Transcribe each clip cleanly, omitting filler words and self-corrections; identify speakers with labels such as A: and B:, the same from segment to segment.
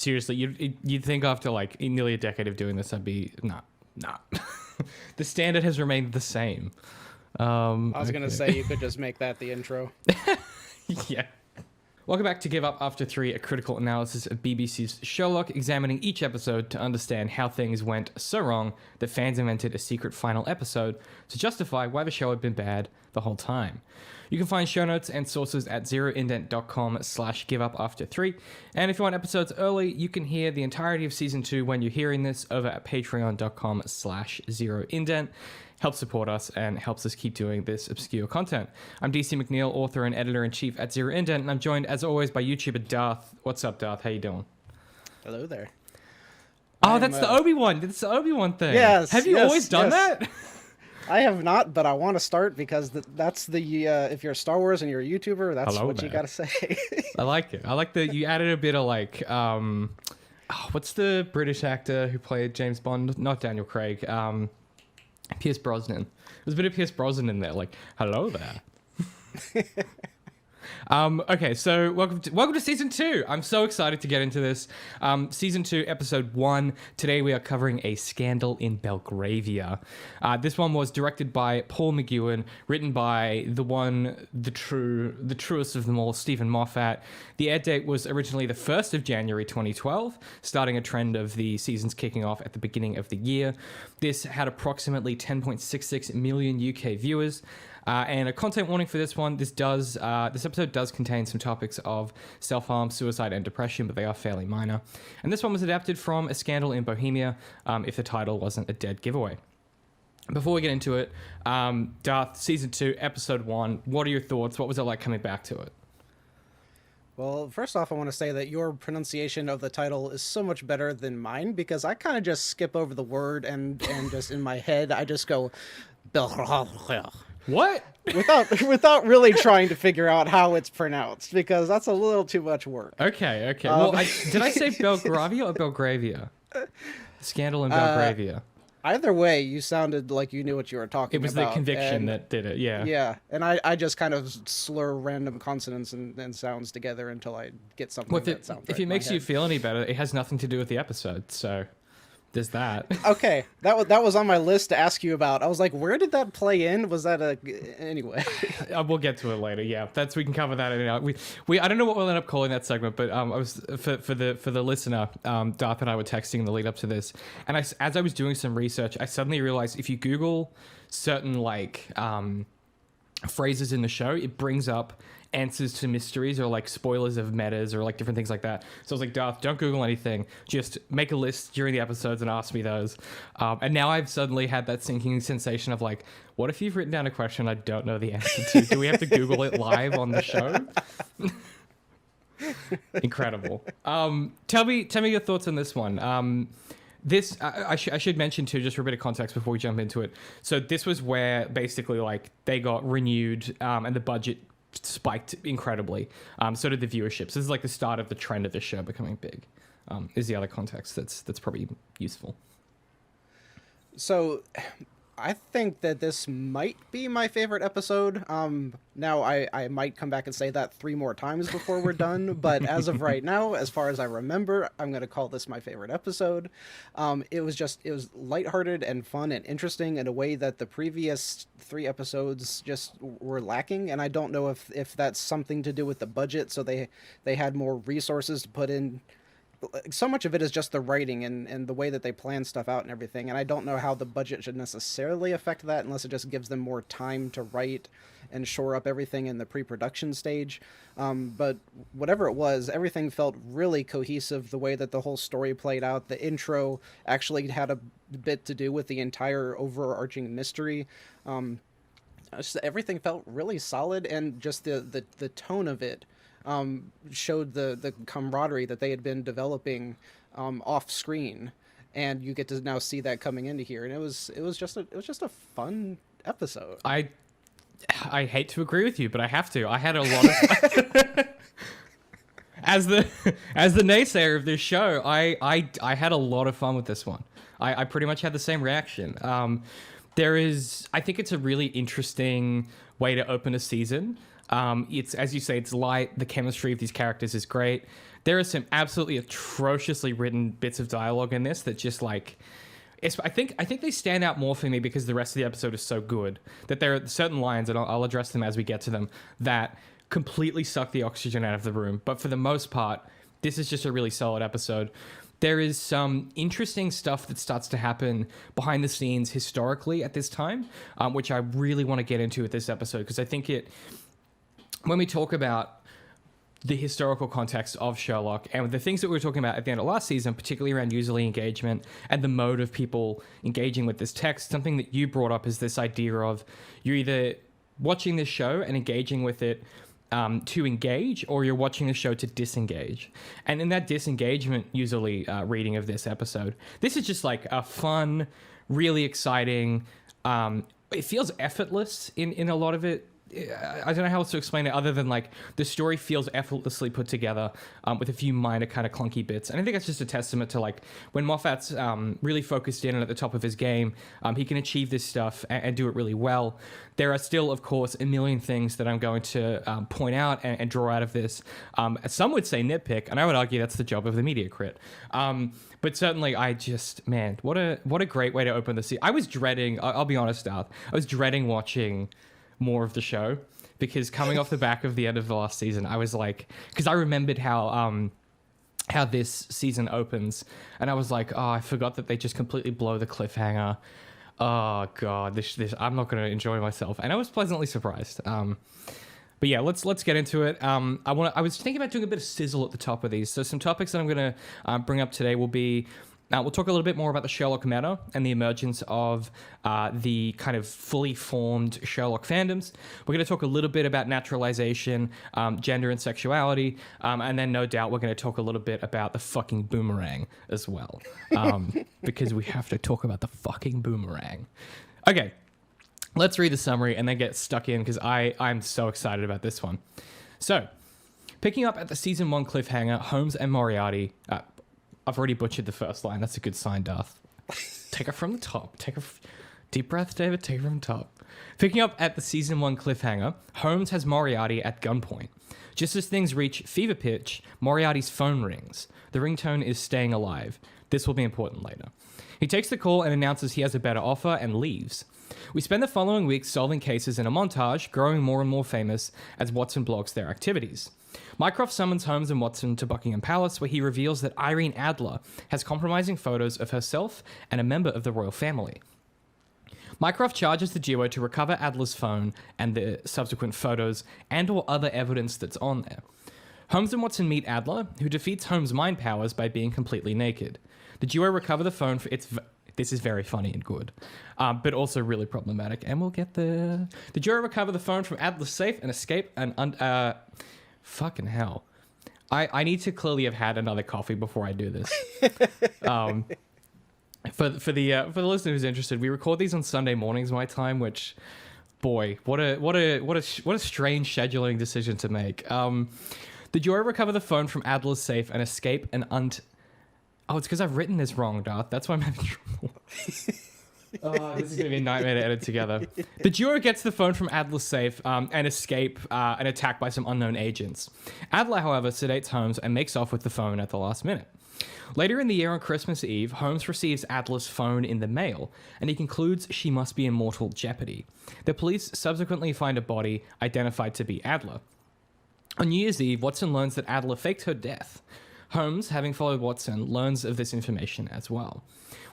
A: seriously, you'd think after like nearly a decade of doing this, I'd be nah. The standard has remained the same.
B: I was gonna say you could just make that the intro.
A: Yeah. Welcome back to Give Up After 3, a critical analysis of BBC's Sherlock, examining each episode to understand how things went so wrong that fans invented a secret final episode to justify why the show had been bad the whole time. You can find show notes and sources at zeroindent.com/giveupafter3. And if you want episodes early, you can hear the entirety of season 2 when you're hearing this over at patreon.com/zeroindent. Helps support us and helps us keep doing this obscure content. I'm DC McNeil, author and editor-in-chief at Zero Indent, and I'm joined, as always, by YouTuber Darth. What's up, Darth? How you doing?
B: Hello there.
A: Oh, that's the Obi-Wan. That's the Obi-Wan thing.
B: Yes.
A: Have you always done that?
B: I have not, but I want to start because that's the if you're Star Wars and you're a YouTuber, that's what you got to say.
A: I like it. I like that you added a bit of like, what's the British actor who played James Bond? Not Daniel Craig. Pierce Brosnan. There's a bit of Pierce Brosnan in there, like, hello there. Okay, so welcome to season 2. I'm so excited to get into this. Season 2, episode 1. Today we are covering A Scandal in Belgravia. This one was directed by Paul McGowan, written by the truest of them all, Stephen Moffat. The air date was originally the 1st of January 2012, starting a trend of the seasons kicking off at the beginning of the year. This had approximately 10.66 million UK viewers. And a content warning for this one, this episode does contain some topics of self-harm, suicide, and depression, but they are fairly minor. And this one was adapted from A Scandal in Bohemia, if the title wasn't a dead giveaway. Before we get into it, Darth, Season 2, Episode 1, what are your thoughts? What was it like coming back to it?
B: Well, first off, I want to say that your pronunciation of the title is so much better than mine, because I kind of just skip over the word and just in my head, I just go...
A: What?
B: without really trying to figure out how it's pronounced, because that's a little too much work.
A: Okay. Well, did I say Belgravia or Belgravia? Scandal in Belgravia.
B: Either way, you sounded like you knew what you were talking about.
A: It was the conviction that did it, yeah.
B: Yeah, and I just kind of slur random consonants and sounds together until I get something that sounds right.
A: If it makes you feel any better, it has nothing to do with the episode, so... There's that.
B: Okay, that was on my list to ask you about. I was like, where did that play in? Was that anyway?
A: We'll get to it later. Yeah, we can cover that. We I don't know what we'll end up calling that segment, but I was for the listener. Darth and I were texting in the lead up to this, and as I was doing some research, I suddenly realized if you Google certain phrases in the show, it brings up answers to mysteries or like spoilers of metas or like different things like that. So I was like, Darth, don't Google anything. Just make a list during the episodes and ask me those. And now I've suddenly had that sinking sensation of like, what if you've written down a question I don't know the answer to? Do we have to Google it live on the show? Incredible. Tell me your thoughts on this one. I should mention too, just for a bit of context before we jump into it. So this was where basically like they got renewed and the budget spiked incredibly. So did the viewership. So this is like the start of the trend of the show becoming big. Is the other context that's probably useful.
B: So I think that this might be my favorite episode. Now I might come back and say that 3 more times before we're done, but as of right now, as far as I remember, I'm going to call this my favorite episode. It was lighthearted and fun and interesting in a way that the previous 3 episodes just were lacking, and I don't know if that's something to do with the budget, so they had more resources to put in. So much of it is just the writing and the way that they plan stuff out and everything, and I don't know how the budget should necessarily affect that unless it just gives them more time to write and shore up everything in the pre-production stage. But whatever it was, everything felt really cohesive, the way that the whole story played out. The intro actually had a bit to do with the entire overarching mystery. Everything felt really solid, and just the tone of it showed the camaraderie that they had been developing off screen, and you get to now see that coming into here, and it was just a fun episode. I
A: hate to agree with you, but I have to. I had a lot of as the naysayer of this show, I had a lot of fun with this one. I pretty much had the same reaction. I think it's a really interesting way to open a season. It's, as you say, it's light. The chemistry of these characters is great. There are some absolutely atrociously written bits of dialogue in this that just like, I think they stand out more for me because the rest of the episode is so good that there are certain lines, and I'll address them as we get to them, that completely suck the oxygen out of the room. But for the most part, this is just a really solid episode. There is some interesting stuff that starts to happen behind the scenes historically at this time, which I really want to get into with this episode, because I think when we talk about the historical context of Sherlock and the things that we were talking about at the end of last season, particularly around user engagement and the mode of people engaging with this text, something that you brought up is this idea of you're either watching this show and engaging with it to engage, or you're watching the show to disengage. And in that disengagement, usually reading of this episode, this is just like a fun, really exciting, it feels effortless in a lot of it. I don't know how else to explain it other than like the story feels effortlessly put together with a few minor kind of clunky bits. And I think that's just a testament to like when Moffat's really focused in and at the top of his game, he can achieve this stuff and do it really well. There are still, of course, a million things that I'm going to point out and draw out of this. Some would say nitpick, and I would argue that's the job of the media crit. But certainly, man, what a great way to open the season. I was dreading, I'll be honest, Darth, I was dreading watching more of the show, because coming off the back of the end of the last season, I was like, because I remembered how this season opens, and I was like, oh, I forgot that they just completely blow the cliffhanger. Oh god, this I'm not going to enjoy myself, and I was pleasantly surprised. But yeah, let's get into it. I was thinking about doing a bit of sizzle at the top of these. So some topics that I'm going to bring up today will be. We'll talk a little bit more about the Sherlock Matter and the emergence of the kind of fully formed Sherlock fandoms. We're going to talk a little bit about naturalization, gender and sexuality, and then no doubt we're going to talk a little bit about the fucking boomerang as well, because we have to talk about the fucking boomerang. Okay, let's read the summary and then get stuck in, because I'm so excited about this one. So, picking up at the season 1 cliffhanger, Holmes and Moriarty... I've already butchered the first line. That's a good sign, Darth. Take it from the top. Deep breath, David. Take it from the top. Picking up at the season 1 cliffhanger, Holmes has Moriarty at gunpoint. Just as things reach fever pitch, Moriarty's phone rings. The ringtone is staying alive. This will be important later. He takes the call and announces he has a better offer and leaves. We spend the following weeks solving cases in a montage, growing more and more famous as Watson blogs their activities. Mycroft summons Holmes and Watson to Buckingham Palace, where he reveals that Irene Adler has compromising photos of herself and a member of the royal family. Mycroft charges the duo to recover Adler's phone and the subsequent photos and/or other evidence that's on there. Holmes and Watson meet Adler, who defeats Holmes' mind powers by being completely naked. The duo recover the phone for its... This is very funny and good, but also really problematic, and we'll get there. The duo recover the phone from Adler's safe and escape and... Fucking hell. I need to clearly have had another coffee before I do this. For the listener who's interested, we record these on Sunday mornings my time, which, boy, what a strange scheduling decision to make. The duo recover the phone from Adler's safe and escape an Oh, it's because I've written this wrong, Darth. That's why I'm having trouble. Oh, this is going to be a nightmare to edit together. The duo gets the phone from Adler's safe and escape an attack by some unknown agents. Adler, however, sedates Holmes and makes off with the phone at the last minute. Later in the year on Christmas Eve, Holmes receives Adler's phone in the mail, and he concludes she must be in mortal jeopardy. The police subsequently find a body identified to be Adler. On New Year's Eve, Watson learns that Adler faked her death. Holmes, having followed Watson, learns of this information as well.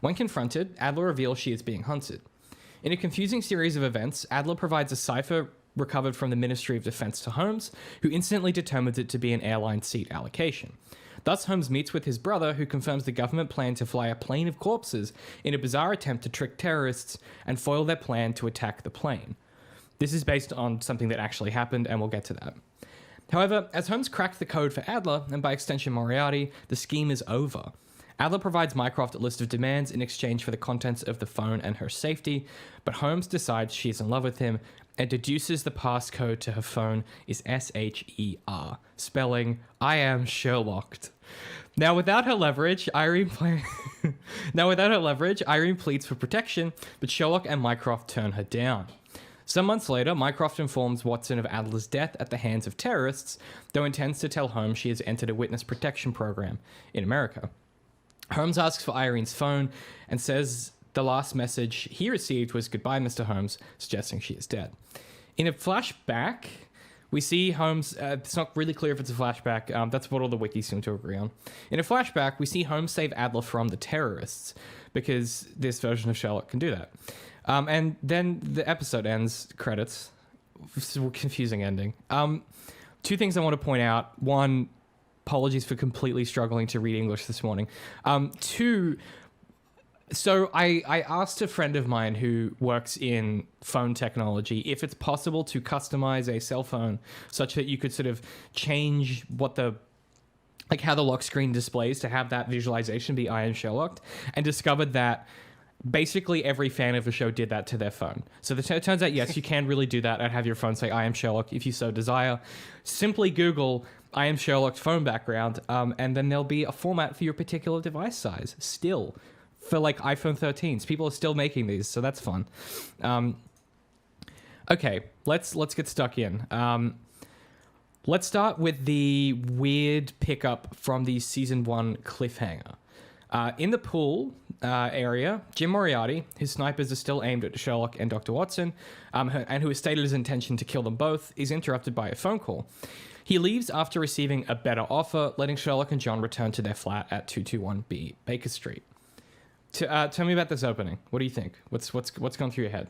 A: When confronted, Adler reveals she is being hunted. In a confusing series of events, Adler provides a cipher recovered from the Ministry of Defense to Holmes, who instantly determines it to be an airline seat allocation. Thus, Holmes meets with his brother, who confirms the government plan to fly a plane of corpses in a bizarre attempt to trick terrorists and foil their plan to attack the plane. This is based on something that actually happened, and we'll get to that. However, as Holmes cracked the code for Adler, and by extension Moriarty, the scheme is over. Adler provides Mycroft a list of demands in exchange for the contents of the phone and her safety, but Holmes decides she is in love with him and deduces the passcode to her phone is SHER, spelling, I am Sherlocked. Now, without her leverage, Irene pleads for protection, but Sherlock and Mycroft turn her down. Some months later, Mycroft informs Watson of Adler's death at the hands of terrorists, though intends to tell Holmes she has entered a witness protection program in America. Holmes asks for Irene's phone and says the last message he received was "Goodbye, Mr. Holmes," suggesting she is dead. In a flashback, we see Holmes, it's not really clear if it's a flashback, that's what all the wikis seem to agree on. In a flashback, we see Holmes save Adler from the terrorists, because this version of Sherlock can do that. And then the episode ends, credits. It's a confusing ending. Two things I want to point out. One, apologies for completely struggling to read English this morning. Two, so I asked a friend of mine who works in phone technology if it's possible to customize a cell phone such that you could sort of change what how the lock screen displays to have that visualization be "I am Sherlocked," and discovered that basically every fan of the show did that to their phone. So it turns out, yes, you can really do that and have your phone say "I am Sherlock" if you so desire. Simply Google "I am Sherlock" phone background, and then there'll be a format for your particular device size still for like iPhone 13s. People are still making these, so that's fun. Okay, let's get stuck in. Let's start with the weird pickup from the season 1 cliffhanger. In the pool area, Jim Moriarty, his snipers are still aimed at Sherlock and Dr. Watson, and who has stated his intention to kill them both, is interrupted by a phone call. He leaves after receiving a better offer, letting Sherlock and John return to their flat at 221B Baker Street. Tell me about this opening. What do you think? What's gone through your head?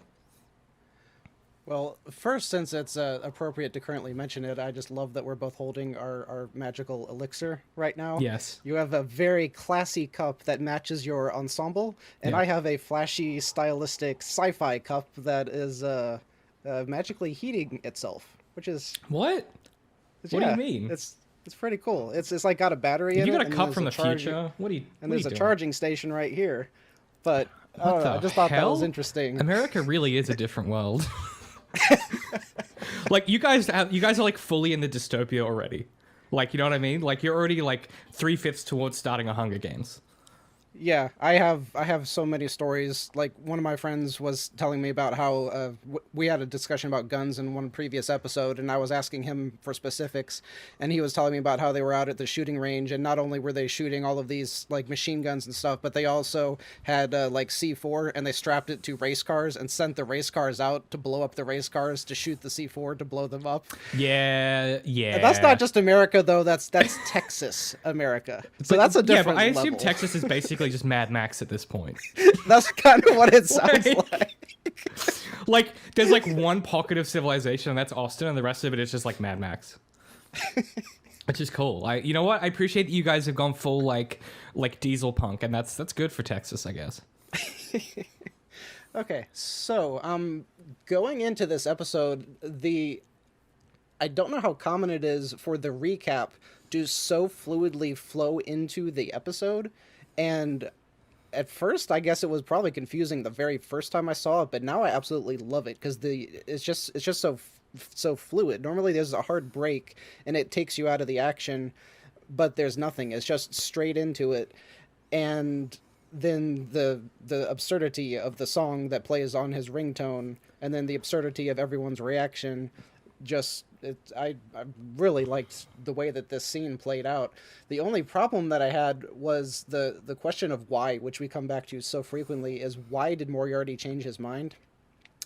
B: Well, first, since it's appropriate to currently mention it, I just love that we're both holding our magical elixir right now.
A: Yes.
B: You have a very classy cup that matches your ensemble, and
A: Yeah.
B: I have a flashy, stylistic sci-fi cup that is magically heating itself, which is...
A: What? What do you mean?
B: It's pretty cool. It's like got a battery in it.
A: You got a
B: and
A: cup
B: there's
A: from the
B: charge-
A: future? What are you
B: And
A: what are
B: there's
A: you
B: a
A: doing?
B: charging station right here. But I
A: What
B: don't know,
A: the
B: I just thought that was
A: hell?
B: interesting.
A: America really is a different world. Like you guys are like fully in the dystopia already. Like, you know what I mean? Like you're already like 3/5 towards starting a Hunger Games.
B: Yeah, I have so many stories. Like one of my friends was telling me about how we had a discussion about guns in one previous episode, and I was asking him for specifics, and he was telling me about how they were out at the shooting range, and not only were they shooting all of these like machine guns and stuff, but they also had like C4, and they strapped it to race cars and sent the race cars out to blow up the race cars to shoot the C4 to blow them up.
A: Yeah.
B: And that's not just America though. That's Texas America. So that's a different
A: but I assume
B: level.
A: Texas is basically just Mad Max at this point.
B: That's kind of what it sounds like.
A: Like there's like one pocket of civilization, and that's Austin, and the rest of it is just like Mad Max. Which is cool. You know what? I appreciate that you guys have gone full like diesel punk, and that's good for Texas, I guess.
B: Okay, so going into this episode, I don't know how common it is for the recap to so fluidly flow into the episode, and at first I guess it was probably confusing the very first time I saw it, but now I absolutely love it because it's just so fluid. Normally there's a hard break and it takes you out of the action, but there's nothing. It's just straight into it, and then the absurdity of the song that plays on his ringtone, and then the absurdity of everyone's reaction. I really liked the way that this scene played out. The only problem that I had was the question of why, which we come back to so frequently, is why did Moriarty change his mind?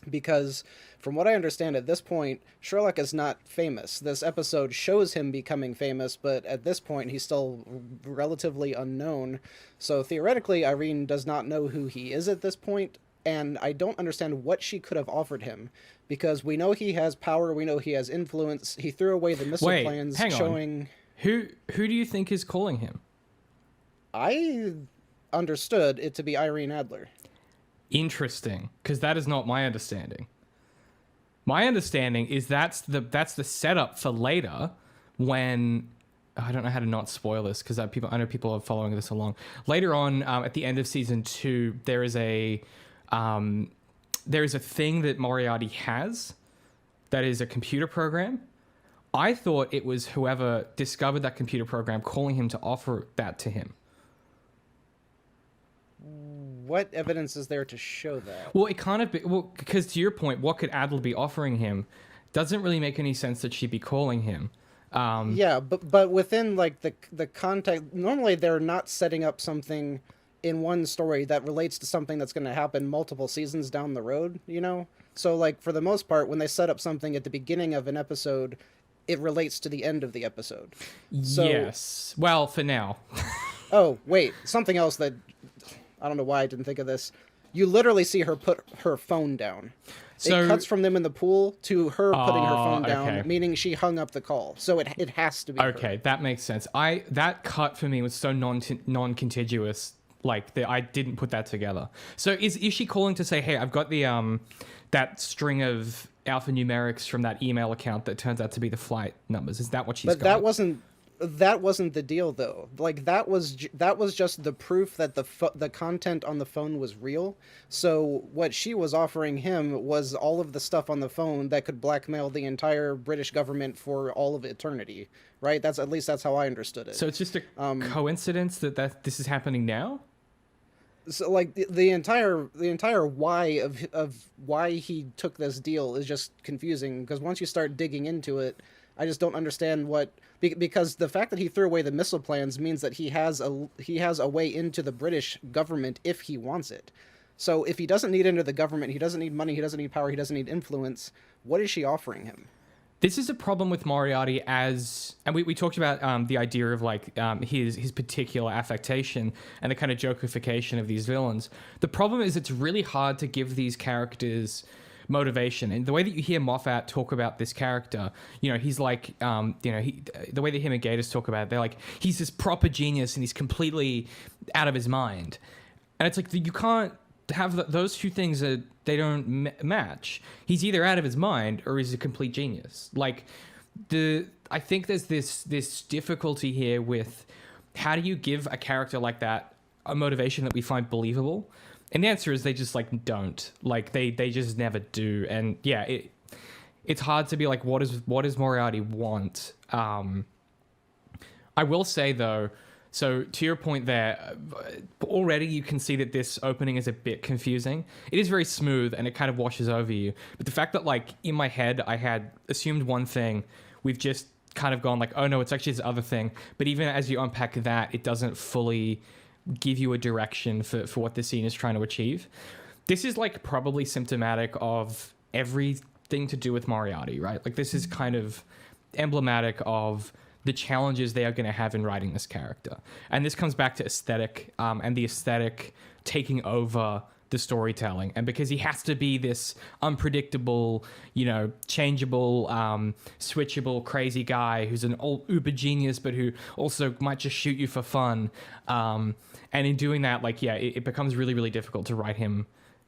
B: Because from what I understand at this point, Sherlock is not famous. This episode shows him becoming famous, but at this point he's still relatively unknown. So theoretically, Irene does not know who he is at this point, and I don't understand what she could have offered him. Because we know he has power, we know he has influence. He threw away the missile plans
A: hang on.
B: showing...
A: Who do you think is calling him?
B: I understood it to be Irene Adler.
A: Interesting, because that is not my understanding. My understanding is that's the setup for later when I don't know how to not spoil this because I know people are following this along. Later on, at the end of season 2, there is a thing that Moriarty has that is a computer program. I thought it was whoever discovered that computer program calling him to offer that to him.
B: what evidence is there to show that?
A: Well, it kind of because to your point, what could Adler be offering him? Doesn't really make any sense that she'd be calling him.
B: Yeah, but within like the context, normally they're not setting up something in one story that relates to something that's going to happen multiple seasons down the road, you know? So like for the most part, when they set up something at the beginning of an episode, it relates to the end of the episode. So,
A: yes. Well, for now.
B: oh, wait, something else that I don't know why I didn't think of this. You literally see her put her phone down.
A: So,
B: it cuts from them in the pool to her putting her phone down,
A: okay.
B: meaning she hung up the call. So it has to be
A: okay,
B: her.
A: that makes sense. That cut for me was so non-contiguous. Like I didn't put that together. So is she calling to say, hey, I've got the that string of alphanumerics from that email account that turns out to be the flight numbers? Is that what she's got?
B: But that wasn't the deal though. Like that was just the proof that the content on the phone was real. So what she was offering him was all of the stuff on the phone that could blackmail the entire British government for all of eternity, right? That's at least that's how I understood it.
A: So it's just a coincidence that this is happening now?
B: So like the entire why of why he took this deal is just confusing, because once you start digging into it, I just don't understand what, because the fact that he threw away the missile plans means that he has a way into the British government if he wants it. So if he doesn't need into the government, he doesn't need money, he doesn't need power, he doesn't need influence, what is she offering him?
A: This is a problem with Moriarty and we talked about the idea of like his particular affectation and the kind of jokeification of these villains. The problem is it's really hard to give these characters motivation, and the way that you hear Moffat talk about this character, you know, he's like, the way that him and Gatiss talk about it, they're like, he's this proper genius and he's completely out of his mind, and it's like you can't have those two things that they don't match. He's either out of his mind or he's a complete genius. Like I think there's this difficulty here with how do you give a character like that a motivation that we find believable? And the answer is they just like don't. Like they just never do. And yeah, it's hard to be like, what does Moriarty want? I will say though, so to your point there, already you can see that this opening is a bit confusing. It is very smooth and it kind of washes over you. But the fact that like in my head I had assumed one thing, we've just kind of gone like, oh no, it's actually this other thing. But even as you unpack that, it doesn't fully give you a direction for what the scene is trying to achieve. This is like probably symptomatic of everything to do with Moriarty, right? Like this is kind of emblematic of the challenges they are going to have in writing this character. And this comes back to aesthetic, and the aesthetic taking over the storytelling. And because he has to be this unpredictable, you know, changeable, switchable, crazy guy who's an old uber genius, but who also might just shoot you for fun. And in doing that, like, yeah, it becomes really, really difficult to write him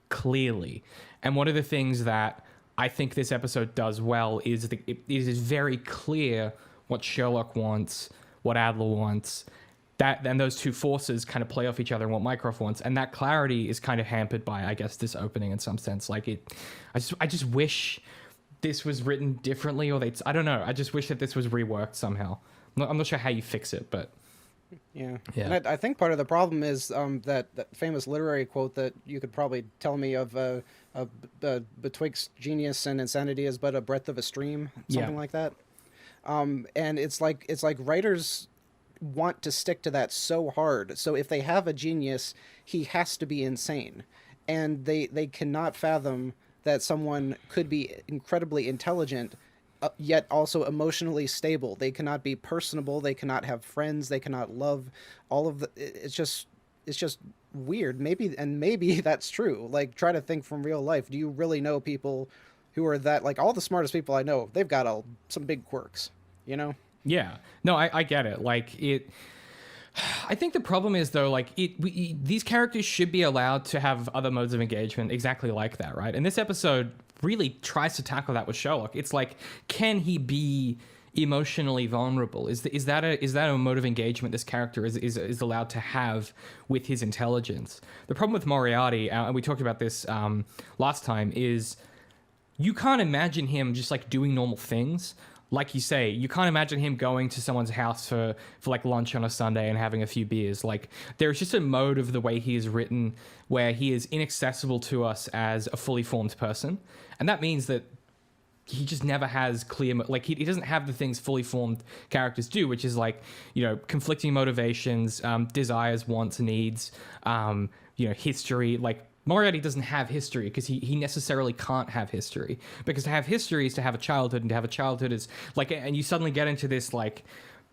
A: clearly. And one of the things that I think this episode does well is it is very clear what Sherlock wants, what Adler wants, that and those two forces kind of play off each other and what Mycroft wants, and that clarity is kind of hampered by, I guess, this opening in some sense. Like I just wish this was written differently, or I don't know. I just wish that this was reworked somehow. I'm not sure how you fix it, but
B: yeah. And I think part of the problem is that famous literary quote that you could probably tell me of betwixt genius and insanity is but a breadth of a stream, something like that. And it's like writers want to stick to that so hard. So if they have a genius, he has to be insane. And they cannot fathom that someone could be incredibly intelligent, yet also emotionally stable. They cannot be personable. They cannot have friends. They cannot love. All of the. It's just weird. Maybe that's true. Like, try to think from real life. Do you really know people who are that, like, all the smartest people I know, they've got some big quirks, you know?
A: Yeah. No, I get it. Like, I think the problem is, though, like, these characters should be allowed to have other modes of engagement exactly like that, right? And this episode really tries to tackle that with Sherlock. It's like, can he be emotionally vulnerable? Is that a mode of engagement this character is allowed to have with his intelligence? The problem with Moriarty, and we talked about this last time, is you can't imagine him just like doing normal things. like you say, you can't imagine him going to someone's house for like lunch on a Sunday and having a few beers. Like, there's just a mode of the way he is written where he is inaccessible to us as a fully formed person. And that means that he just never has clear, like he doesn't have the things fully formed characters do, which is like, you know, conflicting motivations, desires, wants, needs, you know, history. Like, Moriarty doesn't have history because he necessarily can't have history, because to have history is to have a childhood, and to have a childhood is like, and you suddenly get into this, like,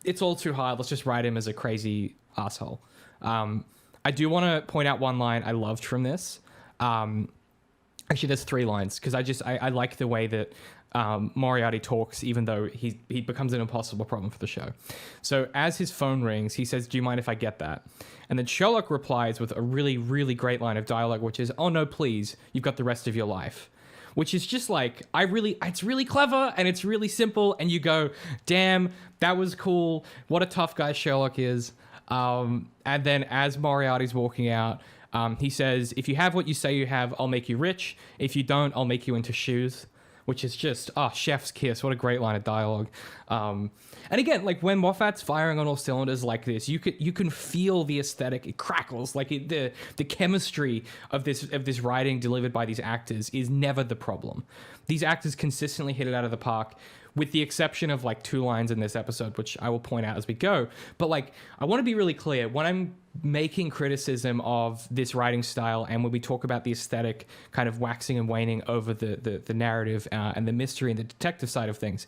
A: it's all too hard, let's just write him as a crazy asshole. I do want to point out one line I loved from this. Actually, there's 3 lines, because I like the way that Moriarty talks, even though he becomes an impossible problem for the show. So as his phone rings, he says, "Do you mind if I get that?" And then Sherlock replies with a really, really great line of dialogue, which is, "Oh no, please, you've got the rest of your life." Which is just like, it's really clever and it's really simple, and you go, damn, that was cool. What a tough guy Sherlock is. And then as Moriarty's walking out, he says, "If you have what you say you have, I'll make you rich. If you don't, I'll make you into shoes." Which is just, chef's kiss. What a great line of dialogue. And again, like, when Moffat's firing on all cylinders like this, you can feel the aesthetic. It crackles. Like, the chemistry of this writing delivered by these actors is never the problem. These actors consistently hit it out of the park, with the exception of like 2 lines in this episode, which I will point out as we go. But like, I want to be really clear when I'm making criticism of this writing style, and when we talk about the aesthetic kind of waxing and waning over the narrative and the mystery and the detective side of things.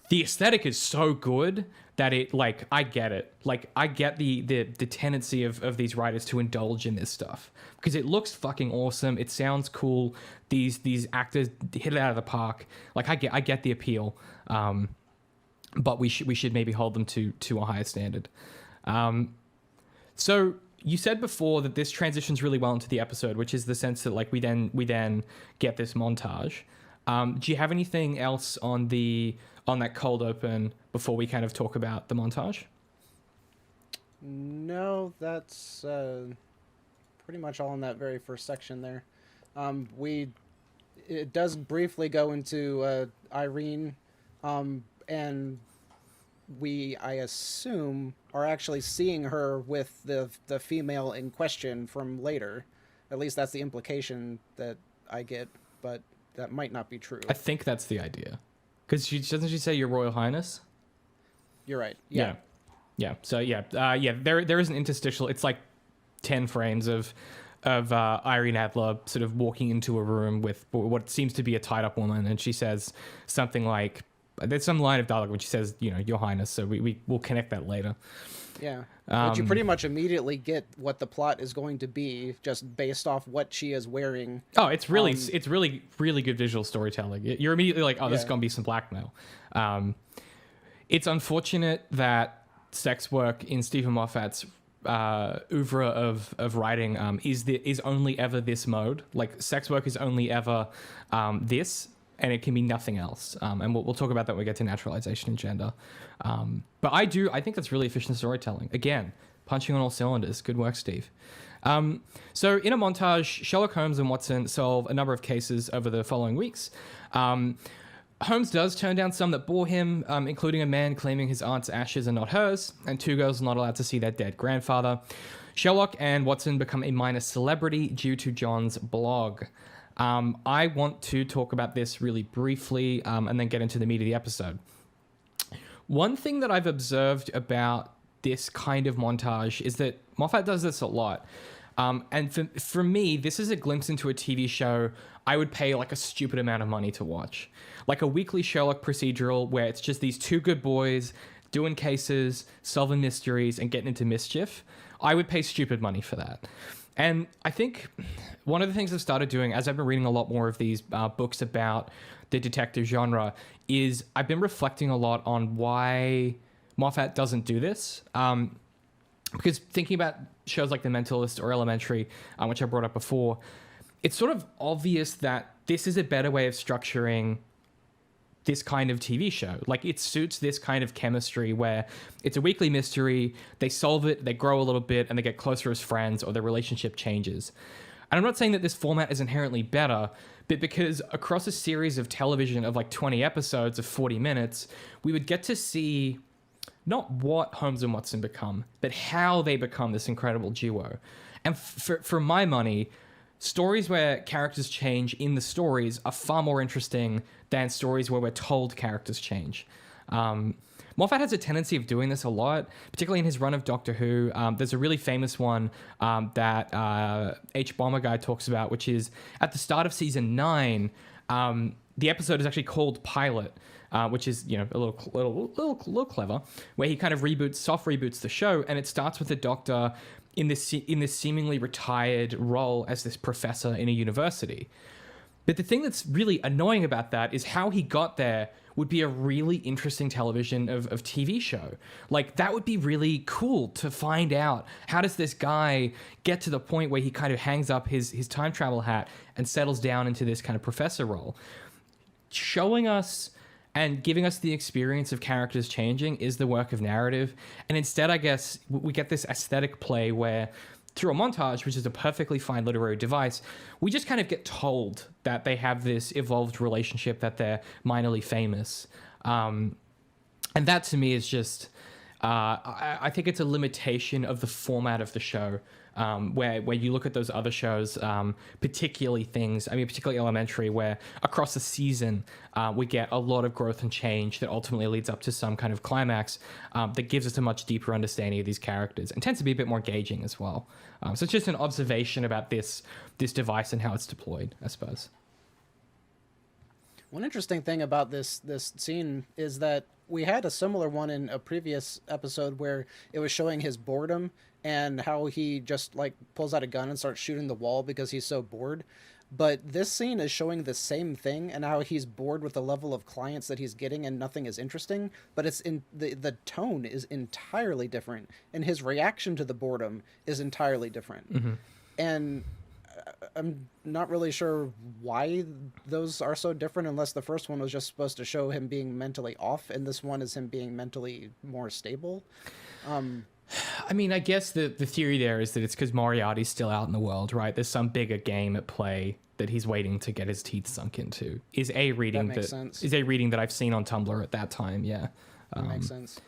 A: The aesthetic is so good that it, like, I get it. Like, I get the tendency of these writers to indulge in this stuff, because it looks fucking awesome. It sounds cool. These actors hit it out of the park. Like, I get the appeal. But we should maybe hold them to a higher standard. So you said before that this transitions really well into the episode, which is the sense that, like, we then get this montage. Do you have anything else on that cold open before we kind of talk about the montage?
B: No, that's pretty much all in that very first section there. It does briefly go into Irene, and I assume, are actually seeing her with the female in question from later. At least that's the implication that I get, but that might not be true.
A: I think that's the idea. Because doesn't she say, "Your Royal Highness"?
B: You're right. Yeah.
A: So there is an interstitial. It's like 10 frames of Irene Adler sort of walking into a room with what seems to be a tied up woman, and she says something like, there's some line of dialogue when she says, you know, "Your Highness." So we'll connect that later.
B: Yeah. But you pretty much immediately get what the plot is going to be just based off what she is wearing.
A: Oh, it's really really good visual storytelling. You're immediately like, this is going to be some blackmail. It's unfortunate that sex work in Stephen Moffat's oeuvre of writing is only ever this mode. Like, sex work is only ever this, and it can be nothing else. And we'll talk about that when we get to naturalization and gender. But I think that's really efficient storytelling. Again, punching on all cylinders. Good work, Steve. So in a montage, Sherlock Holmes and Watson solve a number of cases over the following weeks. Holmes does turn down some that bore him, including a man claiming his aunt's ashes are not hers, and 2 girls not allowed to see their dead grandfather. Sherlock and Watson become a minor celebrity due to John's blog. I want to talk about this really briefly and then get into the meat of the episode. One thing that I've observed about this kind of montage is that Moffat does this a lot. And for me, this is a glimpse into a TV show I would pay like a stupid amount of money to watch. Like a weekly Sherlock procedural where it's just these 2 good boys doing cases, solving mysteries, and getting into mischief. I would pay stupid money for that. And I think one of the things I've started doing, as I've been reading a lot more of these books about the detective genre, is I've been reflecting a lot on why Moffat doesn't do this. Because thinking about shows like The Mentalist or Elementary, which I brought up before, it's sort of obvious that this is a better way of structuring this kind of TV show. Like, it suits this kind of chemistry where it's a weekly mystery, they solve it, they grow a little bit, and they get closer as friends, or their relationship changes. And I'm not saying that this format is inherently better, but because across a series of television of like 20 episodes of 40 minutes, we would get to see not what Holmes and Watson become, but how they become this incredible duo. And for my money, stories where characters change in the stories are far more interesting than stories where we're told characters change. Moffat has a tendency of doing this a lot, particularly in his run of Doctor Who. There's a really famous one that H. Bomber Guy talks about, which is at the start of season 9. The episode is actually called Pilot, which is a little clever, where he kind of soft reboots the show, and it starts with the Doctor in this seemingly retired role as this professor in a university. But the thing that's really annoying about that is how he got there would be a really interesting television of TV show. Like, that would be really cool to find out. How does this guy get to the point where he kind of hangs up his time travel hat and settles down into this kind of professor role? Showing us and giving us the experience of characters changing is the work of narrative. And instead, I guess, we get this aesthetic play where through a montage, which is a perfectly fine literary device, we just kind of get told that they have this evolved relationship, that they're minorly famous. And that to me is just, I think it's a limitation of the format of the show, where you look at those other shows, particularly Elementary, where across the season we get a lot of growth and change that ultimately leads up to some kind of climax that gives us a much deeper understanding of these characters and tends to be a bit more engaging as well. So it's just an observation about this device and how it's deployed, I suppose.
B: One interesting thing about this scene is that we had a similar one in a previous episode where it was showing his boredom and how he just like pulls out a gun and starts shooting the wall because he's so bored. But this scene is showing the same thing and how he's bored with the level of clients that he's getting and nothing is interesting, but it's in the tone is entirely different and his reaction to the boredom is entirely different. Mm-hmm. And I'm not really sure why those are so different, unless the first one was just supposed to show him being mentally off and this one is him being mentally more stable.
A: I mean, I guess the theory there is that it's because Moriarty's still out in the world, right? There's some bigger game at play that he's waiting to get his teeth sunk into. Is a reading that I've seen on Tumblr at that time. Yeah,
B: that makes sense.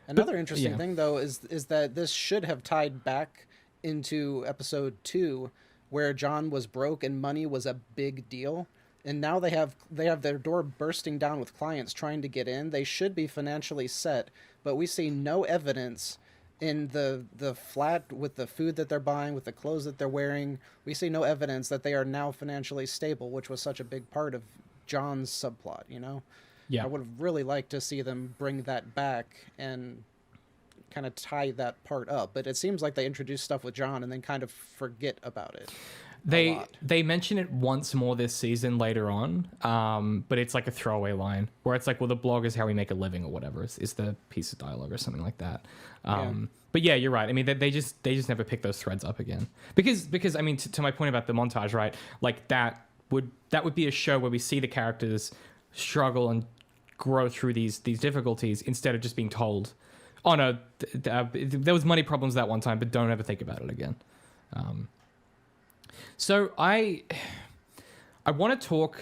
B: Another interesting thing though is that this should have tied back into episode 2, where John was broke and money was a big deal. And now they have their door bursting down with clients trying to get in. They should be financially set, but we see no evidence in the flat with the food that they're buying, with the clothes that they're wearing. We see no evidence that they are now financially stable, which was such a big part of John's subplot, Yeah. I would have really liked to see them bring that back and kind of tie that part up. But it seems like they introduce stuff with John and then kind of forget about it.
A: They mention it once more this season later on, but it's like a throwaway line where it's like, well, the blog is how we make a living or whatever is the piece of dialogue or something like that. But yeah, you're right. I mean, they just never pick those threads up again because I mean, to my point about the montage, right? Like that would be a show where we see the characters struggle and grow through these difficulties instead of just being told, oh no, there was money problems that one time, but don't ever think about it again. So I want to talk,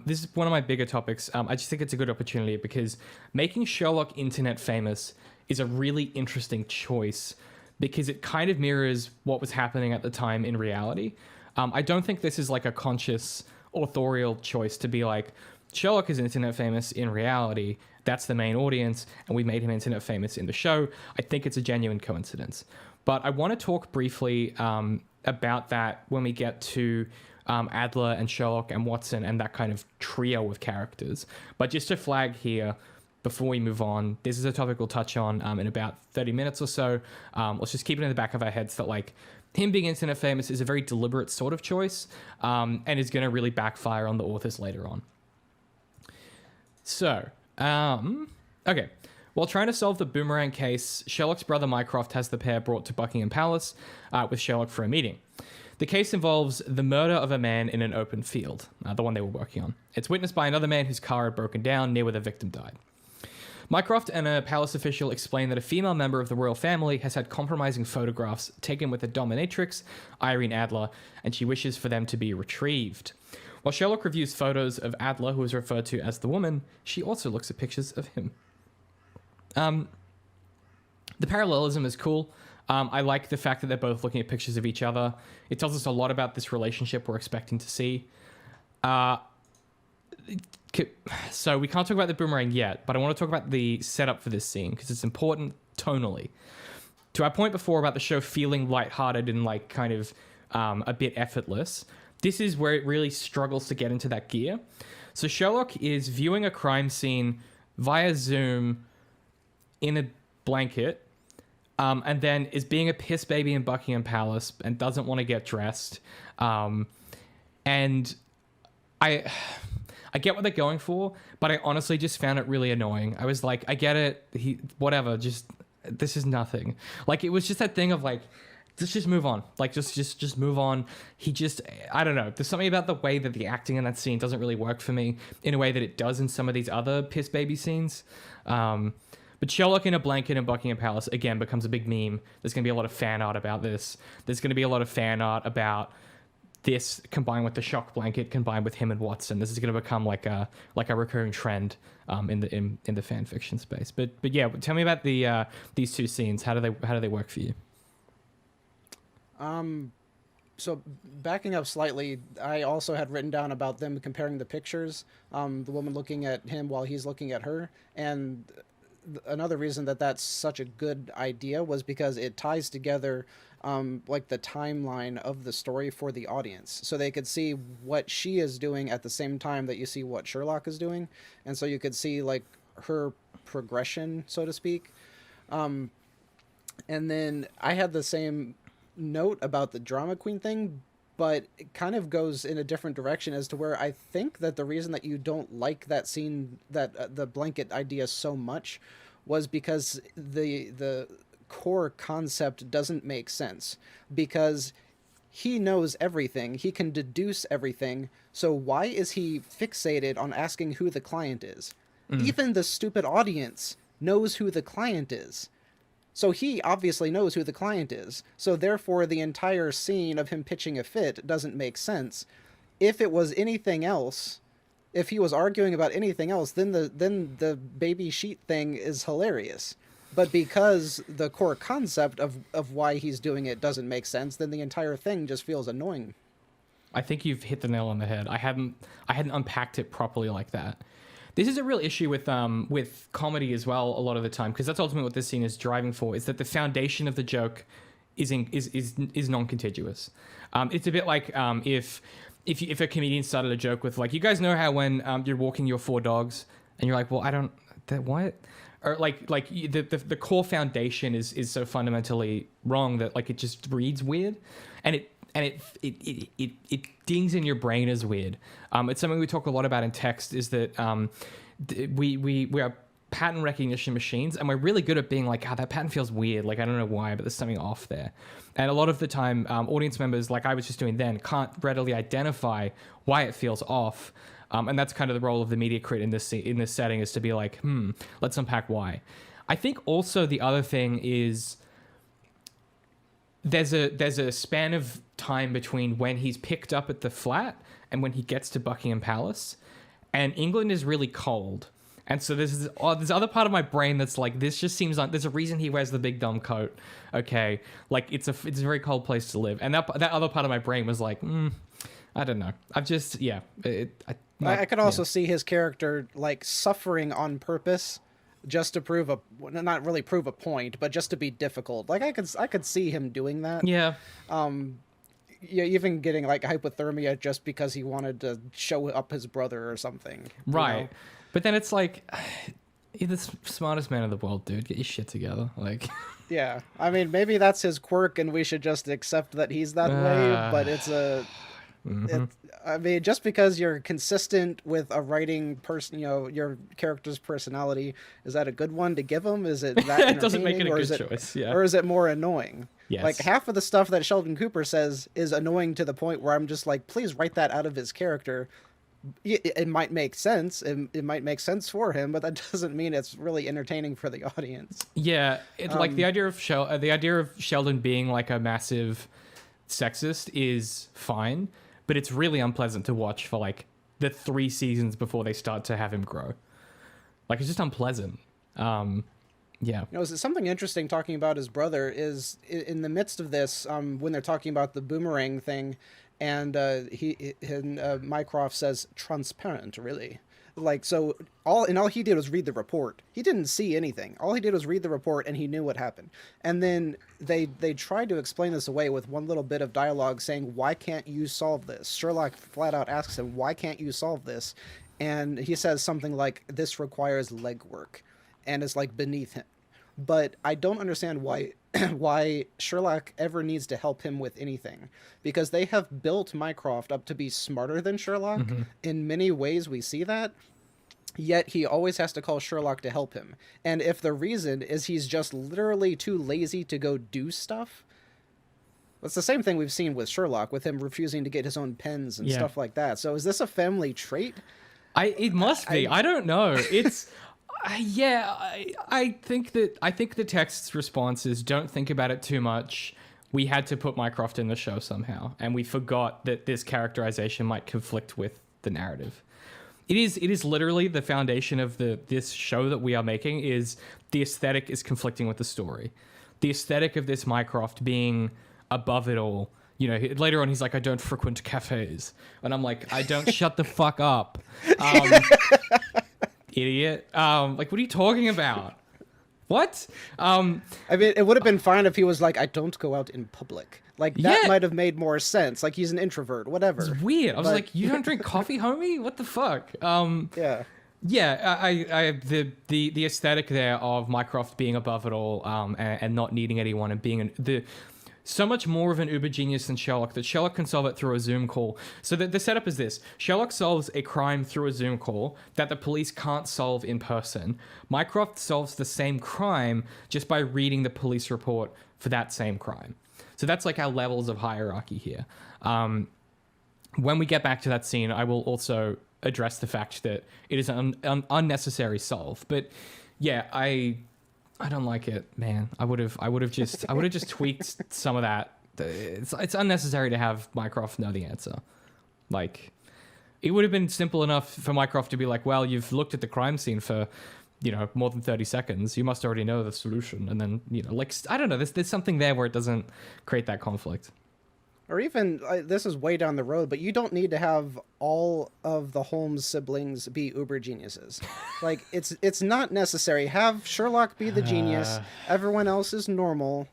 A: this is one of my bigger topics. I just think it's a good opportunity because making Sherlock internet famous is a really interesting choice because it kind of mirrors what was happening at the time in reality. I don't think this is like a conscious authorial choice to be like, Sherlock is internet famous in reality. That's the main audience, and we made him internet famous in the show. I think it's a genuine coincidence. But I want to talk briefly about that when we get to Adler and Sherlock and Watson and that kind of trio of characters. But just to flag here, before we move on, this is a topic we'll touch on in about 30 minutes or so. Let's just keep it in the back of our heads that like him being internet famous is a very deliberate sort of choice and is going to really backfire on the authors later on. So, okay. While trying to solve the boomerang case, Sherlock's brother Mycroft has the pair brought to Buckingham Palace with Sherlock for a meeting. The case involves the murder of a man in an open field, the one they were working on. It's witnessed by another man whose car had broken down near where the victim died. Mycroft and a palace official explain that a female member of the royal family has had compromising photographs taken with the dominatrix, Irene Adler, and she wishes for them to be retrieved. While Sherlock reviews photos of Adler, who is referred to as the woman, she also looks at pictures of him. The parallelism is cool. I like the fact that they're both looking at pictures of each other. It tells us a lot about this relationship we're expecting to see. So we can't talk about the boomerang yet, but I want to talk about the setup for this scene because it's important tonally. To our point before about the show feeling lighthearted and like kind of a bit effortless, this is where it really struggles to get into that gear. So Sherlock is viewing a crime scene via Zoom in a blanket, and then is being a piss baby in Buckingham Palace and doesn't want to get dressed. And I get what they're going for, but I honestly just found it really annoying. I was like, I get it. Whatever. Just, this is nothing. Like, it was just that thing of like, just move on. Like, just move on. I don't know. There's something about the way that the acting in that scene doesn't really work for me in a way that it does in some of these other piss baby scenes. But Sherlock in a blanket in Buckingham Palace, again, becomes a big meme. There's going to be a lot of fan art about this. There's going to be a lot of fan art about this combined with the shock blanket, combined with him and Watson. This is going to become like a recurring trend in the fan fiction space. But yeah, tell me about these two scenes. How do they work for you?
B: So backing up slightly, I also had written down about them comparing the pictures. The woman looking at him while he's looking at her, and another reason that that's such a good idea was because it ties together like the timeline of the story for the audience, so they could see what she is doing at the same time that you see what Sherlock is doing, and so you could see like her progression, so to speak. And then I had the same note about the drama queen thing, but it kind of goes in a different direction as to where I think that the reason that you don't like that scene, that the blanket idea so much, was because the core concept doesn't make sense, because he knows everything, he can deduce everything, so why is he fixated on asking who the client is? Even the stupid audience knows who the client is. So he obviously knows who the client is. So therefore, the entire scene of him pitching a fit doesn't make sense. If it was anything else, if he was arguing about anything else, then the baby sheet thing is hilarious. But because the core concept of why he's doing it doesn't make sense, then the entire thing just feels annoying.
A: I think you've hit the nail on the head. I hadn't unpacked it properly like that. This is a real issue with comedy as well a lot of the time, because that's ultimately what this scene is driving for, is that the foundation of the joke is non-contiguous. It's a bit like if a comedian started a joke with like, you guys know how when you're walking your 4 dogs and you're like, well, I don't, that what? Or like the core foundation is so fundamentally wrong that like it just reads weird, and it dings in your brain as weird. It's something we talk a lot about in text, is that we are pattern recognition machines, and we're really good at being like, that pattern feels weird. Like, I don't know why, but there's something off there. And a lot of the time, audience members, like I was just doing then, can't readily identify why it feels off. And that's kind of the role of the media crit in this setting, is to be like, let's unpack why. I think also the other thing is there's a span of time between when he's picked up at the flat and when he gets to Buckingham Palace, and England is really cold. And so there's this other part of my brain that's like, this just seems like there's a reason he wears the big dumb coat. Okay, like it's a very cold place to live. And that other part of my brain was like, I don't know. I've just I could also
B: see his character like suffering on purpose just to not really prove a point, but just to be difficult. Like I could see him doing that.
A: Yeah.
B: Yeah, even getting like hypothermia just because he wanted to show up his brother or something.
A: Right.
B: You know?
A: But then it's like, you're the smartest man in the world, dude. Get your shit together. Like,
B: yeah. I mean, maybe that's his quirk and we should just accept that he's that way, but it's a... I mean, just because you're consistent with a writing person, your character's personality, is that a good one to give him? Is it that
A: it doesn't make it a good choice, yeah.
B: Or is it more annoying?
A: Yes.
B: Like, half of the stuff that Sheldon Cooper says is annoying to the point where I'm just like, please write that out of his character. It might make sense. It might make sense for him, but that doesn't mean it's really entertaining for the audience.
A: Yeah, like the idea of Sheldon being like a massive sexist is fine, but it's really unpleasant to watch for like the 3 seasons before they start to have him grow. Like, it's just unpleasant. Yeah.
B: Something interesting talking about his brother is in the midst of this, when they're talking about the boomerang thing, and Mycroft says transparent, really. Like, so all he did was read the report. He didn't see anything. All he did was read the report, and he knew what happened. And then they tried to explain this away with one little bit of dialogue saying, "Why can't you solve this?" Sherlock flat out asks him, "Why can't you solve this?" And he says something like, "This requires legwork," and is like beneath him. But I don't understand why why Sherlock ever needs to help him with anything, because they have built Mycroft up to be smarter than Sherlock. In many ways we see that, yet he always has to call Sherlock to help him. And if the reason is he's just literally too lazy to go do stuff, it's the same thing we've seen with Sherlock, with him refusing to get his own pens and stuff like that. So is this a family trait?
A: It must be. I don't know. It's I think the text's response is, don't think about it too much. We had to put Mycroft in the show somehow, and we forgot that this characterization might conflict with the narrative. It is literally the foundation of this show that we are making. Is the aesthetic is conflicting with the story. The aesthetic of this Mycroft being above it all. You know, later on he's like, "I don't frequent cafes," and I'm like, "I don't shut the fuck up." Idiot. Like, what are you talking about? What?
B: I mean, it would have been fine if he was like, "I don't go out in public." Like, that might have made more sense. Like, he's an introvert, whatever.
A: It's weird. I was like, "You don't drink coffee, homie? What the fuck?"
B: Yeah.
A: Yeah, I the aesthetic there of Mycroft being above it all, and not needing anyone, and being so much more of an uber genius than Sherlock, that Sherlock can solve it through a Zoom call. So the setup is this. Sherlock solves a crime through a Zoom call that the police can't solve in person. Mycroft solves the same crime just by reading the police report for that same crime. So that's like our levels of hierarchy here. When we get back to that scene, I will also address the fact that it is an unnecessary solve. But yeah, I don't like it, man. I would have just tweaked some of that. It's unnecessary to have Mycroft know the answer. Like, it would have been simple enough for Mycroft to be like, "Well, you've looked at the crime scene for, more than 30 seconds. You must already know the solution." And then, like, I don't know. There's something there where it doesn't create that conflict.
B: Or even, this is way down the road, but you don't need to have all of the Holmes siblings be uber geniuses. Like, it's not necessary. Have Sherlock be the genius. Everyone else is normal.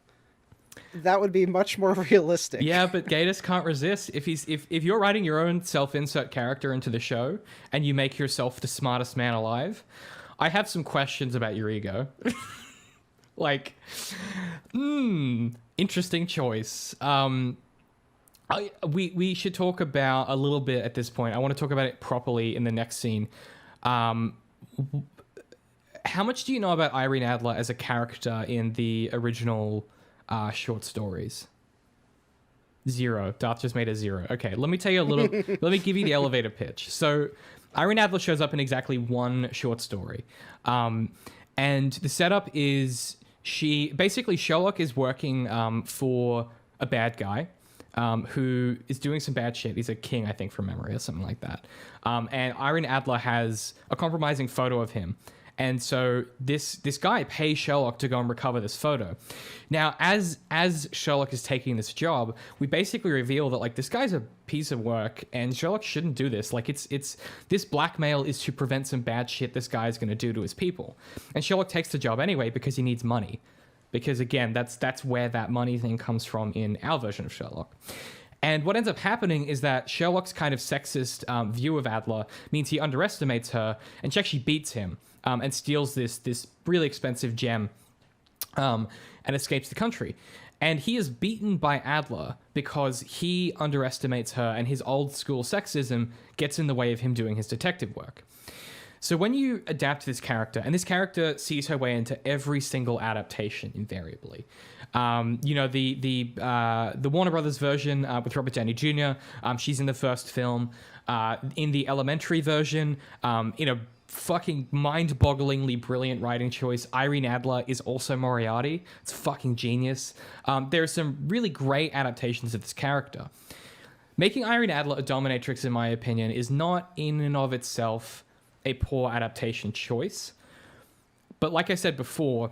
B: That would be much more realistic.
A: Yeah, but Gatiss can't resist. If you're writing your own self-insert character into the show and you make yourself the smartest man alive, I have some questions about your ego. Like, interesting choice. We should talk about a little bit at this point. I want to talk about it properly in the next scene. How much do you know about Irene Adler as a character in the original short stories? 0. Darth just made a 0. Okay, let me tell you a little. Let me give you the elevator pitch. So, Irene Adler shows up in exactly one short story, and the setup is Sherlock is working for a bad guy. Who is doing some bad shit. He's a king, I think, from memory, or something like that. And Irene Adler has a compromising photo of him. And so this guy pays Sherlock to go and recover this photo. Now, as Sherlock is taking this job, we basically reveal that, like, this guy's a piece of work, and Sherlock shouldn't do this. Like, it's this blackmail is to prevent some bad shit this guy is going to do to his people. And Sherlock takes the job anyway because he needs money. Because, again, that's where that money thing comes from in our version of Sherlock. And what ends up happening is that Sherlock's kind of sexist view of Adler means he underestimates her, and she actually beats him and steals this really expensive gem and escapes the country. And he is beaten by Adler because he underestimates her, and his old school sexism gets in the way of him doing his detective work. So when you adapt this character, and this character sees her way into every single adaptation invariably. The Warner Brothers version with Robert Downey Jr., she's in the first film. In the Elementary version, in a fucking mind-bogglingly brilliant writing choice, Irene Adler is also Moriarty. It's fucking genius. There are some really great adaptations of this character. Making Irene Adler a dominatrix, in my opinion, is not in and of itself a poor adaptation choice. But like I said before,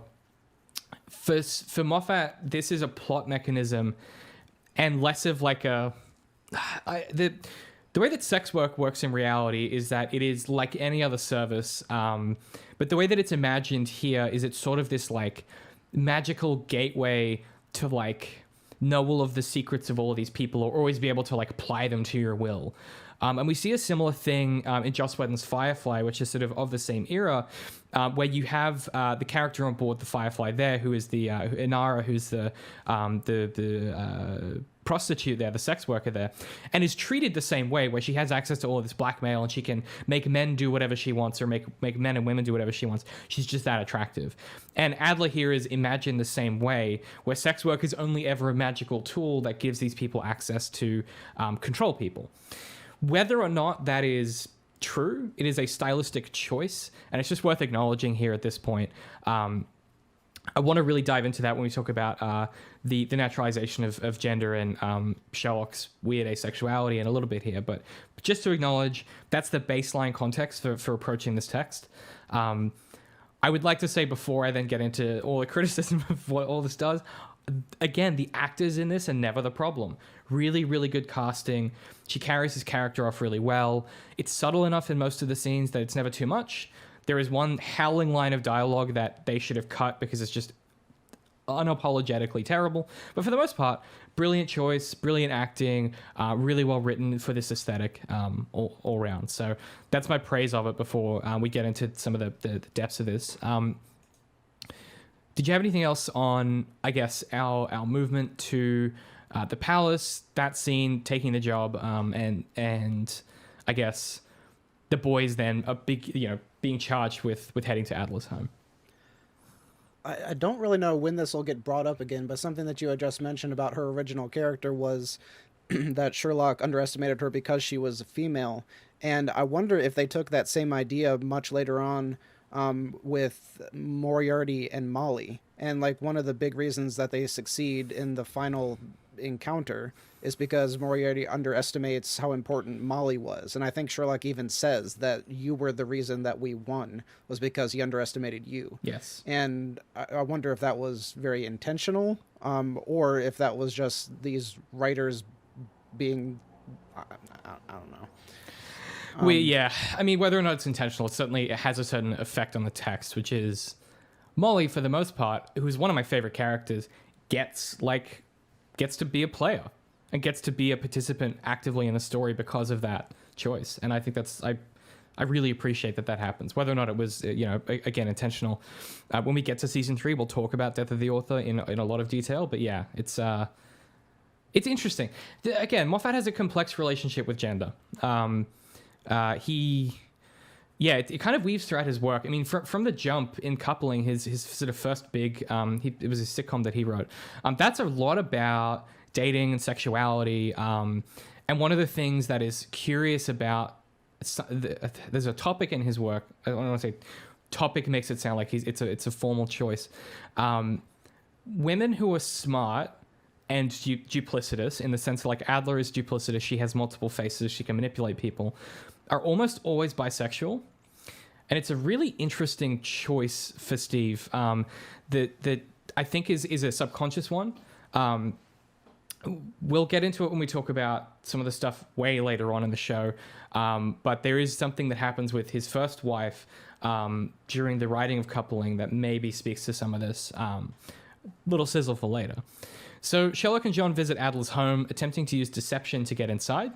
A: for Moffat, this is a plot mechanism and less of like the way that sex work works in reality is that it is like any other service. But the way that it's imagined here is it's sort of this like magical gateway to like know all of the secrets of all of these people or always be able to like apply them to your will. And we see a similar thing in Joss Whedon's Firefly, which is sort of the same era, where you have the character on board the Firefly there, who is the Inara, who's the prostitute there, the sex worker there, and is treated the same way, where she has access to all of this blackmail and she can make men do whatever she wants or make men and women do whatever she wants. She's just that attractive. And Adler here is imagined the same way, where sex work is only ever a magical tool that gives these people access to control people. Whether or not that is true, it is a stylistic choice, and it's just worth acknowledging here at this point. I want to really dive into that when we talk about the naturalization of gender and Sherlock's weird asexuality in a little bit here. But just to acknowledge, that's the baseline context for approaching this text. I would like to say before I then get into all the criticism of what all this does, again, the actors in this are never the problem. Really, really good casting. She carries his character off really well. It's subtle enough in most of the scenes that it's never too much. There is one howling line of dialogue that they should have cut because it's just unapologetically terrible. But for the most part, brilliant choice, brilliant acting, really well written for this aesthetic all around. So that's my praise of it before we get into some of the depths of this. Did you have anything else on, I guess, our movement to the palace, that scene, taking the job, and I guess the boys then being charged with heading to Adler's home?
B: I don't really know when this will get brought up again, but something that you had just mentioned about her original character was that Sherlock underestimated her because she was a female. And I wonder if they took that same idea much later on with Moriarty and Molly. And like one of the big reasons that they succeed in the final encounter is because Moriarty underestimates how important Molly was. And I think Sherlock even says that you were the reason that we won was because he underestimated you.
A: Yes.
B: And I wonder if that was very intentional, or if that was just these writers being, I don't know.
A: I mean, whether or not it's intentional, it has a certain effect on the text, which is Molly, for the most part, who's one of my favorite characters, gets to be a player and gets to be a participant actively in the story because of that choice. And I think I really appreciate that happens, whether or not it was, again, intentional. When we get to season 3, we'll talk about Death of the Author in a lot of detail, but yeah, it's interesting. Again, Moffat has a complex relationship with gender. It kind of weaves throughout his work. I mean, from the jump in Coupling, his sort of first big, it was a sitcom that he wrote. That's a lot about dating and sexuality. And one of the things that is curious about, there's a topic in his work. I don't want to say topic makes it sound like it's a formal choice. Women who are smart and duplicitous, in the sense of like Adler is duplicitous, she has multiple faces, she can manipulate people, are almost always bisexual. And it's a really interesting choice for Steve that I think is a subconscious one. We'll get into it when we talk about some of the stuff way later on in the show. But there is something that happens with his first wife during the writing of Coupling that maybe speaks to some of this. Little sizzle for later. So Sherlock and John visit Adler's home, attempting to use deception to get inside.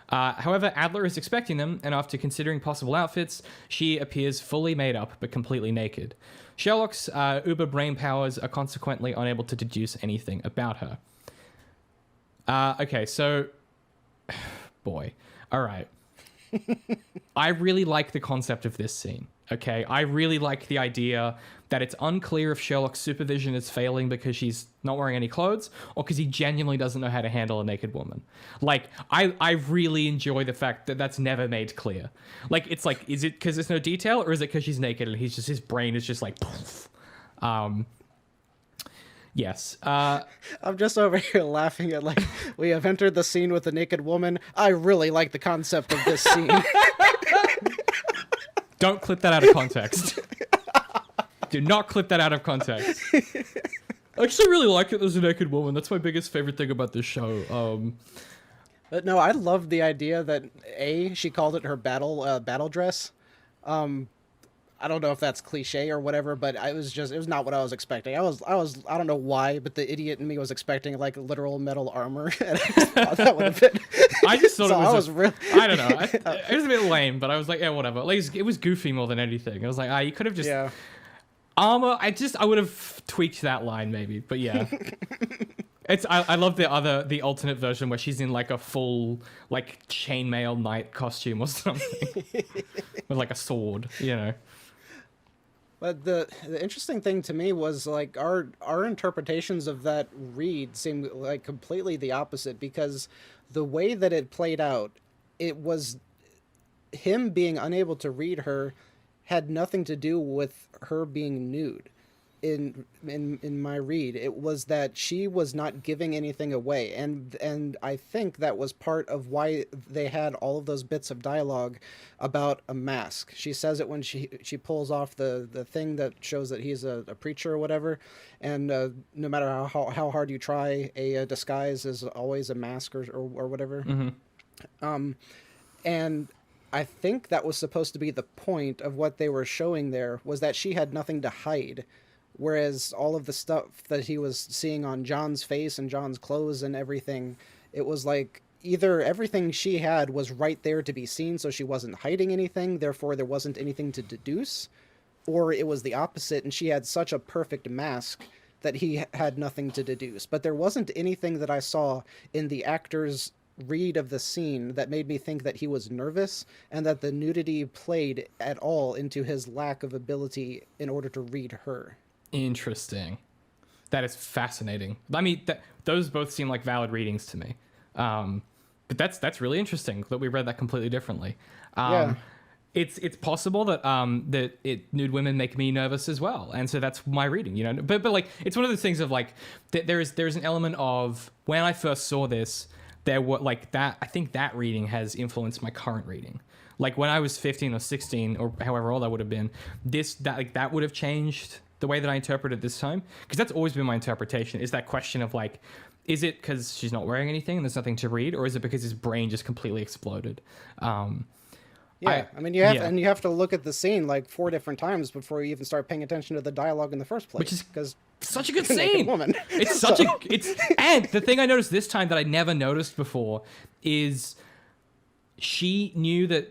A: However, Adler is expecting them, and after considering possible outfits, she appears fully made up but completely naked. Sherlock's uber brain powers are consequently unable to deduce anything about her. Okay, so... boy. All right. I really like the concept of this scene. Okay, I really like the idea that it's unclear if Sherlock's supervision is failing because she's not wearing any clothes or because he genuinely doesn't know how to handle a naked woman. Like, I really enjoy the fact that that's never made clear. Like, it's like, is it because there's no detail, or is it because she's naked and his brain is just like, poof. Yes.
B: I'm just over here laughing at, like, we have entered the scene with a naked woman. I really like the concept of this scene.
A: Don't clip that out of context. Do not clip that out of context. I actually really like it there's a naked woman. That's my biggest favorite thing about this show.
B: But no, I love the idea that she called it her battle dress. I don't know if that's cliche or whatever, but it was not what I was expecting. I I don't know why, but the idiot in me was expecting like literal metal armor, and I just thought that would have been.
A: I just thought
B: So
A: it was.
B: really.
A: I don't know. It was a bit lame, but I was like, yeah, whatever. Like, it was goofy more than anything. I was like, you could have just
B: Yeah.
A: armor. I would have tweaked that line maybe, but yeah. I love the alternate version where she's in like a full like chainmail knight costume or something with like a sword, you know.
B: But the interesting thing to me was like our interpretations of that read seemed like completely the opposite, because the way that it played out, it was him being unable to read her had nothing to do with her being nude. In my read, it was that she was not giving anything away, and I think that was part of why they had all of those bits of dialogue about a mask. She says it when she pulls off the thing that shows that he's a preacher or whatever, and no matter how hard you try, a disguise is always a mask or whatever.
A: Mm-hmm.
B: And I think that was supposed to be the point of what they were showing there, was that she had nothing to hide. Whereas all of the stuff that he was seeing on John's face and John's clothes and everything, it was like either everything she had was right there to be seen, so she wasn't hiding anything, therefore there wasn't anything to deduce, or it was the opposite, and she had such a perfect mask that he had nothing to deduce. But there wasn't anything that I saw in the actor's read of the scene that made me think that he was nervous and that the nudity played at all into his lack of ability in order to read her.
A: Interesting. That is fascinating. I mean, those both seem like valid readings to me. But that's really interesting that we read that completely differently.
B: Yeah.
A: It's possible that nude women make me nervous as well, and so that's my reading, you know. But like, it's one of those things of like there's an element of when I first saw this, there were like that. I think that reading has influenced my current reading. Like when I was 15 or 16 or however old I would have been, that would have changed the way that I interpret it this time, because that's always been my interpretation, is that question of like, is it because she's not wearing anything and there's nothing to read, or is it because his brain just completely exploded?
B: Yeah, I mean, you have to look at the scene like 4 different times before you even start paying attention to the dialogue in the first place.
A: Which is
B: because
A: such a good scene.
B: Woman.
A: It's and the thing I noticed this time that I never noticed before is she knew that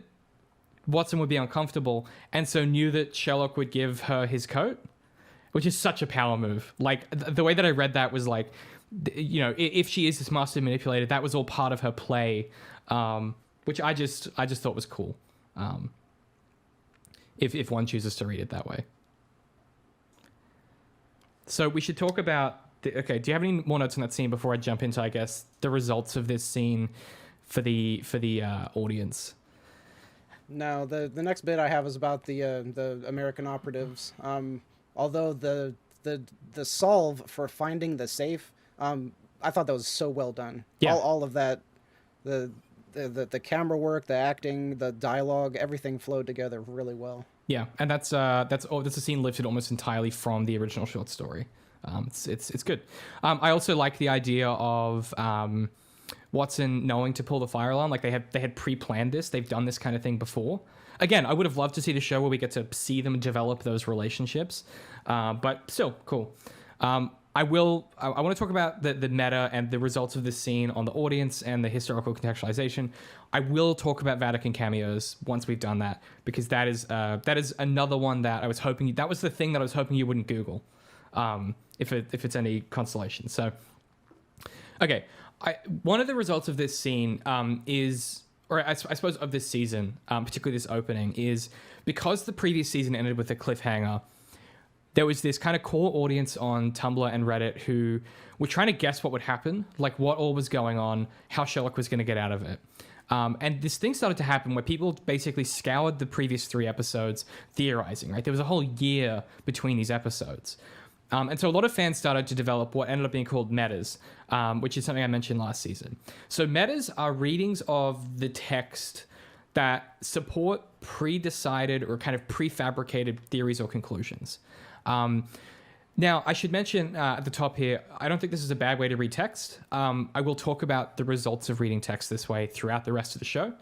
A: Watson would be uncomfortable, and so knew that Sherlock would give her his coat, which is such a power move. Like the way that I read that was like, you know, if she is this master manipulator, that was all part of her play, which I just thought was cool. If one chooses to read it that way. So we should talk about okay, do you have any more notes on that scene before I jump into, I guess, the results of this scene for the audience?
B: No, the next bit I have is about the American operatives. Although the solve for finding the safe, I thought that was so well done.
A: Yeah.
B: All of that, the camera work, the acting, the dialogue, everything flowed together really well.
A: Yeah, and that's a scene lifted almost entirely from the original short story. It's good. I also like the idea of Watson knowing to pull the fire alarm. Like they had pre-planned this. They've done this kind of thing before. Again, I would have loved to see the show where we get to see them develop those relationships, but still cool. I want to talk about the meta and the results of this scene on the audience and the historical contextualization. I will talk about Vatican Cameos once we've done that, because that is another one that I was hoping, that was the thing that I was hoping you wouldn't Google, if it's any consolation. So, okay, one of the results of this scene is, I suppose of this season, particularly this opening, is because the previous season ended with a cliffhanger. There was this kind of core audience on Tumblr and Reddit who were trying to guess what would happen, like what all was going on, how Sherlock was going to get out of it. And this thing started to happen where people basically scoured the previous 3 episodes theorizing, right? There was a whole year between these episodes. And so a lot of fans started to develop what ended up being called metas, which is something I mentioned last season. So metas are readings of the text that support pre-decided or kind of prefabricated theories or conclusions. Now, I should mention at the top here, I don't think this is a bad way to read text. I will talk about the results of reading text this way throughout the rest of the show.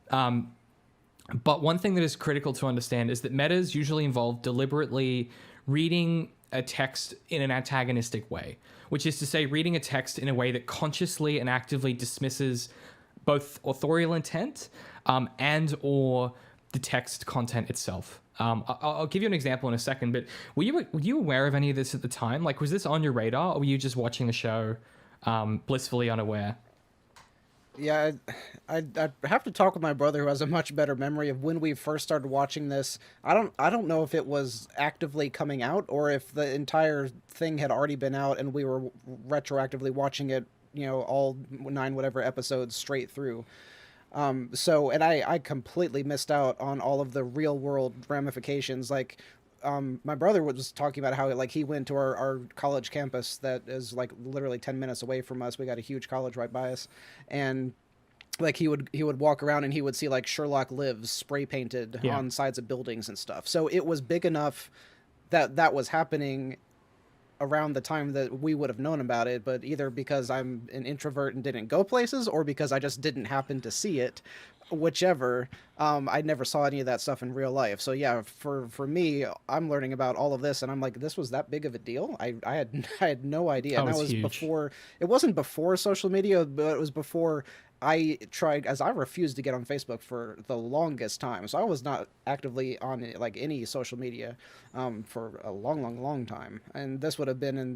A: But one thing that is critical to understand is that metas usually involve deliberately reading a text in an antagonistic way, which is to say reading a text in a way that consciously and actively dismisses both authorial intent and or the text content itself. I'll give you an example in a second, but were you aware of any of this at the time? Like, was this on your radar, or were you just watching the show blissfully unaware?
B: Yeah, I'd have to talk with my brother, who has a much better memory of when we first started watching this. I don't know if it was actively coming out or if the entire thing had already been out and we were retroactively watching it, all 9 whatever episodes straight through. And I completely missed out on all of the real world ramifications. Like, my brother was talking about how, like, he went to our college campus that is, like, literally 10 minutes away from us. We got a huge college right by us. And, like, he would walk around and he would see, like, Sherlock Lives spray painted on sides of buildings and stuff. So it was big enough that was happening around the time that we would have known about it, but either because I'm an introvert and didn't go places, or because I just didn't happen to see it, whichever, I never saw any of that stuff in real life. So yeah, for me, I'm learning about all of this and I'm like, this was that big of a deal? I had no idea. And that was huge. Before, it wasn't before social media, but it was before I tried, as I refused to get on Facebook for the longest time. So I was not actively on, like, any social media for a long time. And this would have been in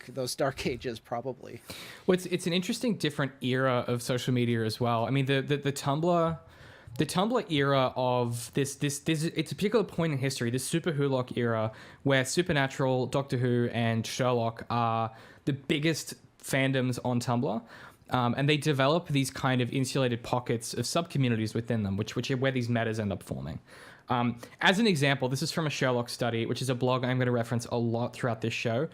B: those dark ages, probably.
A: Well, it's an interesting different era of social media as well. I mean, the Tumblr era of this it's a particular point in history, this Super Wholock era, where Supernatural, Doctor Who, and Sherlock are the biggest fandoms on Tumblr. And they develop these kind of insulated pockets of sub-communities within them, which are where these metas end up forming. As an example, this is from a Sherlock study, which is a blog I'm going to reference a lot throughout this show.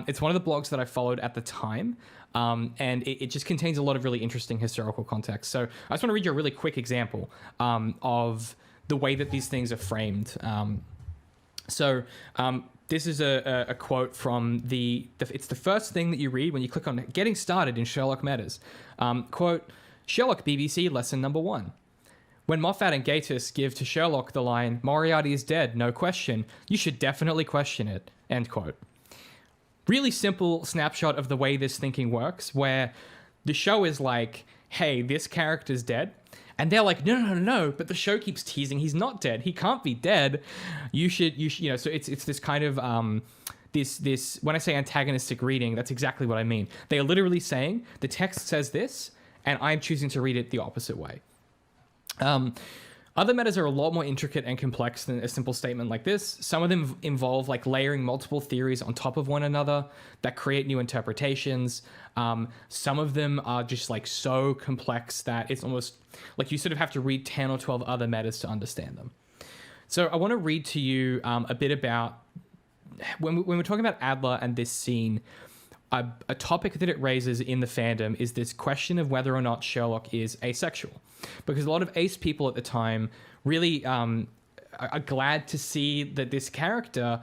A: It's one of the blogs that I followed at the time, and it just contains a lot of really interesting historical context. So I just want to read you a really quick example of the way that these things are framed. This is a quote from it's the first thing that you read when you click on Getting Started in Sherlock Matters. Quote, Sherlock BBC lesson number 1. When Moffat and Gatiss give to Sherlock the line, Moriarty is dead, no question, you should definitely question it, end quote. Really simple snapshot of the way this thinking works, where the show is like, hey, this character's dead. And they're like, no, but the show keeps teasing he's not dead. He can't be dead. You should, so it's this kind of, this when I say antagonistic reading, that's exactly what I mean. They are literally saying, the text says this, and I'm choosing to read it the opposite way. Other metas are a lot more intricate and complex than a simple statement like this. Some of them involve, like, layering multiple theories on top of one another that create new interpretations. Some of them are just, like, so complex that it's almost like you sort of have to read 10 or 12 other metas to understand them. So I want to read to you a bit about, when we're talking about Adler and this scene, a topic that it raises in the fandom is this question of whether or not Sherlock is asexual. Because a lot of ace people at the time really are glad to see that this character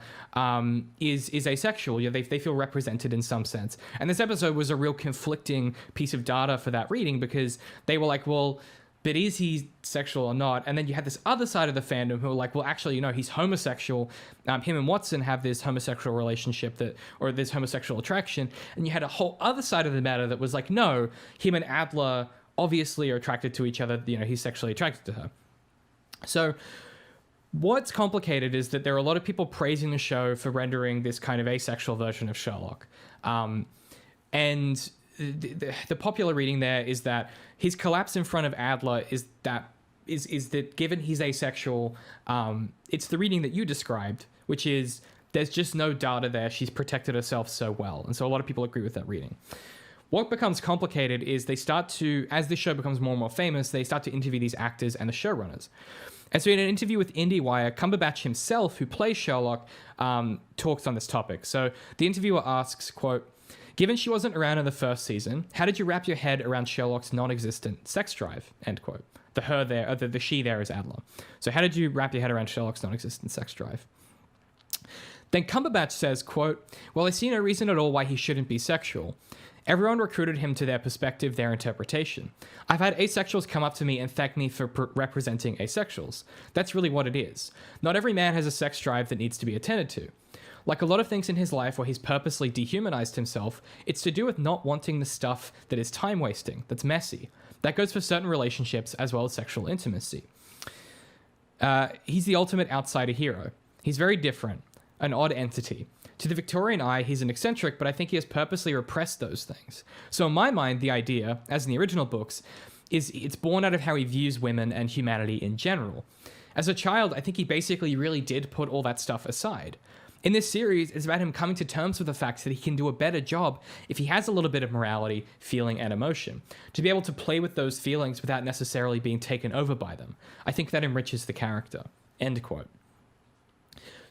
A: is asexual. They feel represented in some sense. And this episode was a real conflicting piece of data for that reading, because they were like, well, but is he sexual or not? And then you had this other side of the fandom who were like, well, actually, he's homosexual. Him and Watson have this homosexual relationship or this homosexual attraction. And you had a whole other side of the matter that was like, no, him and Adler obviously are attracted to each other. He's sexually attracted to her. So what's complicated is that there are a lot of people praising the show for rendering this kind of asexual version of Sherlock. And the popular reading there is that his collapse in front of Adler is that given he's asexual, it's the reading that you described, which is there's just no data there. She's protected herself so well. And so a lot of people agree with that reading. What becomes complicated is they start to, as this show becomes more and more famous, they start to interview these actors and the showrunners. And so in an interview with IndieWire, Cumberbatch himself, who plays Sherlock, talks on this topic. So the interviewer asks, quote, "Given she wasn't around in the first season, how did you wrap your head around Sherlock's non-existent sex drive?" End quote. The her there, or the she there is Adler. So how did you wrap your head around Sherlock's non-existent sex drive? Then Cumberbatch says, quote, "Well, I see no reason at all why he shouldn't be sexual. Everyone recruited him to their perspective, their interpretation. I've had asexuals come up to me and thank me for representing asexuals. That's really what it is. Not every man has a sex drive that needs to be attended to. Like a lot of things in his life where he's purposely dehumanized himself, it's to do with not wanting the stuff that is time-wasting, that's messy. That goes for certain relationships as well as sexual intimacy. He's the ultimate outsider hero. He's very different, an odd entity. To the Victorian eye, he's an eccentric, but I think he has purposely repressed those things. So in my mind, the idea, as in the original books, is it's born out of how he views women and humanity in general. As a child, I think he basically really did put all that stuff aside. In this series, it's about him coming to terms with the fact that he can do a better job if he has a little bit of morality, feeling, and emotion. To be able to play with those feelings without necessarily being taken over by them. I think that enriches the character." End quote.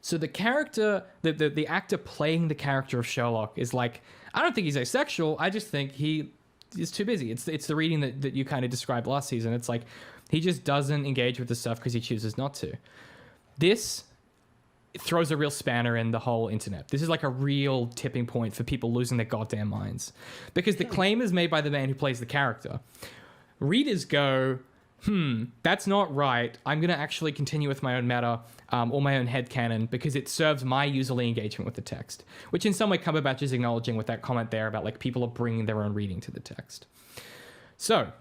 A: So the character, the actor playing the character of Sherlock is like, I don't think he's asexual. I just think he is too busy. It's the reading that you kind of described last season. It's like he just doesn't engage with the stuff because he chooses not to. This throws a real spanner in the whole internet. This is like a real tipping point for people losing their goddamn minds. Because the claim is made by the man who plays the character. Readers go, that's not right. I'm going to actually continue with my own meta or my own headcanon because it serves my userly engagement with the text. Which in some way Cumberbatch is acknowledging with that comment there about like people are bringing their own reading to the text. So,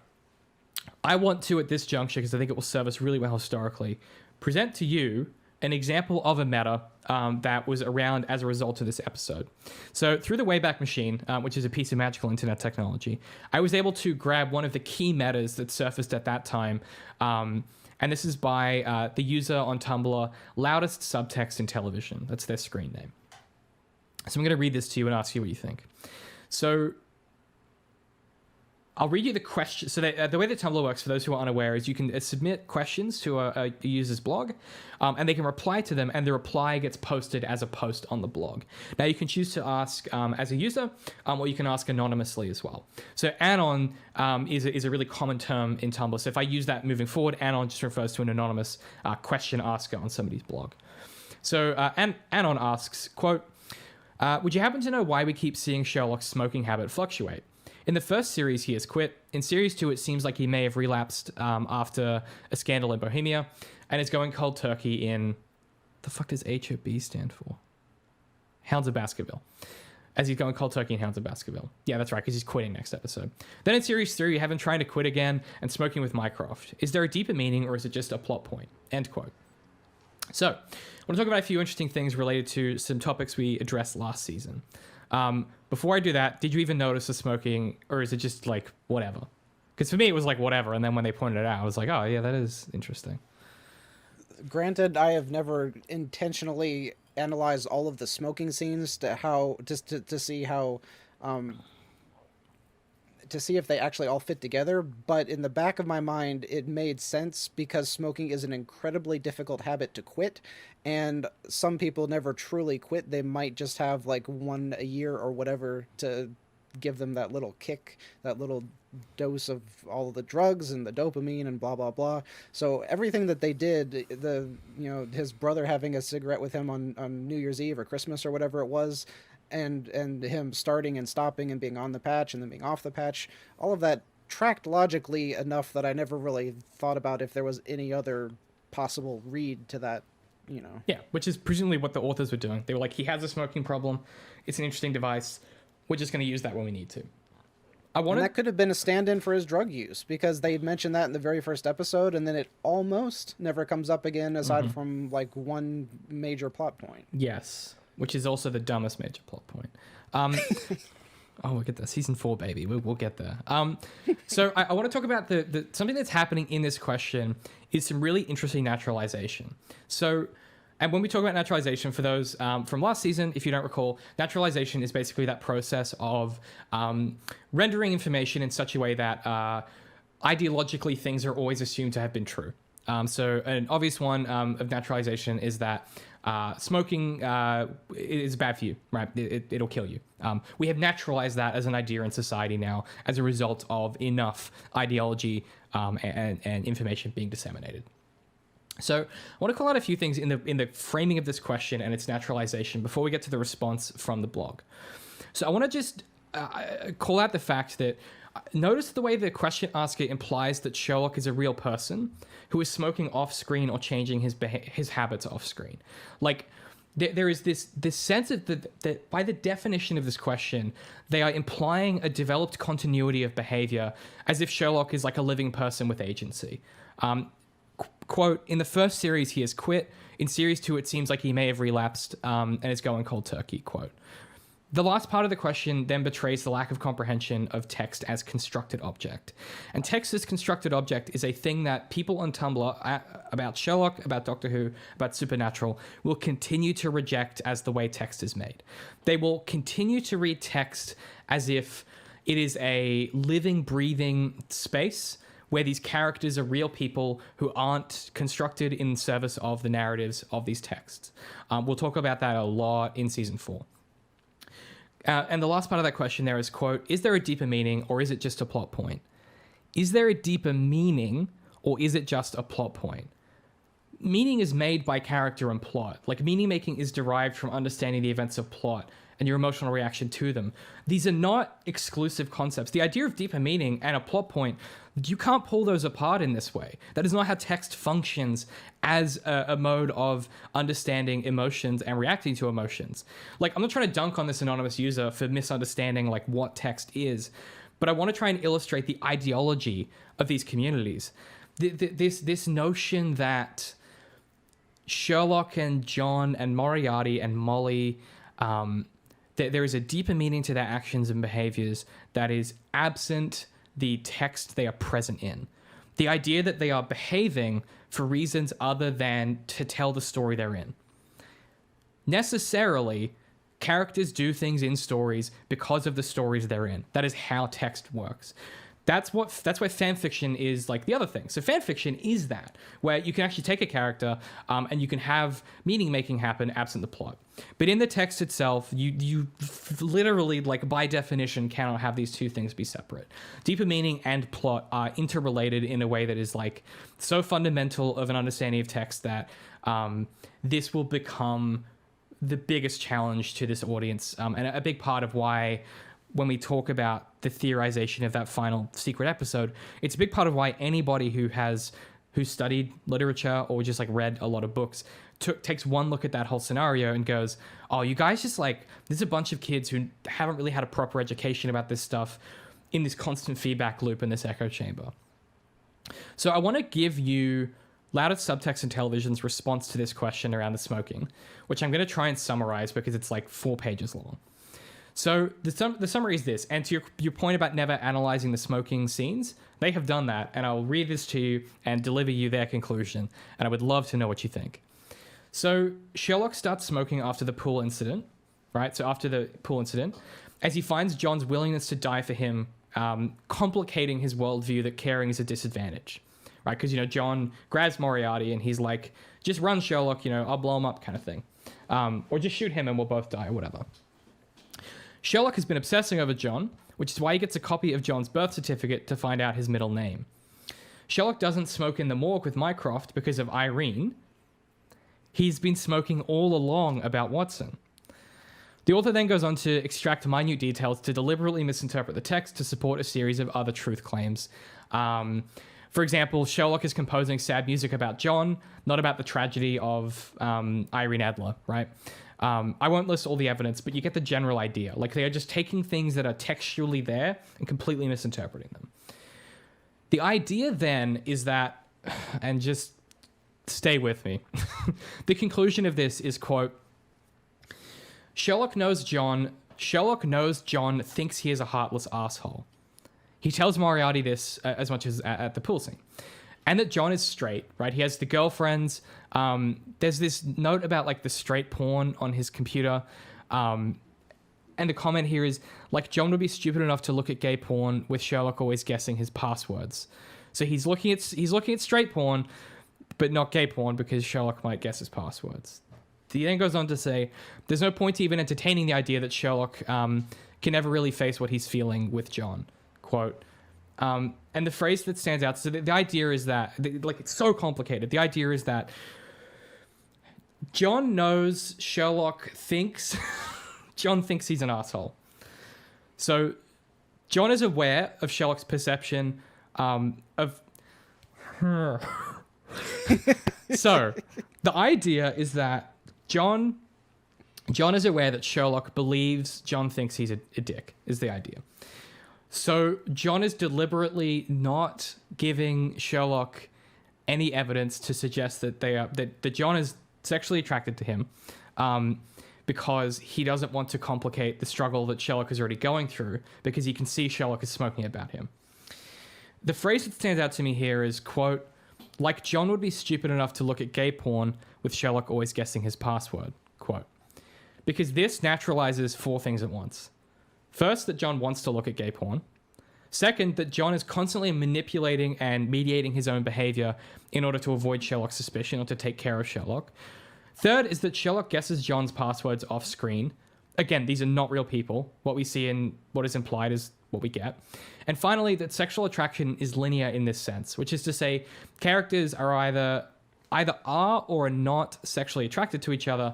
A: I want to, at this juncture, because I think it will serve us really well historically, present to you an example of a meta that was around as a result of this episode. So through the Wayback Machine, which is a piece of magical internet technology, I was able to grab one of the key metas that surfaced at that time. And this is by the user on Tumblr, Loudest Subtext in Television. That's their screen name. So I'm going to read this to you and ask you what you think. So I'll read you the question. So the way that Tumblr works, for those who are unaware, is you can submit questions to a user's blog, and they can reply to them, and the reply gets posted as a post on the blog. Now, you can choose to ask as a user, or you can ask anonymously as well. So anon is a really common term in Tumblr. So if I use that moving forward, anon just refers to an anonymous question asker on somebody's blog. So Anon asks, quote, "Would you happen to know why we keep seeing Sherlock's smoking habit fluctuate? In the first series, he has quit. In series 2, it seems like he may have relapsed after a scandal in Bohemia and is going cold turkey in... The fuck does HOB stand for? Hounds of Baskerville. As he's going cold turkey in Hounds of Baskerville. Yeah, that's right, because he's quitting next episode. Then in series 3, you have him trying to quit again and smoking with Mycroft. Is there a deeper meaning or is it just a plot point?" End quote. So, I want to talk about a few interesting things related to some topics we addressed last season. Before I do that, did you even notice the smoking, or is it just like whatever? Because for me, it was like whatever, and then when they pointed it out, I was like, oh yeah, that is interesting.
B: Granted, I have never intentionally analyzed all of the smoking scenes to see how to see if they actually all fit together, but in the back of my mind, it made sense because smoking is an incredibly difficult habit to quit, and some people never truly quit. They might just have like one a year or whatever to give them that little kick, that little dose of all of the drugs and the dopamine and blah, blah, blah. So everything that they did, his brother having a cigarette with him on New Year's Eve or Christmas or whatever it was, and him starting and stopping and being on the patch and then being off the patch, all of that tracked logically enough that I never really thought about if there was any other possible read to that,
A: Yeah, which is presumably what the authors were doing. They were like, he has a smoking problem. It's an interesting device. We're just going to use that when we need to.
B: And that could have been a stand-in for his drug use, because they mentioned that in the very first episode, and then it almost never comes up again aside from like one major plot point.
A: Yes. Which is also the dumbest major plot point. Oh, we'll get there. Season 4, baby. We'll get there. So I want to talk about the something that's happening in this question is some really interesting naturalization. So, and when we talk about naturalization, for those from last season, if you don't recall, naturalization is basically that process of rendering information in such a way that ideologically things are always assumed to have been true. So an obvious one of naturalization is that smoking is bad for you, right? It'll kill you. We have naturalized that as an idea in society now as a result of enough ideology and information being disseminated. So I want to call out a few things in the framing of this question and its naturalization before we get to the response from the blog. So I want to just call out the fact that notice the way the question asker implies that Sherlock is a real person who is smoking off screen or changing his habits off screen. Like there is this sense of that by the definition of this question, they are implying a developed continuity of behavior as if Sherlock is like a living person with agency. Quote, in the first series, he has quit. In series 2, it seems like he may have relapsed and is going cold turkey, quote. The last part of the question then betrays the lack of comprehension of text as constructed object. And text as constructed object is a thing that people on Tumblr about Sherlock, about Doctor Who, about Supernatural will continue to reject as the way text is made. They will continue to read text as if it is a living, breathing space where these characters are real people who aren't constructed in service of the narratives of these texts. We'll talk about that a lot in season 4. And the last part of that question there is, quote, is there a deeper meaning or is it just a plot point? Is there a deeper meaning or is it just a plot point? Meaning is made by character and plot. Like, meaning making is derived from understanding the events of plot and your emotional reaction to them. These are not exclusive concepts. The idea of deeper meaning and a plot point, you can't pull those apart in this way. That is not how text functions as a mode of understanding emotions and reacting to emotions. Like, I'm not trying to dunk on this anonymous user for misunderstanding like what text is, but I want to try and illustrate the ideology of these communities. This notion that Sherlock and John and Moriarty and Molly, there is a deeper meaning to their actions and behaviors that is absent the text they are present in. The idea that they are behaving for reasons other than to tell the story they're in. Necessarily, characters do things in stories because of the stories they're in. That is how text works. That's why fanfiction is like the other thing. So fanfiction is that, where you can actually take a character and you can have meaning making happen absent the plot. But in the text itself, you literally, like by definition, cannot have these two things be separate. Deeper meaning and plot are interrelated in a way that is like so fundamental of an understanding of text that this will become the biggest challenge to this audience, and a big part of why when we talk about the theorization of that final secret episode, it's a big part of why anybody who studied literature or just like read a lot of books takes one look at that whole scenario and goes, oh, you guys just like, there's a bunch of kids who haven't really had a proper education about this stuff in this constant feedback loop in this echo chamber. So I want to give you Loudest Subtext and Television's response to this question around the smoking, which I'm going to try and summarize because it's like 4 pages long. So the summary is this, and to your point about never analyzing the smoking scenes, they have done that, and I'll read this to you and deliver you their conclusion, and I would love to know what you think. So Sherlock starts smoking after the pool incident, right? So after the pool incident, as he finds John's willingness to die for him, complicating his worldview that caring is a disadvantage, right? Because, John grabs Moriarty and he's like, just run, Sherlock, I'll blow him up kind of thing. Or just shoot him and we'll both die or whatever. Sherlock has been obsessing over John, which is why he gets a copy of John's birth certificate to find out his middle name. Sherlock doesn't smoke in the morgue with Mycroft because of Irene. He's been smoking all along about Watson. The author then goes on to extract minute details to deliberately misinterpret the text to support a series of other truth claims. For example, Sherlock is composing sad music about John, not about the tragedy of Irene Adler, right? I won't list all the evidence, but you get the general idea. Like, they are just taking things that are textually there and completely misinterpreting them. The idea then is that, and just stay with me, the conclusion of this is, quote, Sherlock knows John Sherlock knows John thinks he is a heartless asshole. He tells Moriarty this as much as at the pool scene. And that John is straight, right? He has the girlfriends. There's this note about like the straight porn on his computer. And the comment here is like, John would be stupid enough to look at gay porn with Sherlock always guessing his passwords. So he's looking at straight porn, but not gay porn because Sherlock might guess his passwords. He then goes on to say, there's no point to even entertaining the idea that Sherlock can never really face what he's feeling with John. Quote. And the phrase that stands out, so the idea is that, like, it's so complicated. The idea is that John knows Sherlock thinks, John thinks he's an asshole. So John is aware of Sherlock's perception of... So the idea is that John is aware that Sherlock believes John thinks he's a dick, is the idea. So John is deliberately not giving Sherlock any evidence to suggest that that John is sexually attracted to him, because he doesn't want to complicate the struggle that Sherlock is already going through, because he can see Sherlock is smoking about him. The phrase that stands out to me here is, quote, like John would be stupid enough to look at gay porn with Sherlock always guessing his password, quote. Because this naturalizes four things at once. First, that John wants to look at gay porn. Second, that John is constantly manipulating and mediating his own behavior in order to avoid Sherlock's suspicion or to take care of Sherlock. Third is that Sherlock guesses John's passwords off screen. Again, these are not real people. What we see in what is implied is what we get. And finally, that sexual attraction is linear in this sense, which is to say characters are either are or are not sexually attracted to each other,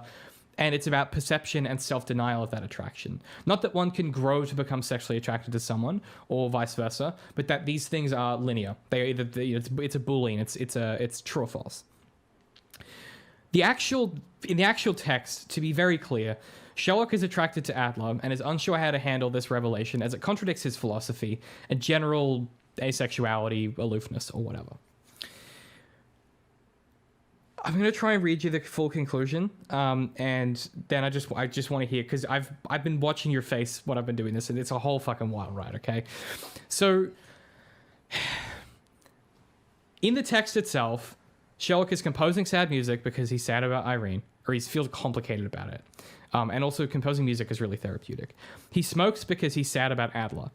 A: and it's about perception and self-denial of that attraction. Not that one can grow to become sexually attracted to someone, or vice versa, but that these things are linear. They are either it's a Boolean, it's true or false. In the actual text, to be very clear, Sherlock is attracted to Adler and is unsure how to handle this revelation as it contradicts his philosophy and general asexuality, aloofness, or whatever. I'm going to try and read you the full conclusion, and then I just want to hear, because I've been watching your face when I've been doing this, and it's a whole fucking wild ride, okay? So, in the text itself, Sherlock is composing sad music because he's sad about Irene, or he feels complicated about it. And also composing music is really therapeutic. He smokes because he's sad about Adler.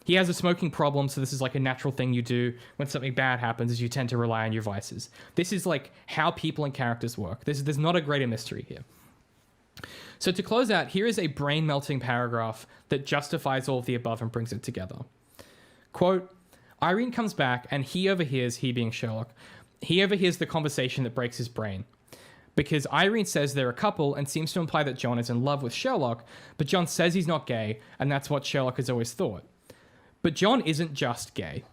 A: He has a smoking problem, so this is like a natural thing you do when something bad happens, is you tend to rely on your vices. This is like how people and characters work. There's not a greater mystery here. So to close out, here is a brain-melting paragraph that justifies all of the above and brings it together. Quote, Irene comes back and he overhears, he being Sherlock, he overhears the conversation that breaks his brain. Because Irene says they're a couple and seems to imply that John is in love with Sherlock, but John says he's not gay, and that's what Sherlock has always thought. But John isn't just gay.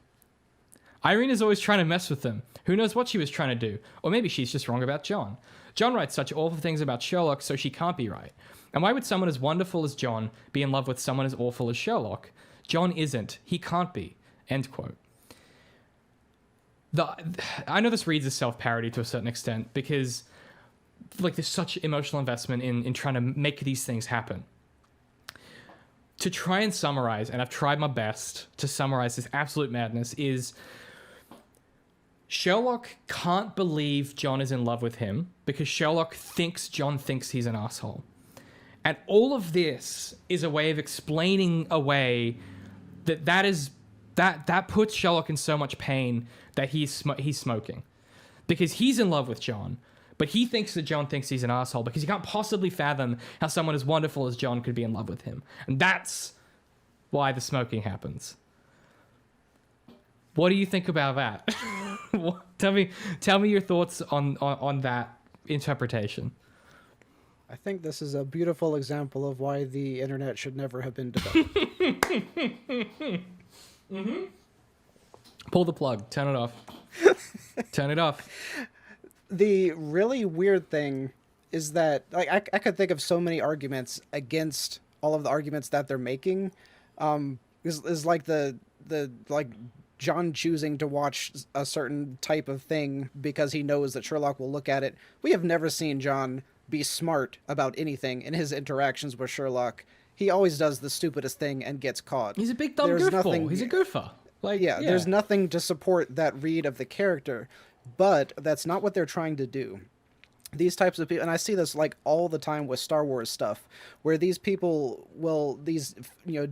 A: Irene is always trying to mess with them. Who knows what she was trying to do? Or maybe she's just wrong about John. John writes such awful things about Sherlock, so she can't be right. And why would someone as wonderful as John be in love with someone as awful as Sherlock? John isn't. He can't be. End quote. I know this reads as self-parody to a certain extent, because like there's such emotional investment in trying to make these things happen. To try and summarize, and I've tried my best to summarize this absolute madness, is Sherlock can't believe John is in love with him because Sherlock thinks John thinks he's an asshole. And all of this is a way of explaining away that puts Sherlock in so much pain that he's smoking. Because he's in love with John, but he thinks that John thinks he's an asshole because he can't possibly fathom how someone as wonderful as John could be in love with him. And that's why the smoking happens. What do you think about that? Tell me your thoughts on that interpretation.
B: I think this is a beautiful example of why the internet should never have been developed.
A: Mm-hmm. Pull the plug. Turn it off. Turn it off.
B: The really weird thing is that I could think of so many arguments against all of the arguments that they're making. Is like the like John choosing to watch a certain type of thing because he knows that Sherlock will look at it. We have never seen John be smart about anything in his interactions with Sherlock he always does the stupidest thing and gets caught.
A: He's a big dumb
B: There's
A: goofball.
B: nothing,
A: He's a goofer. Like,
B: yeah, there's nothing to support that read of the character, but that's not what they're trying to do. These types of people, and I see this like all the time with Star Wars stuff, where these people will, these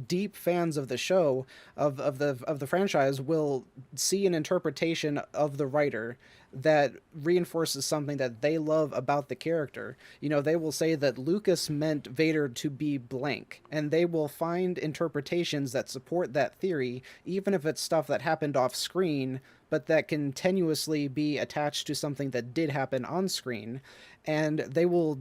B: deep fans of the show, of the franchise, will see an interpretation of the writer that reinforces something that they love about the character. They will say that Lucas meant Vader to be blank, and they will find interpretations that support that theory, even if it's stuff that happened off screen, but that can tenuously be attached to something that did happen on screen. And they will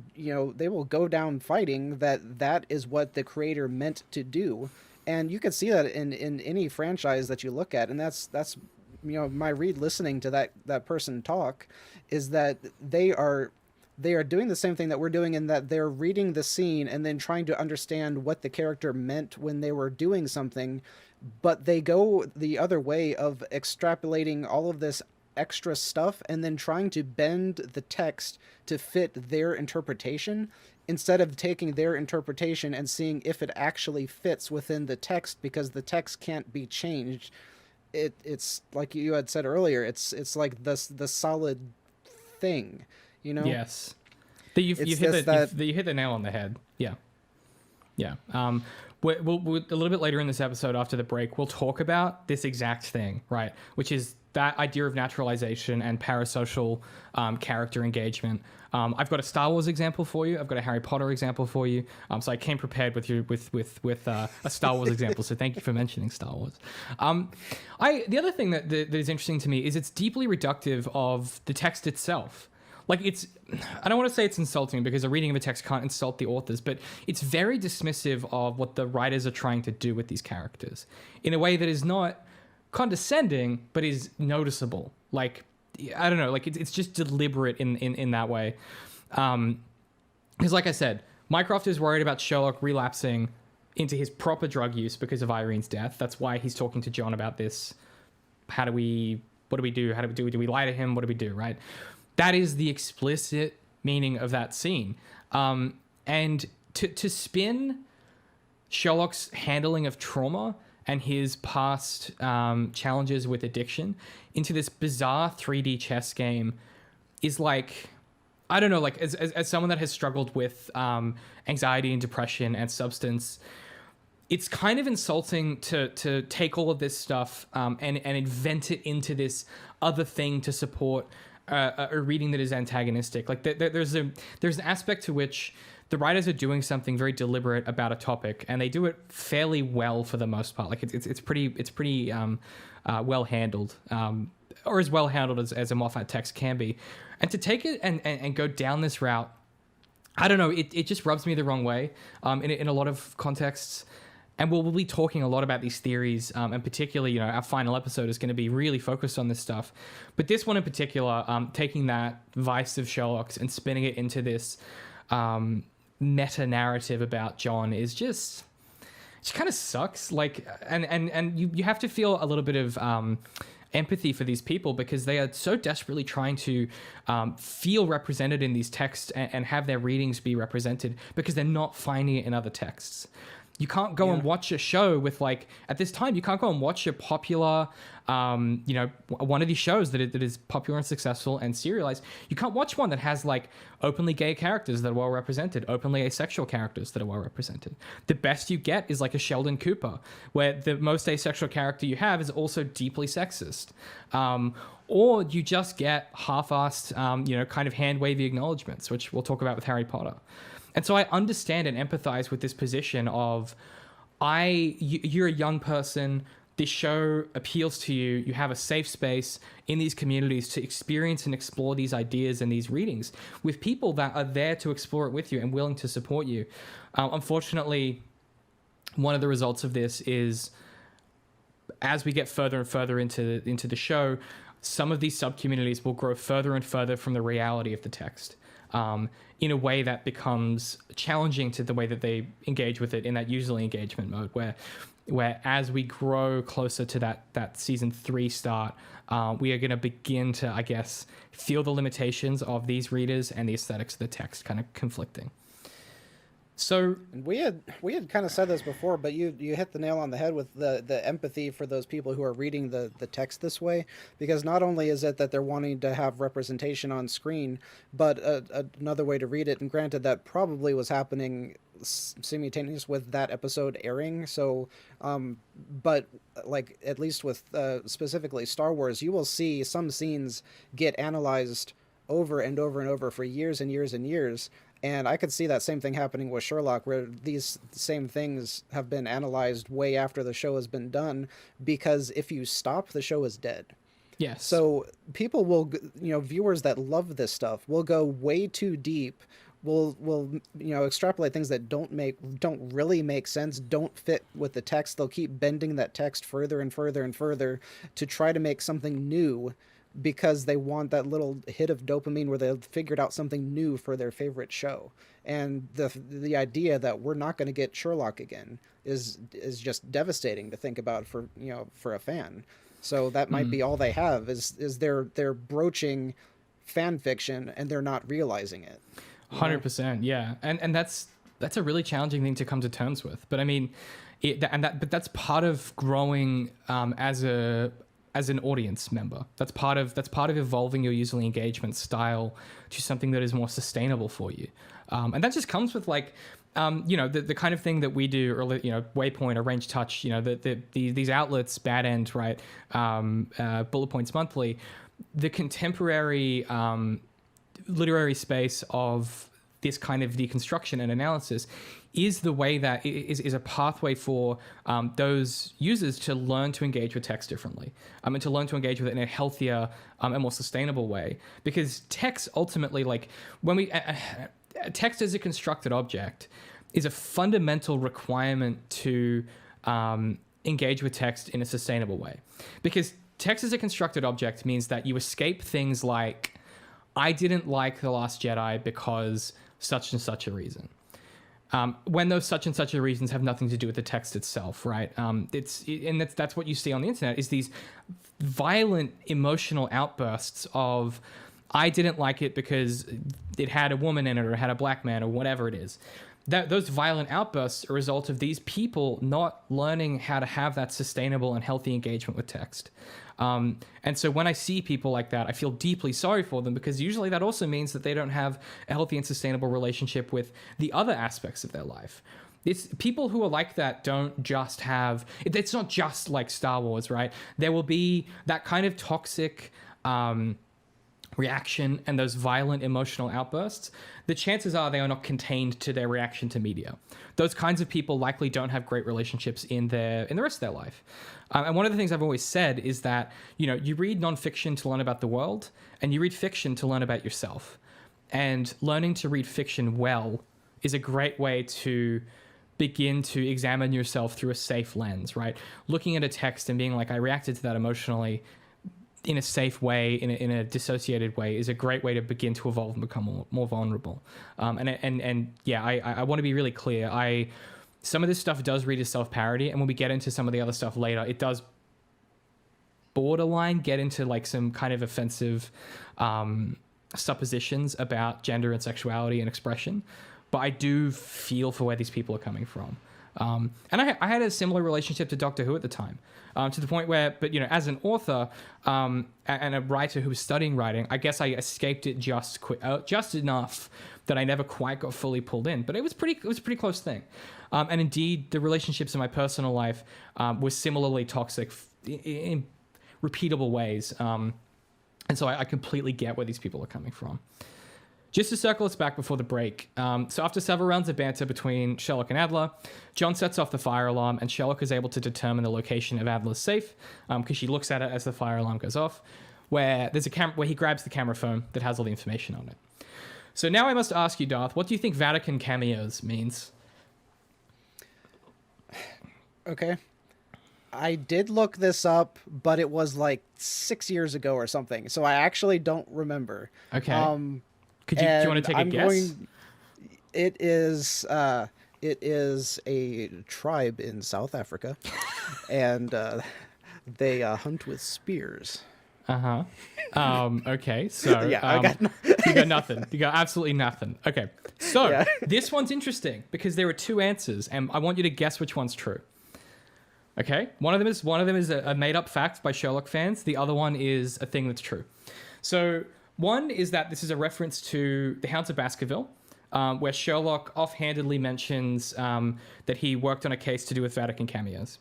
B: go down fighting that is what the creator meant to do. And you can see that in any franchise that you look at. And that's my read listening to that person talk is that they are doing the same thing that we're doing, in that they're reading the scene and then trying to understand what the character meant when they were doing something, but they go the other way of extrapolating all of this extra stuff and then trying to bend the text to fit their interpretation, instead of taking their interpretation and seeing if it actually fits within the text, because the text can't be changed. It's like you had said earlier, it's like the solid thing,
A: Yes. You hit the nail on the head. Yeah. Yeah. We'll a little bit later in this episode, after the break, we'll talk about this exact thing, right? Which is that idea of naturalization and parasocial character engagement. I've got a Star Wars example for you. I've got a Harry Potter example for you. So I came prepared with a Star Wars example. So thank you for mentioning Star Wars. The other thing that is interesting to me is it's deeply reductive of the text itself. Like, I don't want to say it's insulting, because a reading of a text can't insult the authors, but it's very dismissive of what the writers are trying to do with these characters in a way that is not condescending, but is noticeable. Like, I don't know, like it's just deliberate in that way. Because like I said, Mycroft is worried about Sherlock relapsing into his proper drug use because of Irene's death. That's why he's talking to John about this. What do we do? Do we lie to him? What do we do, right? That is the explicit meaning of that scene. And to spin Sherlock's handling of trauma and his past challenges with addiction into this bizarre 3D chess game is like, I don't know, like as someone that has struggled with anxiety and depression and substance, it's kind of insulting to take all of this stuff and invent it into this other thing to support a reading that is antagonistic. Like there's an aspect to which the writers are doing something very deliberate about a topic, and they do it fairly well for the most part. Like it's pretty well handled, or as well handled as a Moffat text can be. And to take it and go down this route, I don't know, it just rubs me the wrong way in a lot of contexts. And we'll be talking a lot about these theories, and particularly, our final episode is going to be really focused on this stuff. But this one in particular, taking that vice of Sherlock's and spinning it into this meta-narrative about John is just kind of sucks. Like, and you have to feel a little bit of empathy for these people, because they are so desperately trying to feel represented in these texts and have their readings be represented, because they're not finding it in other texts. You can't go and watch a show with, like, at this time, you can't go and watch a popular, one of these shows that is popular and successful and serialized. You can't watch one that has, like, openly gay characters that are well represented, openly asexual characters that are well represented. The best you get is, like, a Sheldon Cooper, where the most asexual character you have is also deeply sexist. Or you just get half-assed, kind of hand-wavy acknowledgements, which we'll talk about with Harry Potter. And so I understand and empathize with this position of, you're a young person, this show appeals to you, you have a safe space in these communities to experience and explore these ideas and these readings with people that are there to explore it with you and willing to support you. Unfortunately, one of the results of this is, as we get further and further into the show, some of these sub-communities will grow further and further from the reality of the text. In a way that becomes challenging to the way that they engage with it in that usually engagement mode, where as we grow closer to that season 3 start, we are going to begin to, I guess, feel the limitations of these readers and the aesthetics of the text kind of conflicting. So
B: And we had kind of said this before, but you hit the nail on the head with the empathy for those people who are reading the text this way, because not only is it that they're wanting to have representation on screen, but another way to read it, and granted that probably was happening simultaneous with that episode airing. So, but like at least with specifically Star Wars, you will see some scenes get analyzed over and over and over for years and years and years. And I could see that same thing happening with Sherlock, where these same things have been analyzed way after the show has been done, because if you stop, the show is dead.
A: yes.
B: So people will, viewers that love this stuff will go way too deep. Will extrapolate things that don't really make sense, don't fit with the text. They'll keep bending that text further and further and further to try to make something new, because they want that little hit of dopamine where they've figured out something new for their favorite show. And the idea that we're not going to get Sherlock again is just devastating to think about for a fan. So that might be all they have is they're broaching fan fiction and they're not realizing it.
A: 100%, yeah. And that's a really challenging thing to come to terms with. But I mean, but that's part of growing as an audience member. That's part of evolving your user engagement style to something that is more sustainable for you. And that just comes with like, the kind of thing that we do, or Waypoint or Range Touch, these outlets, Bad End, right, Bullet Points Monthly, the contemporary literary space of this kind of deconstruction and analysis is the way that is a pathway for those users to learn to engage with text differently, and to learn to engage with it in a healthier and more sustainable way. Because text ultimately, like when we text as a constructed object, is a fundamental requirement to engage with text in a sustainable way. Because text as a constructed object means that you escape things like, I didn't like The Last Jedi because such and such a reason. When those such and such a reasons have nothing to do with the text itself, right? That's what you see on the internet, is these violent emotional outbursts of, I didn't like it because it had a woman in it, or had a black man, or whatever it is. Those violent outbursts are a result of these people not learning how to have that sustainable and healthy engagement with text. And so when I see people like that, I feel deeply sorry for them, because usually that also means that they don't have a healthy and sustainable relationship with the other aspects of their life. It's people who are like that don't just have, it's not just like Star Wars, right? There will be that kind of toxic reaction and those violent emotional outbursts. The chances are they are not contained to their reaction to media. Those kinds of people likely don't have great relationships in the rest of their life. And one of the things I've always said is that, you read nonfiction to learn about the world, and you read fiction to learn about yourself. And learning to read fiction well is a great way to begin to examine yourself through a safe lens, right? Looking at a text and being like, I reacted to that emotionally in a safe way, in a dissociated way, is a great way to begin to evolve and become more vulnerable. I want to be really clear. Some of this stuff does read as self-parody, and when we get into some of the other stuff later, it does borderline get into like some kind of offensive suppositions about gender and sexuality and expression. But I do feel for where these people are coming from. And I had a similar relationship to Doctor Who at the time, to the point where, but as an author and a writer who was studying writing, I guess I escaped it just enough that I never quite got fully pulled in. But it was a pretty close thing. And indeed, the relationships in my personal life were similarly toxic in repeatable ways. And so I completely get where these people are coming from. Just to circle us back before the break, so after several rounds of banter between Sherlock and Adler, John sets off the fire alarm, and Sherlock is able to determine the location of Adler's safe, because she looks at it as the fire alarm goes off, where there's where he grabs the camera phone that has all the information on it. So now I must ask you, Darth, what do you think Vatican Cameos means?
B: Okay. I did look this up, but it was like 6 years ago or something, so I actually don't remember.
A: Okay. Do you want to take a guess?
B: It is a tribe in South Africa, and they hunt with spears.
A: Okay, so
B: Yeah, I got
A: you got nothing. You got absolutely nothing. Okay, so
B: Yeah.
A: this one's interesting because there are two answers, and I want you to guess which one's true. Okay, one of them is a made up fact by Sherlock fans. The other one is a thing that's true. So one is that this is a reference to The Hounds of Baskerville, where Sherlock offhandedly mentions that he worked on a case to do with Vatican Cameos.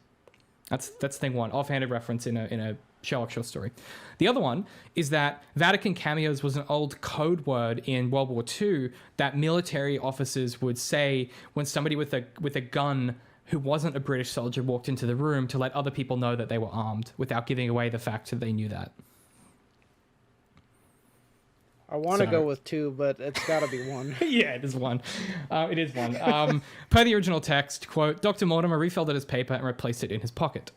A: That's thing one, offhanded reference in a Sherlock short story. The other one is that Vatican Cameos was an old code word in World War II that military officers would say when somebody with a gun who wasn't a British soldier walked into the room to let other people know that they were armed without giving away the fact that they knew that.
B: I want to
A: So-
B: go with 2, but it's got to be 1.
A: Yeah, it is one. It is one. Per the original text, quote, Dr. Mortimer refilled his paper and replaced it in his pocket.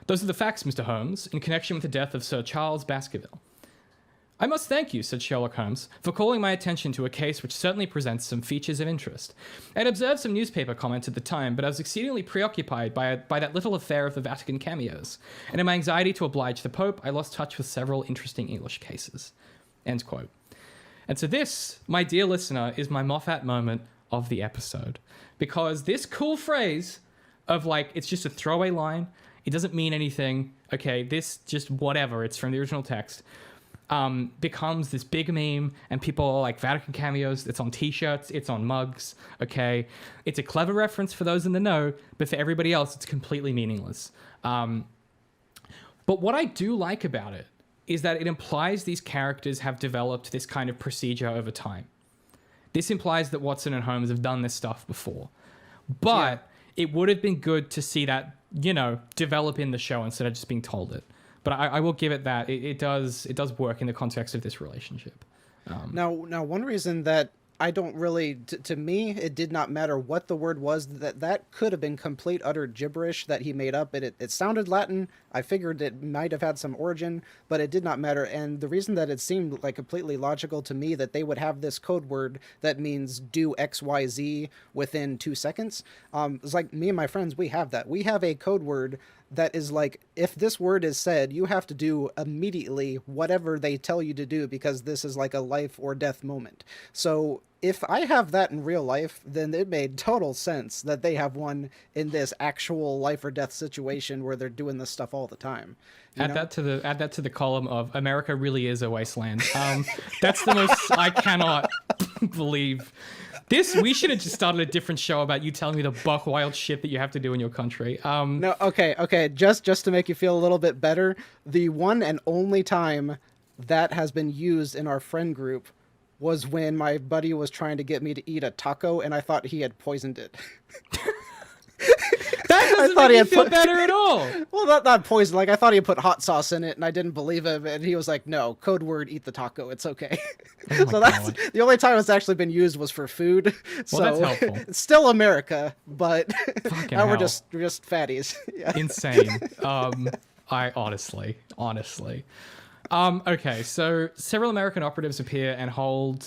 A: Those are the facts, Mr. Holmes, in connection with the death of Sir Charles Baskerville. I must thank you, said Sherlock Holmes, for calling my attention to a case which certainly presents some features of interest. I had observed some newspaper comments at the time, but I was exceedingly preoccupied by that little affair of the Vatican Cameos, and in my anxiety to oblige the Pope, I lost touch with several interesting English cases. End quote. And so this, my dear listener, is my Moffat moment of the episode. Because this cool phrase of like, it's just a throwaway line, it doesn't mean anything, okay, this just whatever, it's from the original text, becomes this big meme, and people are like, Vatican Cameos, it's on t-shirts, it's on mugs, okay? It's a clever reference for those in the know, but for everybody else, it's completely meaningless. But what I do like about it is that it implies these characters have developed this kind of procedure over time. This implies that Watson and Holmes have done this stuff before. But it would have been good to see that, develop in the show instead of just being told it. But I will give it that. It does work in the context of this relationship.
B: Now, one reason that I don't really, to me, it did not matter what the word was, that could have been complete, utter gibberish that he made up. It sounded Latin. I figured it might have had some origin, but it did not matter. And the reason that it seemed like completely logical to me that they would have this code word that means do X, Y, Z within 2 seconds, it's like me and my friends, we have that. We have a code word that is like, if this word is said, you have to do immediately whatever they tell you to do because this is like a life or death moment. So if I have that in real life, then it made total sense that they have one in this actual life or death situation where they're doing this stuff all the time.
A: Add that to the column of America really is a wasteland. That's the most I cannot believe. We should have just started a different show about you telling me the buck wild shit that you have to do in your country.
B: No, okay. Just to make you feel a little bit better, the one and only time that has been used in our friend group was when my buddy was trying to get me to eat a taco, and I thought he had poisoned it.
A: That doesn't make me feel better at all.
B: Well, not poison. Like, I thought he had put hot sauce in it, and I didn't believe him. And he was like, "No, code word, eat the taco. It's okay."
A: Oh
B: so that's the only time it's actually been used was for food.
A: Well, that's helpful.
B: It's still America, but
A: Fucking
B: now we're
A: hell.
B: just fatties. Yeah.
A: Insane. I honestly. Okay, so several American operatives appear and hold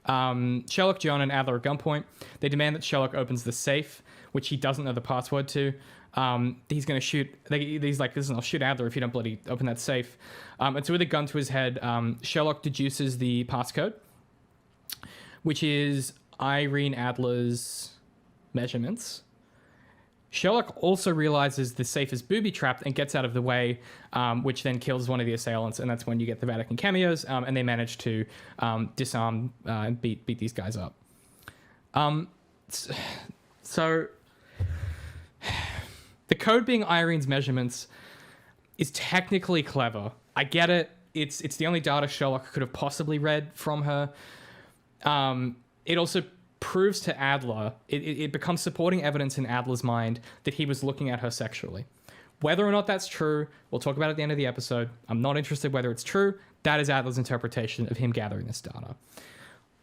A: Sherlock, John, and Adler at gunpoint. They demand that Sherlock opens the safe, which he doesn't know the password to. He's going to shoot. He's like, listen, I'll shoot Adler if you don't bloody open that safe. And so with a gun to his head, Sherlock deduces the passcode, which is Irene Adler's measurements. Sherlock also realizes the safe is booby-trapped and gets out of the way, which then kills one of the assailants, and that's when you get the Vatican Cameos, and they manage to disarm and beat these guys up. So the code being Irene's measurements is technically clever. I get it. It's the only data Sherlock could have possibly read from her. It also proves to Adler, it becomes supporting evidence in Adler's mind that he was looking at her sexually. Whether or not that's true, we'll talk about it at the end of the episode. I'm not interested whether it's true. That is Adler's interpretation of him gathering this data.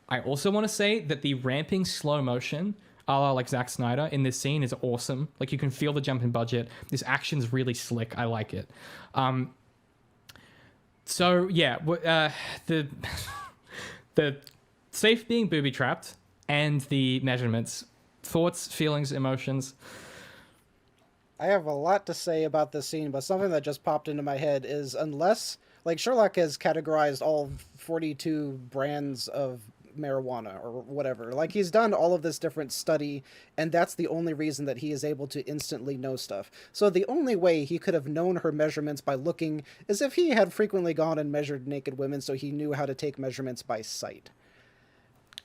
A: I also want to say that the ramping slow motion, a la like Zack Snyder, in this scene is awesome. Like, you can feel the jump in budget. This action's really slick. I like it. So yeah, the safe being booby-trapped and the measurements, thoughts, feelings, emotions.
B: I have a lot to say about this scene, but something that just popped into my head is unless Like, Sherlock has categorized all 42 brands of marijuana or whatever. Like, he's done all of this different study, and that's the only reason that he is able to instantly know stuff. So the only way he could have known her measurements by looking is if he had frequently gone and measured naked women, so he knew how to take measurements by sight.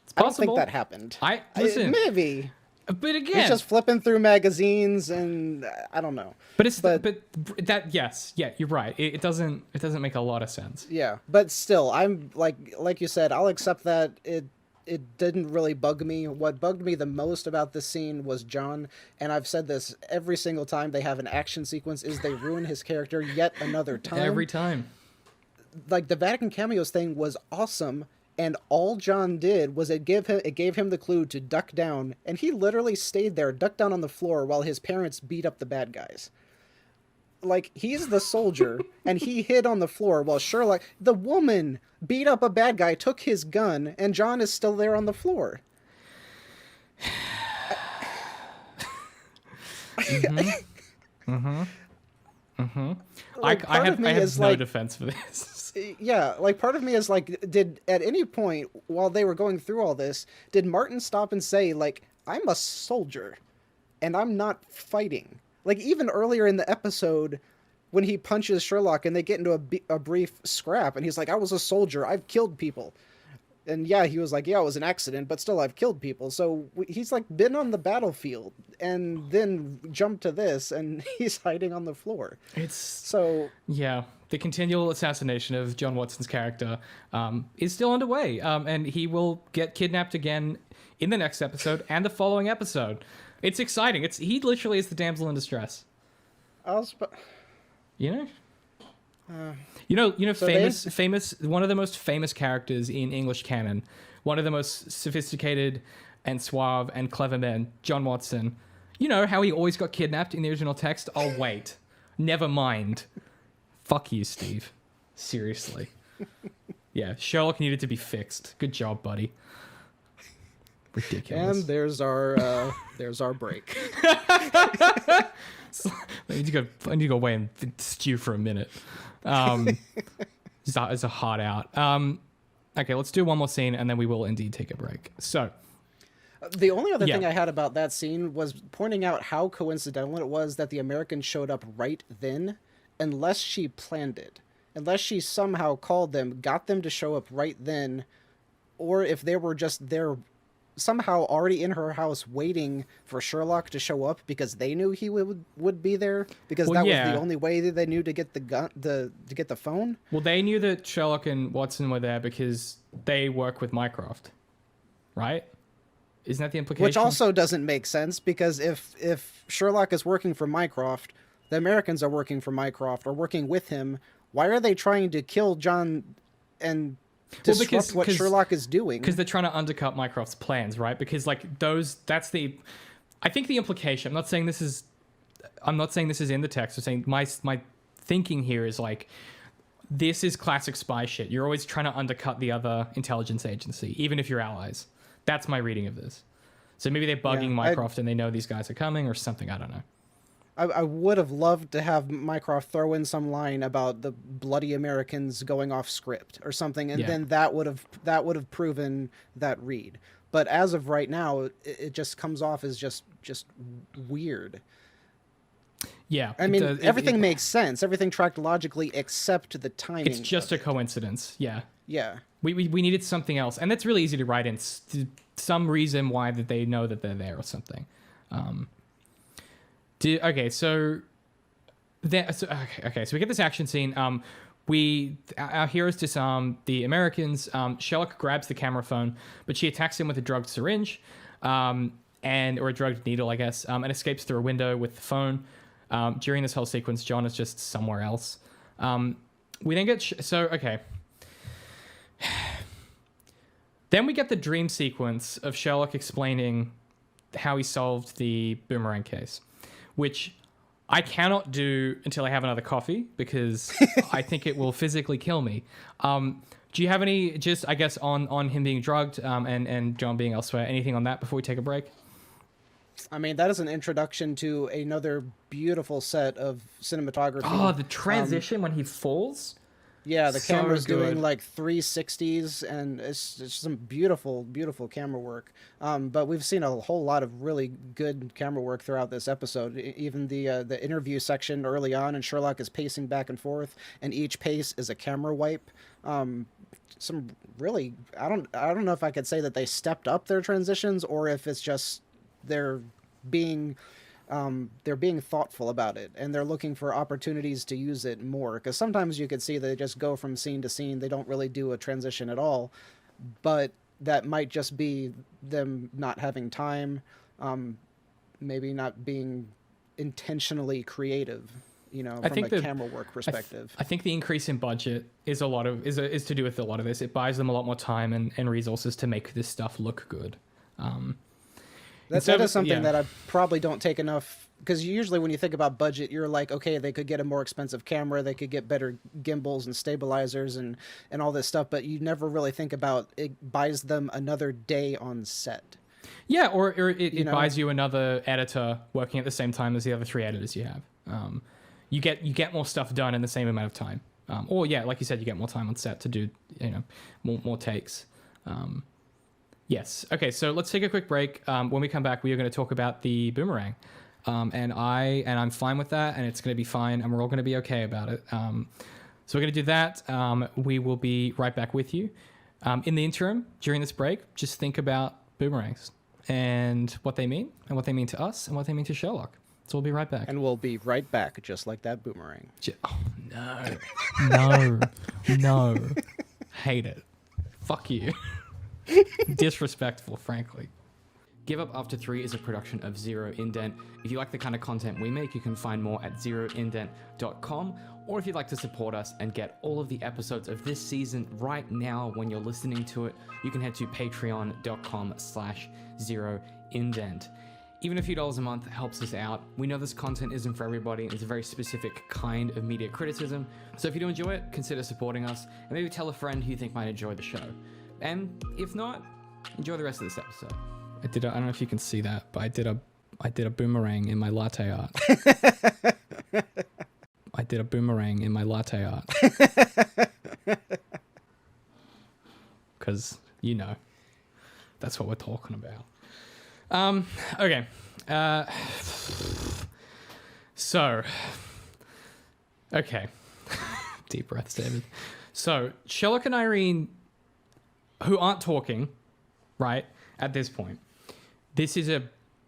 A: It's
B: I don't
A: possible.
B: think that happened.
A: Listen,
B: Maybe.
A: but again,
B: He's just flipping through magazines, and I don't know.
A: but that yes, yeah, you're right. It doesn't make a lot of sense.
B: Yeah, but still, I'm like you said, I'll accept that it didn't really bug me. What bugged me the most about this scene was John, and I've said this every single time they have an action sequence, is they ruin his character yet another time.
A: Every time.
B: Like, the Vatican Cameos thing was awesome, and all John did was it gave him the clue to duck down, and he literally stayed there, ducked down on the floor while his parents beat up the bad guys. Like, he's the soldier, and he hid on the floor while Sherlock, the woman, beat up a bad guy, took his gun, and John is still there on the floor.
A: I have no defense for this.
B: Yeah, like, part of me is like, did, at any point while they were going through all this, did Martin stop and say, like, I'm a soldier, and I'm not fighting? Like, even earlier in the episode, when he punches Sherlock and they get into a brief scrap, and he's like, I was a soldier, I've killed people. And yeah, he was like, yeah, it was an accident, but still, I've killed people. So he's, like, been on the battlefield, and then jumped to this, and he's hiding on the floor.
A: Yeah, the continual assassination of John Watson's character is still underway, and he will get kidnapped again in the next episode and the following episode. It's exciting. He literally is the damsel in distress. You know, famous. One of the most famous characters in English canon, one of the most sophisticated and suave and clever men, John Watson. You know how he always got kidnapped in the original text? Oh, wait. Never mind. Fuck you, Steve. Seriously. Yeah, Sherlock needed to be fixed. Good job, buddy. Ridiculous.
B: And there's our break.
A: So, I need to go away and stew for a minute. It's a hot out. Okay, let's do one more scene and then we will indeed take a break. So,
B: the only other thing I had about that scene was pointing out how coincidental it was that the Americans showed up right then, unless she planned it. Unless she somehow called them, got them to show up right then, or if they were just there somehow already in her house waiting for Sherlock to show up because they knew he would be there, because that was the only way that they knew to get to get the phone.
A: Well, they knew that Sherlock and Watson were there because they work with Mycroft, right? Isn't that the implication?
B: Which also doesn't make sense, because if Sherlock is working for Mycroft, the Americans are working for Mycroft or working with him. Why are they trying to kill John and disrupt what Sherlock is doing?
A: Because they're trying to undercut Mycroft's plans, right? Because I think the implication, I'm not saying this is in the text. I'm saying my thinking here is like, this is classic spy shit. You're always trying to undercut the other intelligence agency, even if you're allies. That's my reading of this. So maybe they're bugging Mycroft and they know these guys are coming or something. I don't know.
B: I would have loved to have Mycroft throw in some line about the bloody Americans going off script or something, and then that would have proven that read. But as of right now, it just comes off as just weird.
A: Yeah,
B: I mean, everything makes sense. Everything tracked logically except the timing.
A: It's just a coincidence. Yeah.
B: Yeah. We
A: needed something else, and that's really easy to write in. Some reason why that they know that they're there or something. So we get this action scene. Our heroes disarm the Americans. Sherlock grabs the camera phone, but she attacks him with a drugged syringe, or a drugged needle, I guess, and escapes through a window with the phone. During this whole sequence, John is just somewhere else. We then get Then we get the dream sequence of Sherlock explaining how he solved the boomerang case, which I cannot do until I have another coffee because I think it will physically kill me. Do you have any, just I guess, on him being drugged and John being elsewhere, anything on that before we take a break?
B: I mean, that is an introduction to another beautiful set of cinematography.
A: Oh, the transition when he falls?
B: Yeah, the
A: So
B: camera's doing
A: good.
B: like 360s, and it's some beautiful, beautiful camera work. But we've seen a whole lot of really good camera work throughout this episode. Even the interview section early on, and Sherlock is pacing back and forth, and each pace is a camera wipe. Some really, I don't know if I could say that they stepped up their transitions, or if it's just they're being they're being thoughtful about it, and they're looking for opportunities to use it more, because sometimes you could see they just go from scene to scene, they don't really do a transition at all, but that might just be them not having time, maybe not being intentionally creative,
A: I
B: from
A: think
B: a
A: the
B: camera work perspective.
A: I think the increase in budget is is to do with a lot of this. It buys them a lot more time and resources to make this stuff look good. Um,
B: That is
A: yeah.
B: something that I probably don't take enough, because usually when you think about budget, you're like, okay, they could get a more expensive camera, they could get better gimbals and stabilizers and all this stuff, but you never really think about it buys them another day on set.
A: Yeah, or
B: You
A: it
B: know,
A: buys you another editor working at the same time as the other three editors you have. You get more stuff done in the same amount of time. Or yeah, like you said, you get more time on set to do more takes. Yes. Okay. So let's take a quick break. When we come back, we are going to talk about the boomerang, and I'm fine with that, and it's going to be fine, and we're all going to be okay about it. So we're going to do that. We will be right back with you. In the interim, during this break, just think about boomerangs and what they mean to us, and what they mean to Sherlock. So we'll be right back.
B: and we'll be right back, just like that boomerang.
A: Oh no, no, hate it. Fuck you. Disrespectful, frankly. Give Up After 3 is a production of Zero Indent. If you like the kind of content we make, you can find more at zeroindent.com, or if you'd like to support us and get all of the episodes of this season right now when you're listening to it, you can head to patreon.com/zeroindent. Even a few dollars a month helps us out. We know this content isn't for everybody. It's a very specific kind of media criticism. So if you do enjoy it, consider supporting us, and maybe tell a friend who you think might enjoy the show. And if not, enjoy the rest of this episode. I don't know if you can see that, but I did a boomerang in my latte art. I did a boomerang in my latte art. Because, that's what we're talking about. Okay. Okay. Deep breaths, David. So, Sherlock and Irene, who aren't talking, right, at this point, this is a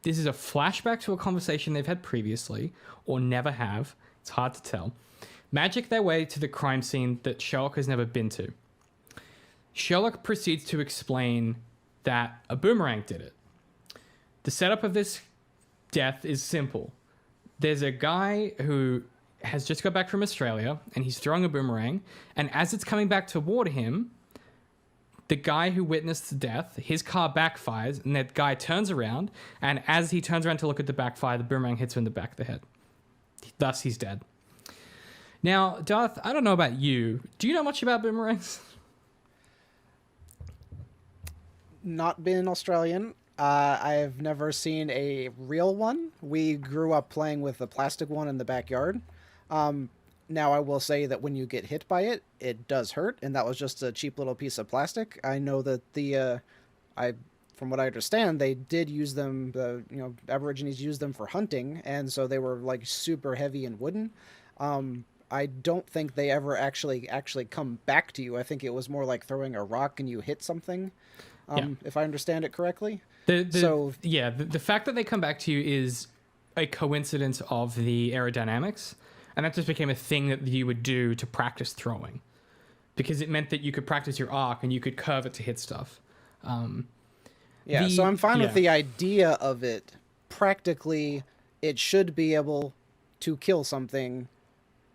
A: flashback to a conversation they've had previously, or never have. It's hard to tell. Magic their way to the crime scene that Sherlock has never been to. Sherlock proceeds to explain that a boomerang did it. The setup of this death is simple. There's a guy who has just got back from Australia, and he's throwing a boomerang, and as it's coming back toward him, the guy who witnessed the death, his car backfires, and that guy turns around, and as he turns around to look at the backfire, the boomerang hits him in the back of the head. Thus, he's dead. Now, Darth, I don't know about you. Do you know much about boomerangs?
B: Not being Australian, I've never seen a real one. We grew up playing with a plastic one in the backyard. Now, I will say that when you get hit by it, it does hurt, and that was just a cheap little piece of plastic. I know that from what I understand, they did use them. Aborigines used them for hunting, and so they were like super heavy and wooden. I don't think they ever actually come back to you. I think it was more like throwing a rock and you hit something. If I understand it correctly.
A: The fact that they come back to you is a coincidence of the aerodynamics. And that just became a thing that you would do to practice throwing, because it meant that you could practice your arc and you could curve it to hit stuff.
B: So I'm fine with the idea of it. Practically, it should be able to kill something,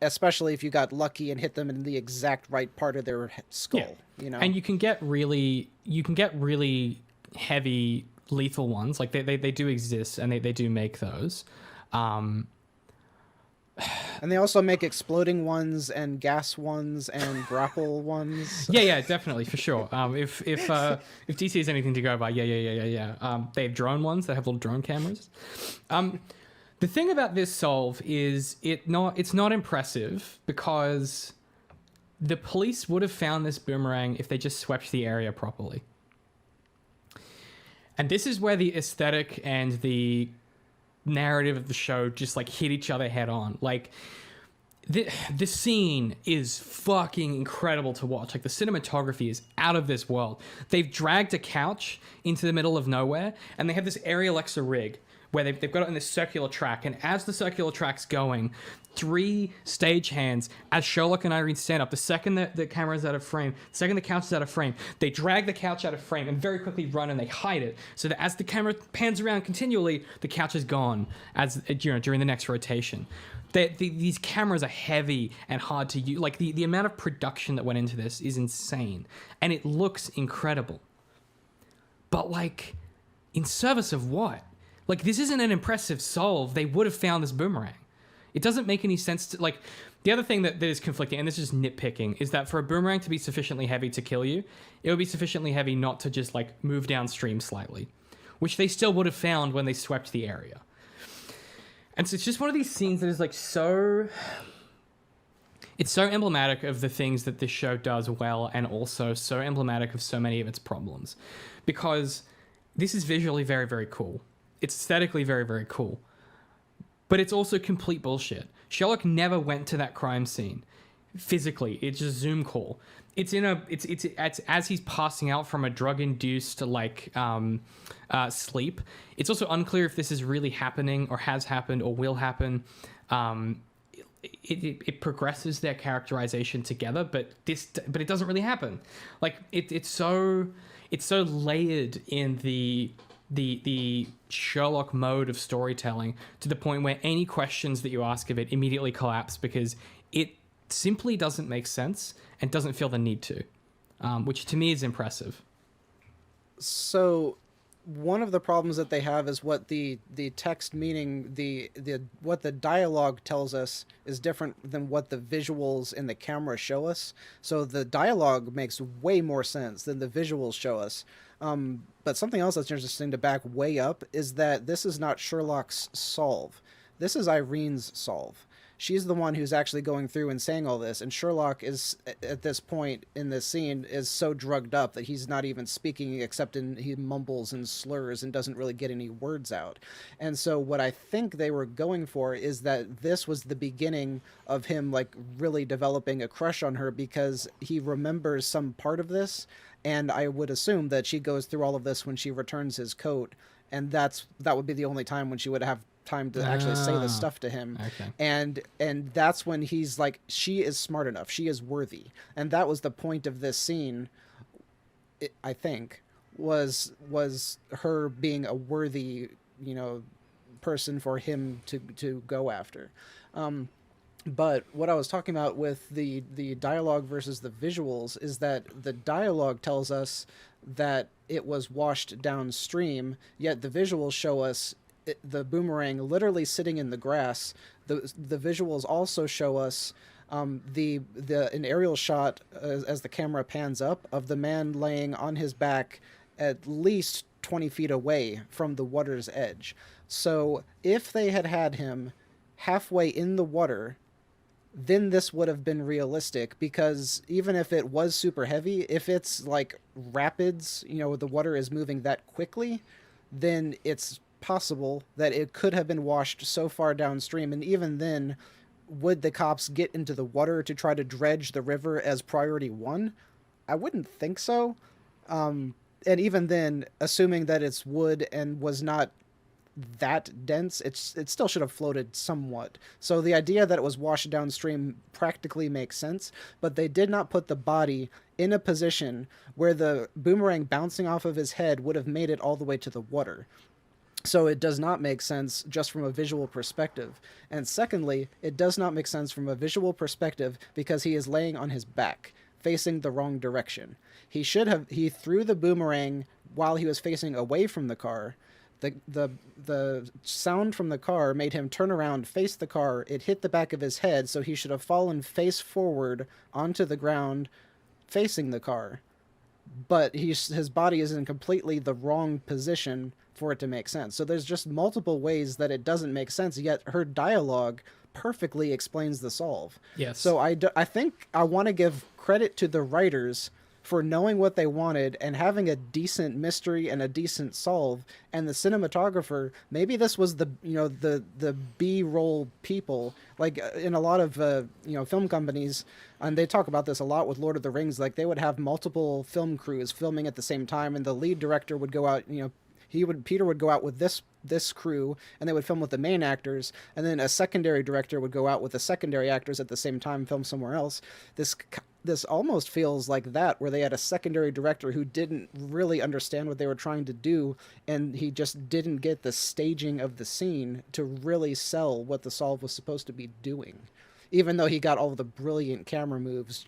B: especially if you got lucky and hit them in the exact right part of their skull.
A: Yeah. And you can get really heavy, lethal ones. Like they do exist, and they do make those.
B: And they also make exploding ones and gas ones and grapple ones.
A: Yeah, definitely, for sure. If DC is anything to go by, yeah. They have drone ones that have little drone cameras. The thing about this solve is it's not impressive, because The police would have found this boomerang if they just swept the area properly. And this is where the aesthetic and the narrative of the show just like hit each other head on. Like the scene is fucking incredible to watch. Like the cinematography is out of this world. They've dragged a couch into the middle of nowhere, and they have this aerial Alexa rig where they've got it in this circular track, and as the circular track's going, 3 stagehands, as Sherlock and Irene stand up, the second that the camera's out of frame, the second the couch is out of frame, they drag the couch out of frame and very quickly run and they hide it, so that as the camera pans around continually, the couch is gone as during the next rotation. These cameras are heavy and hard to use. Like the amount of production that went into this is insane, and it looks incredible. But like, in service of what? Like, this isn't an impressive solve. They would have found this boomerang. It doesn't make any sense to, like, the other thing that is conflicting, and this is just nitpicking, is that for a boomerang to be sufficiently heavy to kill you, it would be sufficiently heavy not to just, like, move downstream slightly, which they still would have found when they swept the area. And so it's just one of these scenes that is, like, so... It's so emblematic of the things that this show does well, and also so emblematic of so many of its problems. Because this is visually very, very cool. It's aesthetically very, very cool. But it's also complete bullshit. Sherlock never went to that crime scene physically. It's just Zoom call. It's as he's passing out from a drug-induced sleep. It's also unclear if this is really happening or has happened or will happen. It progresses their characterization together, but it doesn't really happen. Like it's so layered in the Sherlock mode of storytelling to the point where any questions that you ask of it immediately collapse because it simply doesn't make sense and doesn't feel the need to, which to me is impressive.
B: So one of the problems that they have is what the text, meaning the what the dialogue tells us, is different than what the visuals in the camera show us. So the dialogue makes way more sense than the visuals show us. But something else that's interesting to back way up is that this is not Sherlock's solve. This is Irene's solve. She's the one who's actually going through and saying all this, and Sherlock is, at this point in this scene, is so drugged up that he's not even speaking except he mumbles and slurs and doesn't really get any words out. And so what I think they were going for is that this was the beginning of him like really developing a crush on her, because he remembers some part of this, and I would assume that she goes through all of this when she returns his coat, and that would be the only time when she would have time to actually say this stuff to him.
A: Okay.
B: And that's when he's like, she is smart enough, she is worthy. And that was the point of this scene, I think, was her being a worthy, person for him to go after. But what I was talking about with the dialogue versus the visuals is that the dialogue tells us that it was washed downstream, yet the visuals show us the boomerang literally sitting in the grass. The visuals also show us an aerial shot as the camera pans up of the man laying on his back at least 20 feet away from the water's edge. So if they had him halfway in the water, then this would have been realistic, because even if it was super heavy, if it's like rapids, the water is moving that quickly, then it's possible that it could have been washed so far downstream. And even then, would the cops get into the water to try to dredge the river as priority 1? I wouldn't think so. And even then, assuming that it's wood and was not that dense, it still should have floated somewhat. So the idea that it was washed downstream practically makes sense, but they did not put the body in a position where the boomerang bouncing off of his head would have made it all the way to the water. So it does not make sense just from a visual perspective. And secondly, it does not make sense from a visual perspective because he is laying on his back, facing the wrong direction. He threw the boomerang while he was facing away from the car. The sound from the car made him turn around, face the car. It hit the back of his head, so he should have fallen face forward onto the ground, facing the car. But his body is in completely the wrong position, for it to make sense. So there's just multiple ways that it doesn't make sense, yet her dialogue perfectly explains the solve.
A: Yes.
B: So I think I want to give credit to the writers for knowing what they wanted and having a decent mystery and a decent solve, and the cinematographer, maybe this was the the B-roll people, like in a lot of film companies, and they talk about this a lot with Lord of the Rings, like they would have multiple film crews filming at the same time, and the lead director would go out, Peter would go out with this crew, and they would film with the main actors, and then a secondary director would go out with the secondary actors at the same time, film somewhere else. This almost feels like that, where they had a secondary director who didn't really understand what they were trying to do, and he just didn't get the staging of the scene to really sell what the solve was supposed to be doing, even though he got all the brilliant camera moves,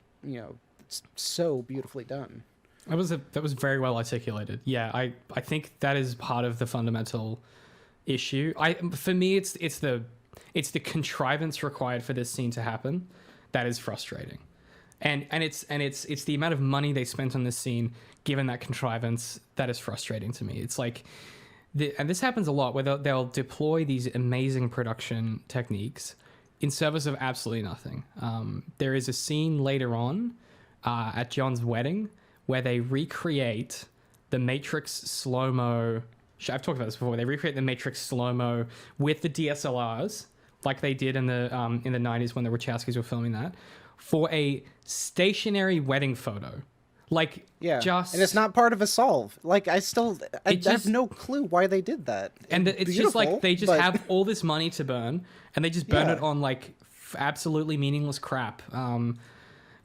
B: so beautifully done.
A: That was very well articulated. Yeah, I think that is part of the fundamental issue. For me, it's the contrivance required for this scene to happen that is frustrating, and it's the amount of money they spent on this scene given that contrivance that is frustrating to me. It's like, and this happens a lot where they'll deploy these amazing production techniques in service of absolutely nothing. There is a scene later on at John's wedding where they recreate the Matrix slow-mo. I've talked about this before. They recreate the Matrix slow-mo with the DSLRs, like they did in the 90s when the Wachowskis were filming that, for a stationary wedding photo. Like,
B: yeah,
A: just...
B: And it's not part of a solve. Like, I have no clue why they did that.
A: And it's just like, they just have all this money to burn, and they just burn it on, like, absolutely meaningless crap.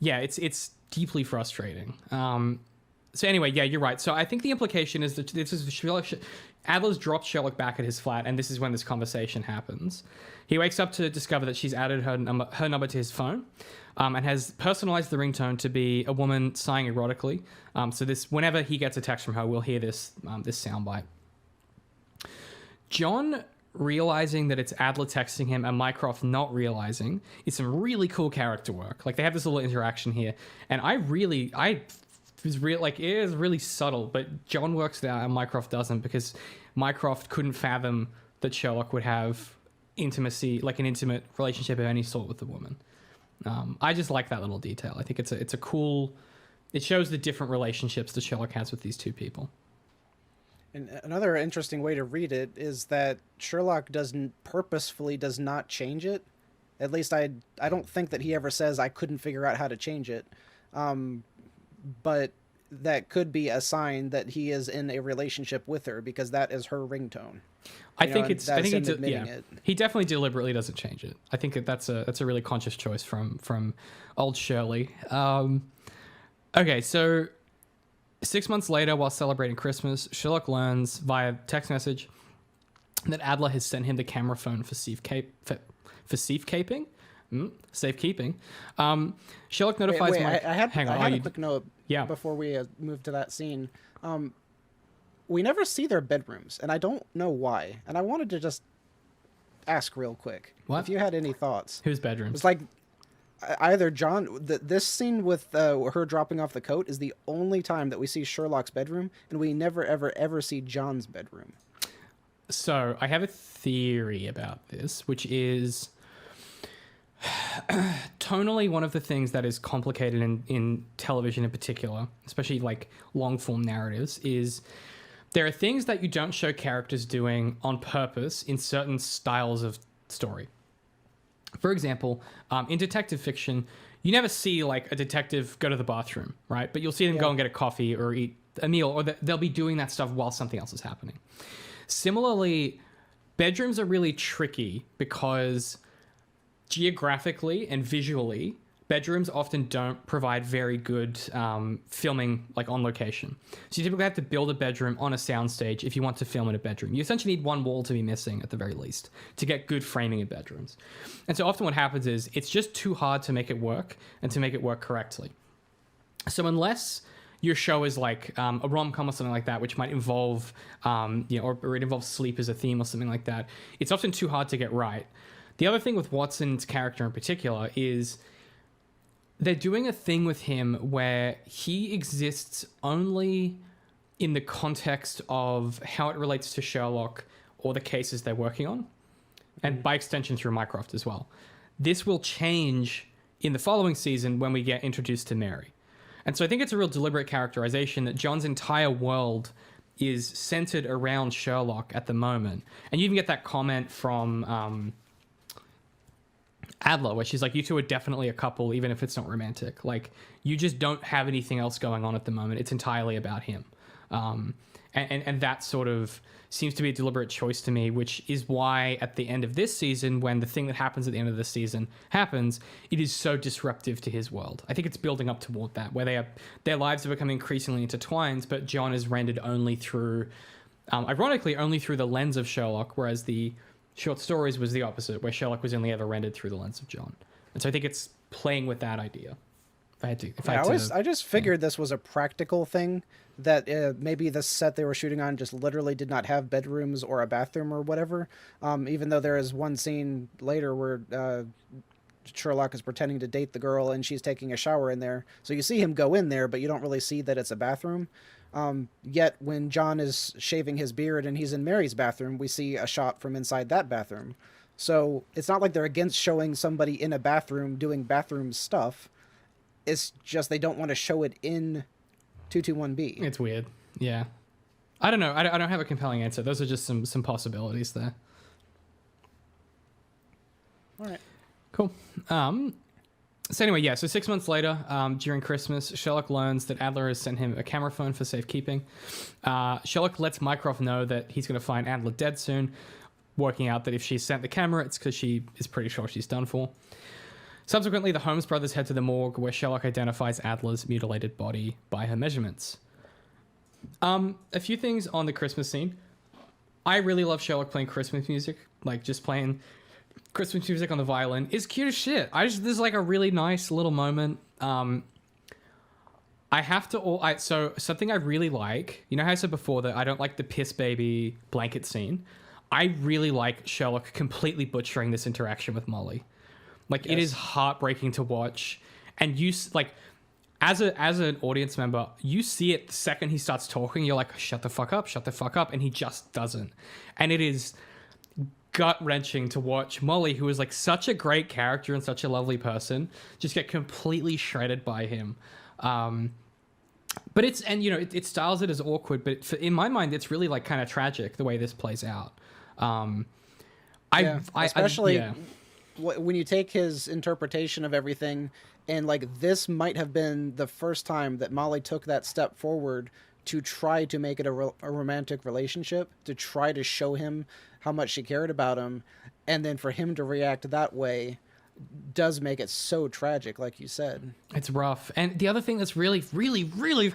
A: It's deeply frustrating. So anyway, yeah, you're right. So I think the implication is that this is Adler's dropped Sherlock back at his flat, and this is when this conversation happens. He wakes up to discover that she's added her number to his phone, and has personalized the ringtone to be a woman sighing erotically. So this, whenever he gets a text from her, we'll hear this soundbite. John realizing that it's Adler texting him and Mycroft not realizing is some really cool character work. Like, they have this little interaction here, and it is really subtle, but John works it out and Mycroft doesn't, because Mycroft couldn't fathom that Sherlock would have intimacy, like an intimate relationship of any sort with the woman. I just like that little detail. I think it's a cool, it shows the different relationships that Sherlock has with these two people.
B: And another interesting way to read it is that Sherlock purposefully does not change it. At least I don't think that he ever says, I couldn't figure out how to change it. But that could be a sign that he is in a relationship with her, because that is her ringtone.
A: I think he definitely deliberately doesn't change it. I think that's a really conscious choice from old Shirley. Okay, so 6 months later, while celebrating Christmas, Sherlock learns via text message that Adler has sent him the camera phone for safekeeping. Safekeeping. Sherlock notifies
B: I had a quick note before we move to that scene. We never see their bedrooms, and I don't know why. And I wanted to just ask real quick if you had any thoughts.
A: Whose bedrooms?
B: It's like either John. This scene with her dropping off the coat is the only time that we see Sherlock's bedroom, and we never ever see John's bedroom.
A: So I have a theory about this, which is tonally one of the things that is complicated in television in particular, especially like long form narratives, is there are things that you don't show characters doing on purpose in certain styles of story. For example, in detective fiction, you never see like a detective go to the bathroom, right? But you'll see them go and get a coffee or eat a meal, or they'll be doing that stuff while something else is happening. Similarly, bedrooms are really tricky because geographically and visually, bedrooms often don't provide very good filming, like on location. So you typically have to build a bedroom on a soundstage if you want to film in a bedroom. You essentially need one wall to be missing at the very least to get good framing in bedrooms. And so often what happens is it's just too hard to make it work and to make it work correctly. So unless your show is like a rom-com or something like that, which might involve, or it involves sleep as a theme or something like that, it's often too hard to get right. The other thing with Watson's character in particular is they're doing a thing with him where he exists only in the context of how it relates to Sherlock or the cases they're working on, and by extension through Mycroft as well. This will change in the following season when we get introduced to Mary. And so I think it's a real deliberate characterization that John's entire world is centered around Sherlock at the moment. And you even get that comment from Adler, where she's like, you two are definitely a couple, even if it's not romantic. Like, you just don't have anything else going on at the moment. It's entirely about him. And that sort of seems to be a deliberate choice to me, which is why at the end of this season, when the thing that happens at the end of the season happens, it is so disruptive to his world. I think it's building up toward that, where their lives are becoming increasingly intertwined, but John is rendered only through, ironically, only through the lens of Sherlock, whereas the short stories was the opposite, where Sherlock was only ever rendered through the lens of John. And so I think it's playing with that idea. I just
B: figured this was a practical thing, that maybe the set they were shooting on just literally did not have bedrooms or a bathroom or whatever. Even though there is one scene later where Sherlock is pretending to date the girl and she's taking a shower in there. So you see him go in there, but you don't really see that it's a bathroom. Yet when John is shaving his beard and he's in Mary's bathroom, we see a shot from inside that bathroom. So it's not like they're against showing somebody in a bathroom doing bathroom stuff. It's just they don't want to show it in 221B.
A: It's weird. Yeah. I don't know. I don't have a compelling answer. Those are just some possibilities there.
B: All right.
A: Cool. So anyway, yeah. So 6 months later, during Christmas, Sherlock learns that Adler has sent him a camera phone for safekeeping. Sherlock lets Mycroft know that he's going to find Adler dead soon, working out that if she sent the camera, it's because she is pretty sure she's done for. Subsequently, the Holmes brothers head to the morgue where Sherlock identifies Adler's mutilated body by her measurements. A few things on the Christmas scene. I really love Sherlock playing Christmas music, like just playing Christmas music on the violin is cute as shit. There's like a really nice little moment. So something I really like, you know how I said before that I don't like the piss baby blanket scene? I really like Sherlock completely butchering this interaction with Molly. Like, yes. It is heartbreaking to watch. And you, like, as an audience member, you see it the second he starts talking, you're like, shut the fuck up, and he just doesn't. And it is gut-wrenching to watch Molly, who is, like, such a great character and such a lovely person, just get completely shredded by him. But it styles it as awkward, but in my mind, it's really, like, kind of tragic the way this plays out.
B: When you take his interpretation of everything, and like this might have been the first time that Molly took that step forward to try to make it a romantic relationship, to try to show him how much she cared about him, and then for him to react that way does make it so tragic, like you said.
A: It's rough. And the other thing that's really, really, really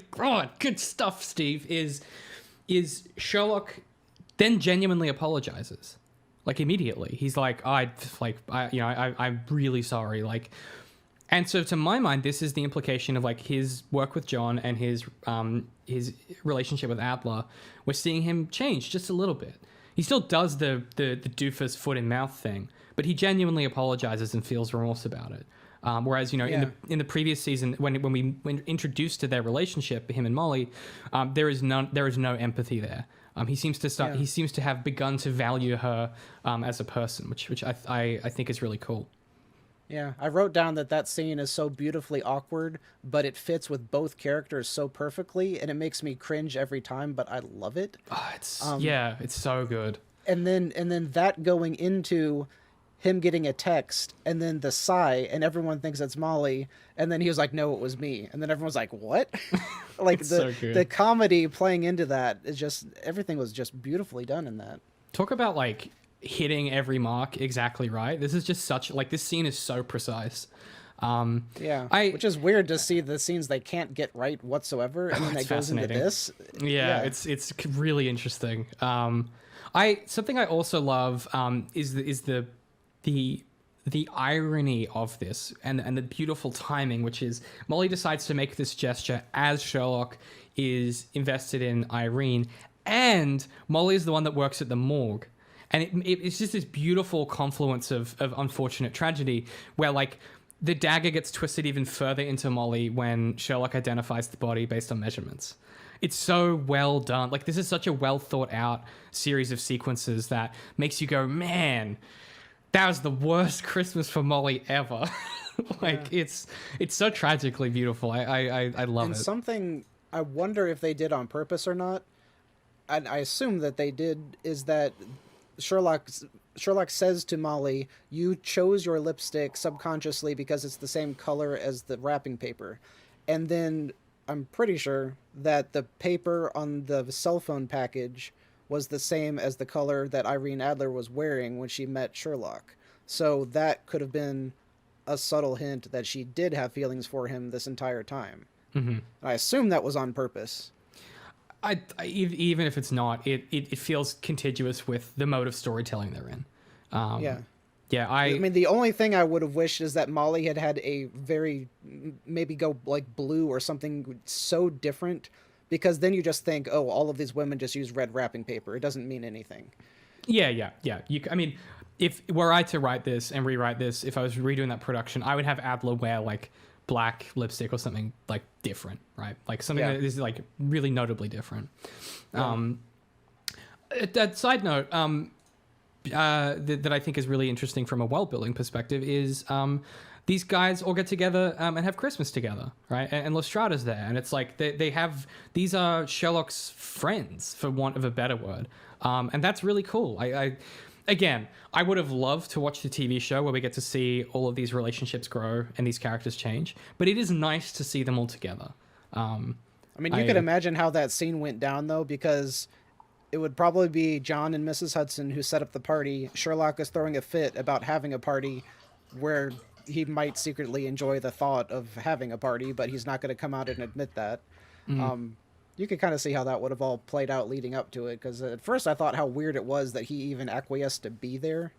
A: good stuff, Steve, is Sherlock then genuinely apologizes. Like, immediately. He's like, I'm really sorry. Like, and so to my mind, this is the implication of like his work with John and his relationship with Adler. We're seeing him change just a little bit. He still does the doofus foot in mouth thing, but he genuinely apologizes and feels remorse about it. Whereas, in the previous season, when introduced to their relationship, him and Molly, there is no empathy there. He seems to have begun to value her as a person, which I think is really cool.
B: Yeah, I wrote down that scene is so beautifully awkward, but it fits with both characters so perfectly, and it makes me cringe every time, but I love it.
A: Oh, it's so good.
B: And then that going into him getting a text, and then the sigh, and everyone thinks it's Molly, and then he was like, no, it was me. And then everyone's like, what? Like, the comedy playing into that is just, everything was just beautifully done in that.
A: Talk about, like, hitting every mark exactly right. This is just this scene is so precise.
B: Which is weird to see the scenes they can't get right whatsoever, and then that goes into this.
A: Yeah, it's really interesting. Something I also love is the irony of this and the beautiful timing, which is Molly decides to make this gesture as Sherlock is invested in Irene, and Molly is the one that works at the morgue. And it's just this beautiful confluence of unfortunate tragedy where, like, the dagger gets twisted even further into Molly when Sherlock identifies the body based on measurements. It's so well done. Like, this is such a well thought out series of sequences that makes you go, man, that was the worst Christmas for Molly ever. Like, it's so tragically beautiful. I love
B: And
A: it.
B: something I wonder if they did on purpose or not, and I assume that they did, is that Sherlock says to Molly, "You chose your lipstick subconsciously because it's the same color as the wrapping paper," and then I'm pretty sure that the paper on the cell phone package was the same as the color that Irene Adler was wearing when she met Sherlock. So that could have been a subtle hint that she did have feelings for him this entire time. Mm-hmm. I assume that was on purpose.
A: Even if it's not, it feels contiguous with the mode of storytelling they're in. Yeah,
B: I mean, the only thing I would have wished is that Molly had a very, maybe go like blue or something so different, because then you just think, oh, all of these women just use red wrapping paper. It doesn't mean anything.
A: Yeah. I mean, if were I to write this and rewrite this, if I was redoing that production, I would have Adler wear like black lipstick or something like different, right? Like something that is like really notably different. That side note, that I think is really interesting from a world building perspective is these guys all get together and have Christmas together, right? And Lestrada's there, and it's like these are Sherlock's friends, for want of a better word, and that's really cool. I would have loved to watch the TV show where we get to see all of these relationships grow and these characters change, but it is nice to see them all together.
B: I mean, you could imagine how that scene went down, though, because it would probably be John and Mrs. Hudson who set up the party. Sherlock is throwing a fit about having a party where he might secretly enjoy the thought of having a party, but he's not going to come out and admit that. You could kind of see how that would have all played out leading up to it, because at first I thought how weird it was that he even acquiesced to be there,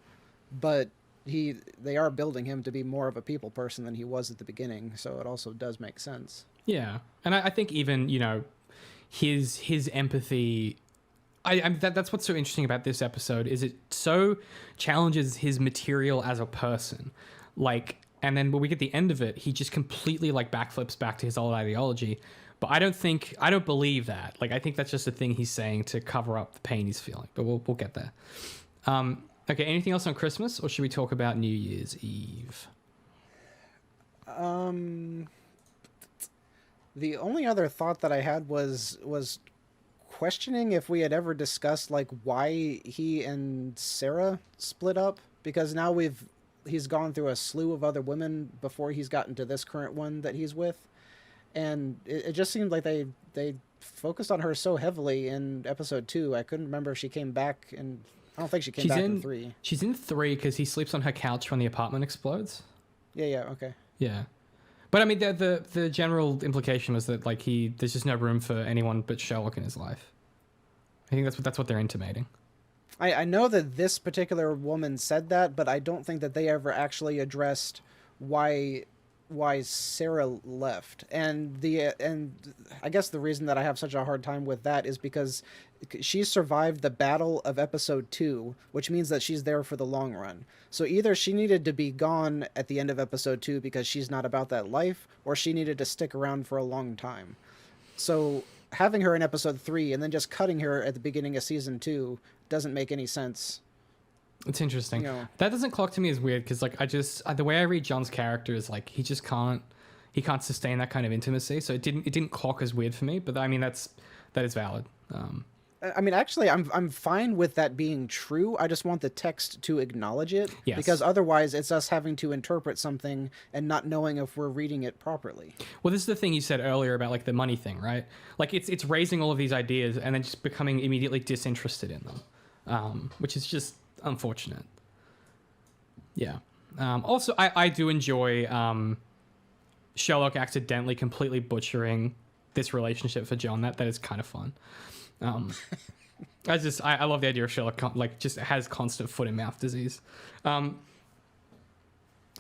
B: but they are building him to be more of a people person than he was at the beginning, so it also does make sense.
A: Yeah, and I think even, his empathy... I mean, that's what's so interesting about this episode, is it so challenges his material as a person. Like, and then when we get the end of it, he just completely like backflips back to his old ideology. But I don't believe that. Like, I think that's just a thing he's saying to cover up the pain he's feeling. But we'll get there. Okay, anything else on Christmas, or should we talk about New Year's Eve?
B: The only other thought that I had was questioning if we had ever discussed like why he and Sarah split up, because now he's gone through a slew of other women before he's gotten to this current one that he's with, and it just seemed like they focused on her so heavily in episode 2. I couldn't remember if she came back, and I don't think she came back in 3.
A: She's in 3 because he sleeps on her couch when the apartment explodes.
B: Yeah, okay.
A: Yeah. But I mean, the general implication was that like there's just no room for anyone but Sherlock in his life. I think that's what they're intimating.
B: I know that this particular woman said that, but I don't think that they ever actually addressed why Sarah left. And I guess the reason that I have such a hard time with that is because she survived the battle of episode 2, which means that she's there for the long run. So either she needed to be gone at the end of episode 2 because she's not about that life, or she needed to stick around for a long time. So having her in episode 3 and then just cutting her at the beginning of season 2 doesn't make any sense.
A: It's interesting. That doesn't clock to me as weird, because like the way I read John's character is like he can't sustain that kind of intimacy, so it didn't clock as weird for me. But I mean that is valid.
B: I mean, actually, I'm fine with that being true. I just want the text to acknowledge it, because otherwise it's us having to interpret something and not knowing if we're reading it properly.
A: Well, this is the thing you said earlier about like the money thing, right? Like it's raising all of these ideas and then just becoming immediately disinterested in them, which is just unfortunate. Yeah. Also, I do enjoy Sherlock accidentally completely butchering this relationship for John. That is kind of fun. I love the idea of Sherlock like just has constant foot and mouth disease.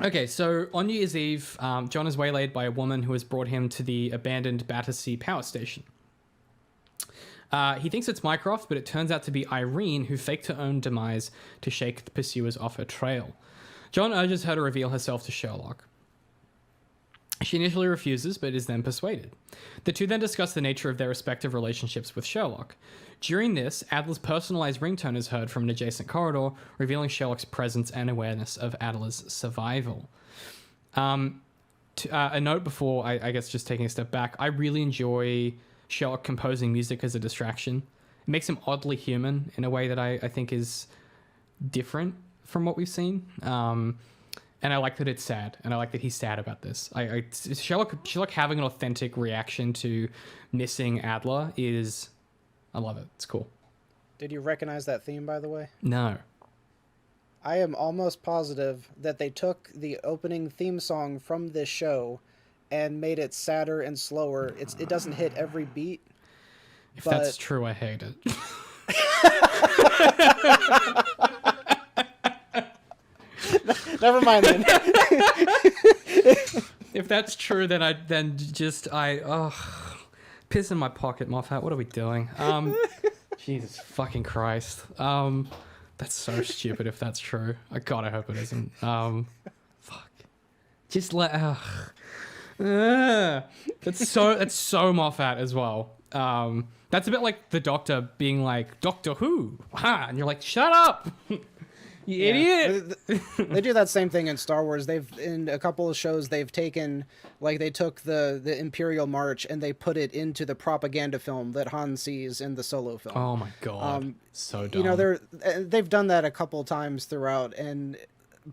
A: Okay, so on New Year's Eve, John is waylaid by a woman who has brought him to the abandoned Battersea power station. He thinks it's Mycroft, but it turns out to be Irene, who faked her own demise to shake the pursuers off her trail. John urges her to reveal herself to Sherlock. She initially refuses, but is then persuaded. The two then discuss the nature of their respective relationships with Sherlock. During this, Adler's personalized ringtone is heard from an adjacent corridor, revealing Sherlock's presence and awareness of Adler's survival. A note before, I guess just taking a step back, I really enjoy Sherlock composing music as a distraction. It makes him oddly human in a way that I think is different from what we've seen. And I like that it's sad, and I like that he's sad about this. Sherlock having an authentic reaction to missing Adler is... I love it. It's cool.
B: Did you recognize that theme, by the way?
A: No.
B: I am almost positive that they took the opening theme song from this show and made it sadder and slower. It doesn't hit every beat.
A: If that's true, I hate it.
B: Never mind then.
A: If that's true, then piss in my pocket, Moffat. What are we doing? Jesus fucking Christ. That's so stupid if that's true. I hope it isn't. Fuck. Just that's so Moffat as well. That's a bit like the Doctor being like, Doctor Who? And you're like, shut up! You idiot!
B: They do that same thing in Star Wars. In a couple of shows, they've taken, like, they took the Imperial March and they put it into the propaganda film that Han sees in the Solo film.
A: Oh my god. So dumb.
B: You know, they've done that a couple times throughout, and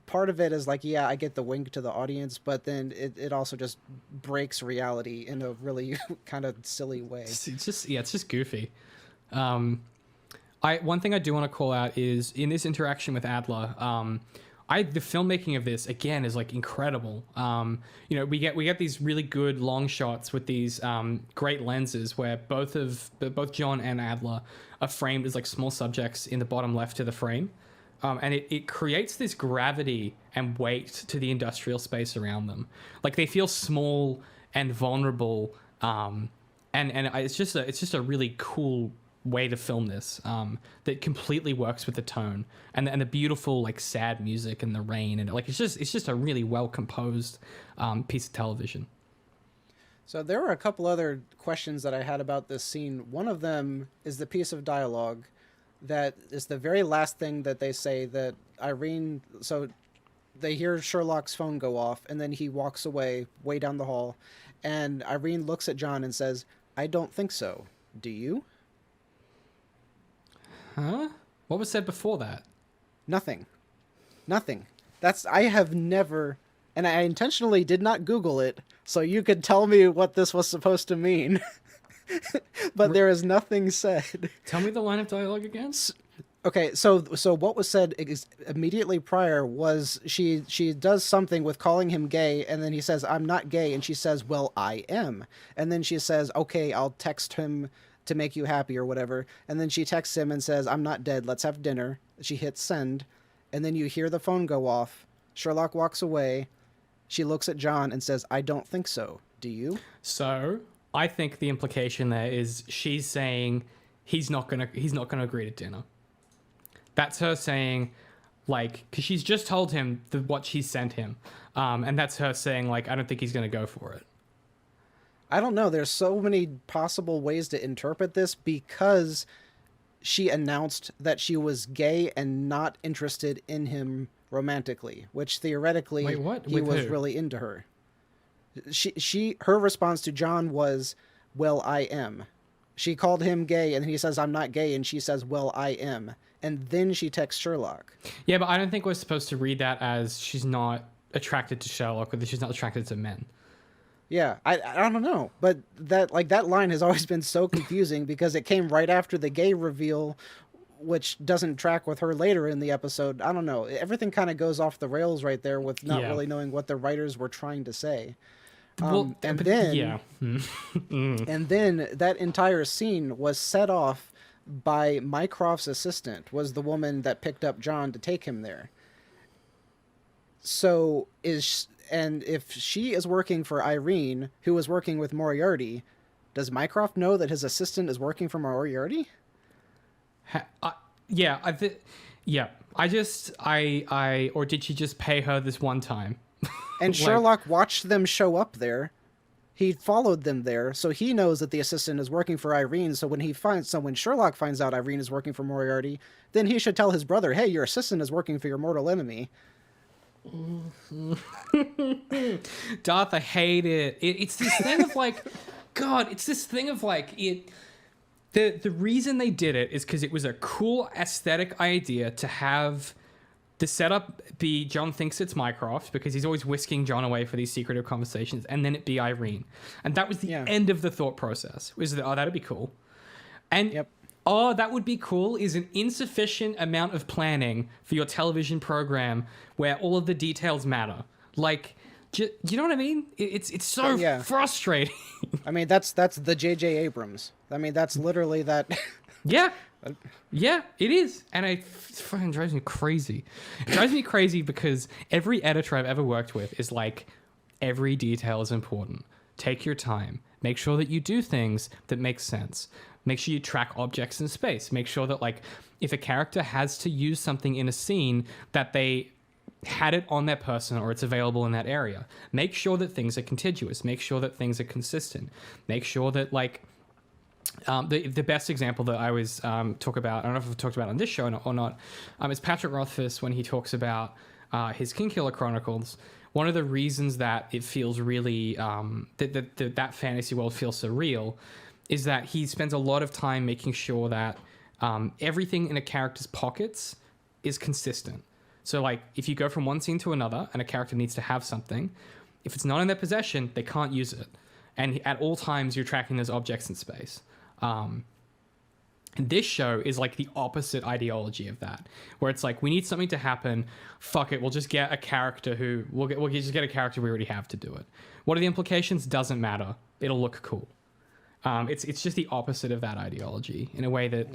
B: part of it is like, yeah, I get the wink to the audience, but then it also just breaks reality in a really kind of silly way.
A: It's just goofy. One thing I do want to call out is in this interaction with Adler, the filmmaking of this again is like incredible. You know, we get these really good long shots with these great lenses where both John and Adler are framed as like small subjects in the bottom left of the frame, and it creates this gravity and weight to the industrial space around them. Like they feel small and vulnerable, and it's just a really cool way to film this that completely works with the tone and the beautiful like sad music and the rain, and like it's just a really well composed piece of television.
B: So there were a couple other questions that I had about this scene. One of them is the piece of dialogue that is the very last thing that they say, that Irene, so they hear Sherlock's phone go off and then he walks away way down the hall, and Irene looks at John and says, "I don't think so. Do you?"
A: Huh? What was said before that?
B: Nothing. I have never, and I intentionally did not Google it so you could tell me what this was supposed to mean. But there is nothing said.
A: Tell me the line of dialogue again.
B: Okay, so what was said immediately prior was she does something with calling him gay, and then he says, "I'm not gay," and she says, "Well, I am." And then she says, "Okay, I'll text him to make you happy," or whatever. And then she texts him and says, "I'm not dead, let's have dinner." She hits send, and then you hear the phone go off. Sherlock walks away. She looks at John and says, "I don't think so. Do you?"
A: So I think the implication there is she's saying he's not gonna agree to dinner. That's her saying, like, because she's just told him what she sent him, and that's her saying, like, I don't think he's gonna go for it.
B: I don't know. There's so many possible ways to interpret this, because she announced that she was gay and not interested in him romantically, which theoretically
A: Wait, what?
B: He
A: With
B: was
A: who?
B: really into her. Her response to John was, "Well, I am." She called him gay, and he says, "I'm not gay," and she says, "Well, I am." And then she texts Sherlock.
A: Yeah, but I don't think we're supposed to read that as she's not attracted to Sherlock, or that she's not attracted to men.
B: Yeah, I don't know, but that line has always been so confusing because it came right after the gay reveal, which doesn't track with her later in the episode. I don't know. Everything kind of goes off the rails right there with not really knowing what the writers were trying to say. And then that entire scene was set off by Mycroft's assistant, was the woman that picked up John to take him there. So if she is working for Irene, who is working with Moriarty, does Mycroft know that his assistant is working for Moriarty?
A: Or did she just pay her this one time?
B: And
A: Like,
B: Sherlock watched them show up there. He followed them there, so he knows that the assistant is working for Irene. So when Sherlock finds out Irene is working for Moriarty, then he should tell his brother, "Hey, your assistant is working for your mortal enemy."
A: Darth, I hate it. It's this thing of like, God, it's this thing of like it. The reason they did it is because it was a cool aesthetic idea to have the setup be John thinks it's Mycroft because he's always whisking John away for these secretive conversations, and then it be Irene, and that was the end of the thought process. Was that that'd be cool, and that would be cool is an insufficient amount of planning for your television program where all of the details matter. Like, you know what I mean? It's so frustrating.
B: I mean, that's the J.J. Abrams. I mean, that's literally that.
A: Yeah, it is, and it fucking drives me crazy. It drives me crazy because every editor I've ever worked with is like, every detail is important. Take your time. Make sure that you do things that make sense. Make sure you track objects in space. Make sure that, like, if a character has to use something in a scene, that they had it on their person or it's available in that area. Make sure that things are contiguous. Make sure that things are consistent. Make sure that, like, the best example that I always talk about, I don't know if I've talked about on this show or not, is Patrick Rothfuss when he talks about his Kingkiller Chronicles. One of the reasons that it feels really, that fantasy world feels so real is that he spends a lot of time making sure that everything in a character's pockets is consistent. So, like, if you go from one scene to another and a character needs to have something, if it's not in their possession, they can't use it. And at all times, you're tracking those objects in space. And this show is like the opposite ideology of that, where it's like, we need something to happen. Fuck it, we'll just get a character we'll just get a character we already have to do it. What are the implications? Doesn't matter. It'll look cool. It's just the opposite of that ideology in a way that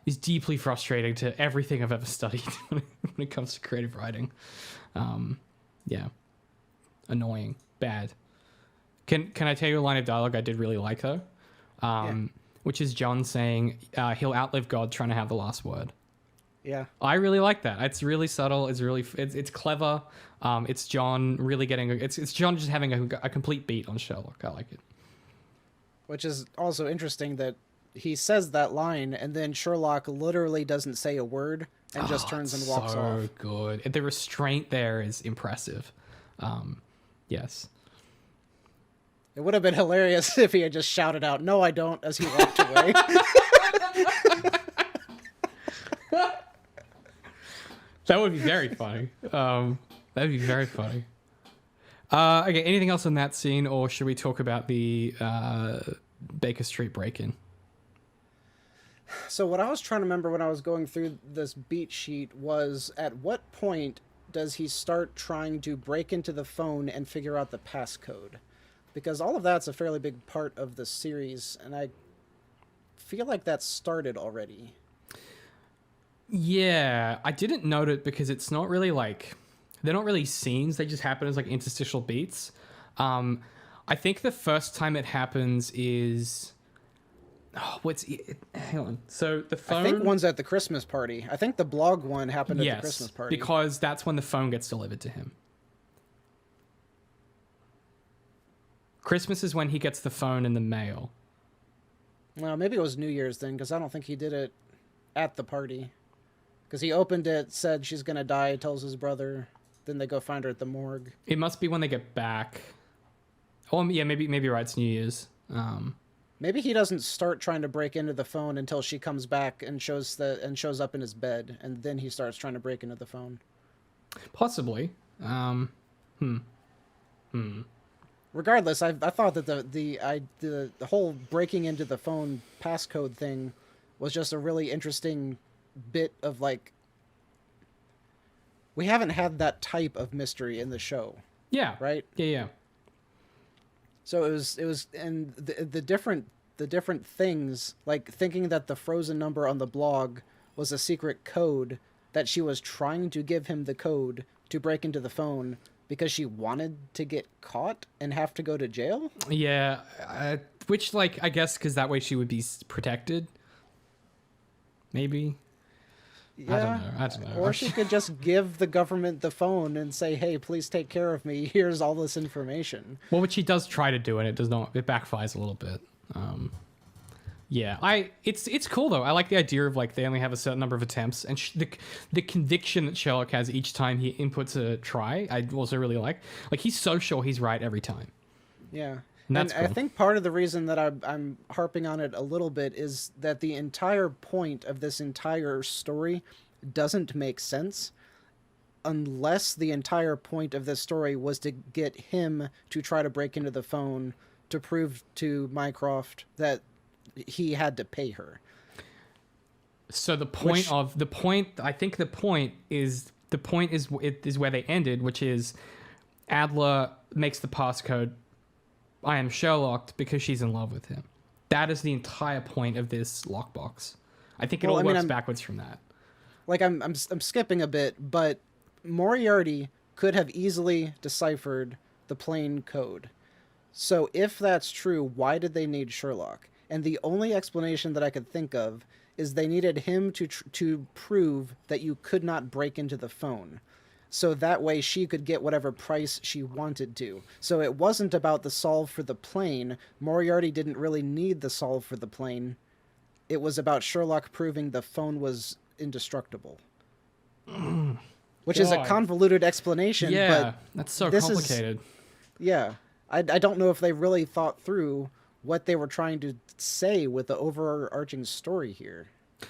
A: is deeply frustrating to everything I've ever studied when it comes to creative writing. Annoying, bad. Can I tell you a line of dialogue I did really like though? Which is John saying he'll outlive God trying to have the last word.
B: Yeah,
A: I really like that. It's really subtle. It's clever. It's John really getting. It's John just having a complete beat on Sherlock. I like it.
B: Which is also interesting that he says that line and then Sherlock literally doesn't say a word and just turns and walks off.
A: So good. The restraint there is impressive. Yes.
B: It would have been hilarious if he had just shouted out, "No, I don't," as he walked away.
A: That would be very funny. That'd be very funny. Okay, anything else on that scene, or should we talk about the Baker Street break-in?
B: So what I was trying to remember when I was going through this beat sheet was, at what point does he start trying to break into the phone and figure out the passcode? Because all of that's a fairly big part of the series, and I feel like that started already.
A: Yeah, I didn't note it because it's not really like... They're not really scenes, they just happen as like interstitial beats. I think the first time it happens is... hang on. So the phone...
B: I think one's at the Christmas party. I think the blog one happened at the Christmas party.
A: Because that's when the phone gets delivered to him. Christmas is when he gets the phone in the mail.
B: Well, maybe it was New Year's then, because I don't think he did it at the party. Because he opened it, said she's going to die, tells his brother, then they go find her at the morgue.
A: It must be when they get back. Oh, yeah, maybe you're right, it's New Year's.
B: Maybe he doesn't start trying to break into the phone until she comes back and shows up in his bed, and then he starts trying to break into the phone.
A: Possibly.
B: Regardless, I thought that the whole breaking into the phone passcode thing was just a really interesting bit of, like, we haven't had that type of mystery in the show.
A: Yeah.
B: Right?
A: Yeah.
B: So it was and the different things, like thinking that the frozen number on the blog was a secret code, that she was trying to give him the code to break into the phone because she wanted to get caught and have to go to jail?
A: Yeah, which, like, I guess because that way she would be protected. Maybe.
B: Yeah.
A: I don't know.
B: Or she could just give the government the phone and say, "Hey, please take care of me. Here's all this information."
A: Well, which she does try to do, and it does not. It backfires a little bit. Yeah, it's cool though. I like the idea of like they only have a certain number of attempts, and the conviction that Sherlock has each time he inputs a try. I also really like he's so sure he's right every time.
B: Yeah.
A: And that's
B: I
A: cool.
B: think part of the reason that I'm harping on it a little bit is that the entire point of this entire story doesn't make sense unless the entire point of this story was to get him to try to break into the phone to prove to Mycroft that he had to pay her.
A: So the point is where they ended, which is Adler makes the passcode "I am Sherlocked" because she's in love with him. That is the entire point of this lockbox. I think it all works backwards from that.
B: Like I'm skipping a bit, but Moriarty could have easily deciphered the plain code. So if that's true, why did they need Sherlock? And the only explanation that I could think of is they needed him to prove that you could not break into the phone. So that way she could get whatever price she wanted to. So it wasn't about the solve for the plane. Moriarty didn't really need the solve for the plane. It was about Sherlock proving the phone was indestructible. Which is a convoluted explanation.
A: Yeah,
B: but
A: that's so complicated.
B: I don't know if they really thought through what they were trying to say with the overarching story here.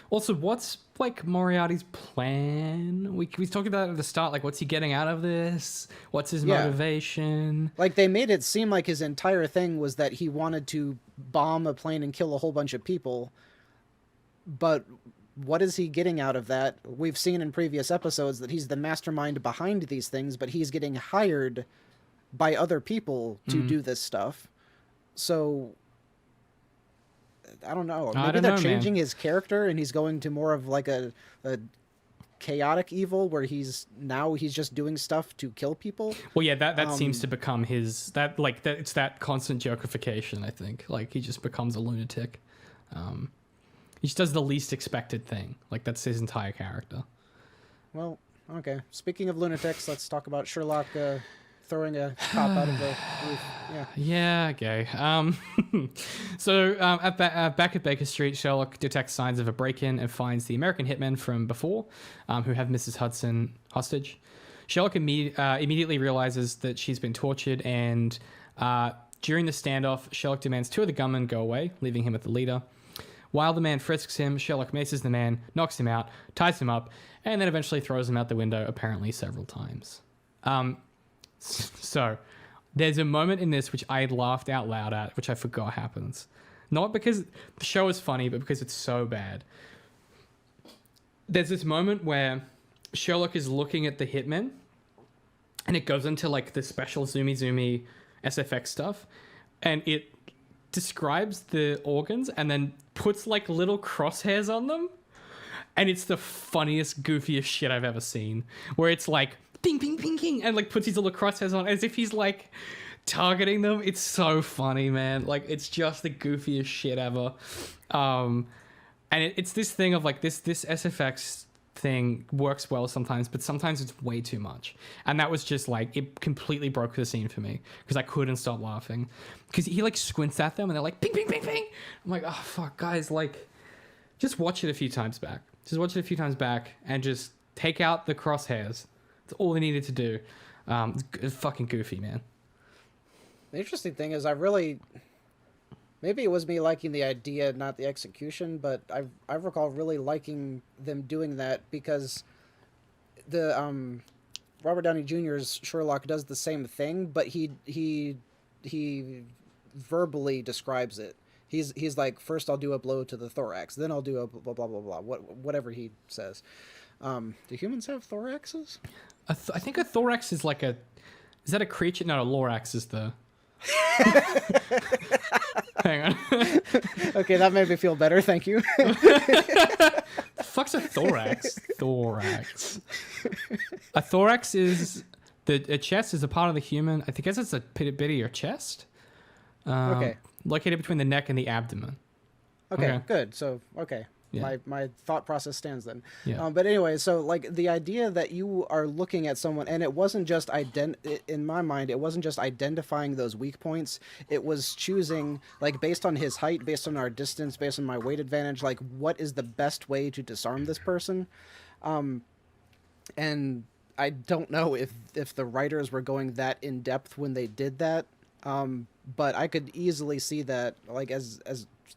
A: Also, what's like Moriarty's plan? We talked about it at the start. Like, what's he getting out of this? What's his motivation?
B: Like, they made it seem like his entire thing was that he wanted to bomb a plane and kill a whole bunch of people. But what is he getting out of that? We've seen in previous episodes that he's the mastermind behind these things, but he's getting hired by other people to do this stuff. So I don't know. Maybe they're changing his character and he's going to more of like a chaotic evil where he's just doing stuff to kill people.
A: Well, yeah, that seems to become his it's that constant jokerification, I think. Like he just becomes a lunatic. He just does the least expected thing. Like that's his entire character.
B: Well, okay. Speaking of lunatics, let's talk about Sherlock throwing a cop out of the roof.
A: Yeah, okay. Back at Baker Street, Sherlock detects signs of a break-in and finds the American hitmen from before, who have Mrs. Hudson hostage. Sherlock immediately realizes that she's been tortured, and during the standoff, Sherlock demands two of the gunmen go away, leaving him with the leader. While the man frisks him, Sherlock maces the man, knocks him out, ties him up, and then eventually throws him out the window, apparently several times. So, there's a moment in this which I laughed out loud at, which I forgot happens. Not because the show is funny, but because it's so bad. There's this moment where Sherlock is looking at the hitmen, and it goes into like the special zoomy SFX stuff, and it describes the organs and then puts like little crosshairs on them. And it's the funniest, goofiest shit I've ever seen. Where it's like, ding, ping, ping, ping, and like puts these little crosshairs on as if he's like targeting them. It's so funny, man. Like, it's just the goofiest shit ever. And it's this thing of like, this SFX thing works well sometimes, but sometimes it's way too much. And that was just like, it completely broke the scene for me because I couldn't stop laughing. Because he like squints at them and they're like, ping, ping, ping, ping. I'm like, oh, fuck, guys, like, just watch it a few times back. Just watch it a few times back and just take out the crosshairs. That's all they needed to do. It's fucking goofy, man.
B: The interesting thing is maybe it was me liking the idea, not the execution, but I recall really liking them doing that because the Robert Downey Jr.'s Sherlock does the same thing, but he verbally describes it. He's like, first I'll do a blow to the thorax, then I'll do a blah blah blah blah, whatever he says. Do humans have thoraxes?
A: I think a thorax is like is that a creature? No, a lorax is the. Hang on.
B: Okay, that made me feel better. Thank you.
A: The fuck's a thorax? Thorax. A thorax is a chest is a part of the human. I think it's a bit of your chest.
B: Okay.
A: Located between the neck and the abdomen.
B: Okay, good. So, okay. my thought process stands then.
A: Yeah.
B: But anyway, so like the idea that you are looking at someone, and it wasn't just in my mind, it wasn't just identifying those weak points. It was choosing, like, based on his height, based on our distance, based on my weight advantage, like what is the best way to disarm this person. And I don't know if the writers were going that in depth when they did that. But I could easily see that, like, as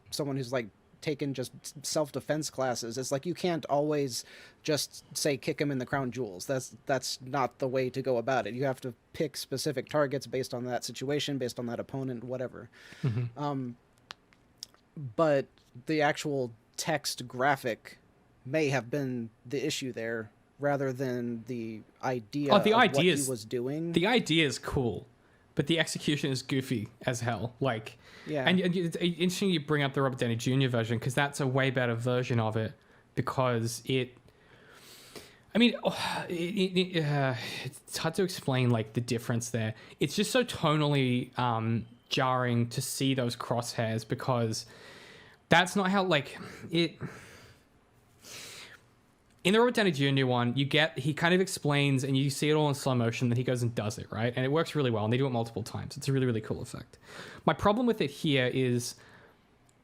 B: someone who's like taken just self-defense classes, it's like you can't always just say kick him in the crown jewels. That's not the way to go about it. You have to pick specific targets based on that situation, based on that opponent, whatever. But the actual text graphic may have been the issue there, rather than the idea of what he was doing.
A: The idea is cool, but the execution is goofy as hell. Like,
B: yeah.
A: And it's interesting you bring up the Robert Downey Jr. version, because that's a way better version of it, because it's hard to explain, like, the difference there. It's just so tonally jarring to see those crosshairs, because that's not how, like, it... In the Robert Downey Jr. one, he kind of explains, and you see it all in slow motion, that he goes and does it, right? And it works really well, and they do it multiple times. It's a really, really cool effect. My problem with it here is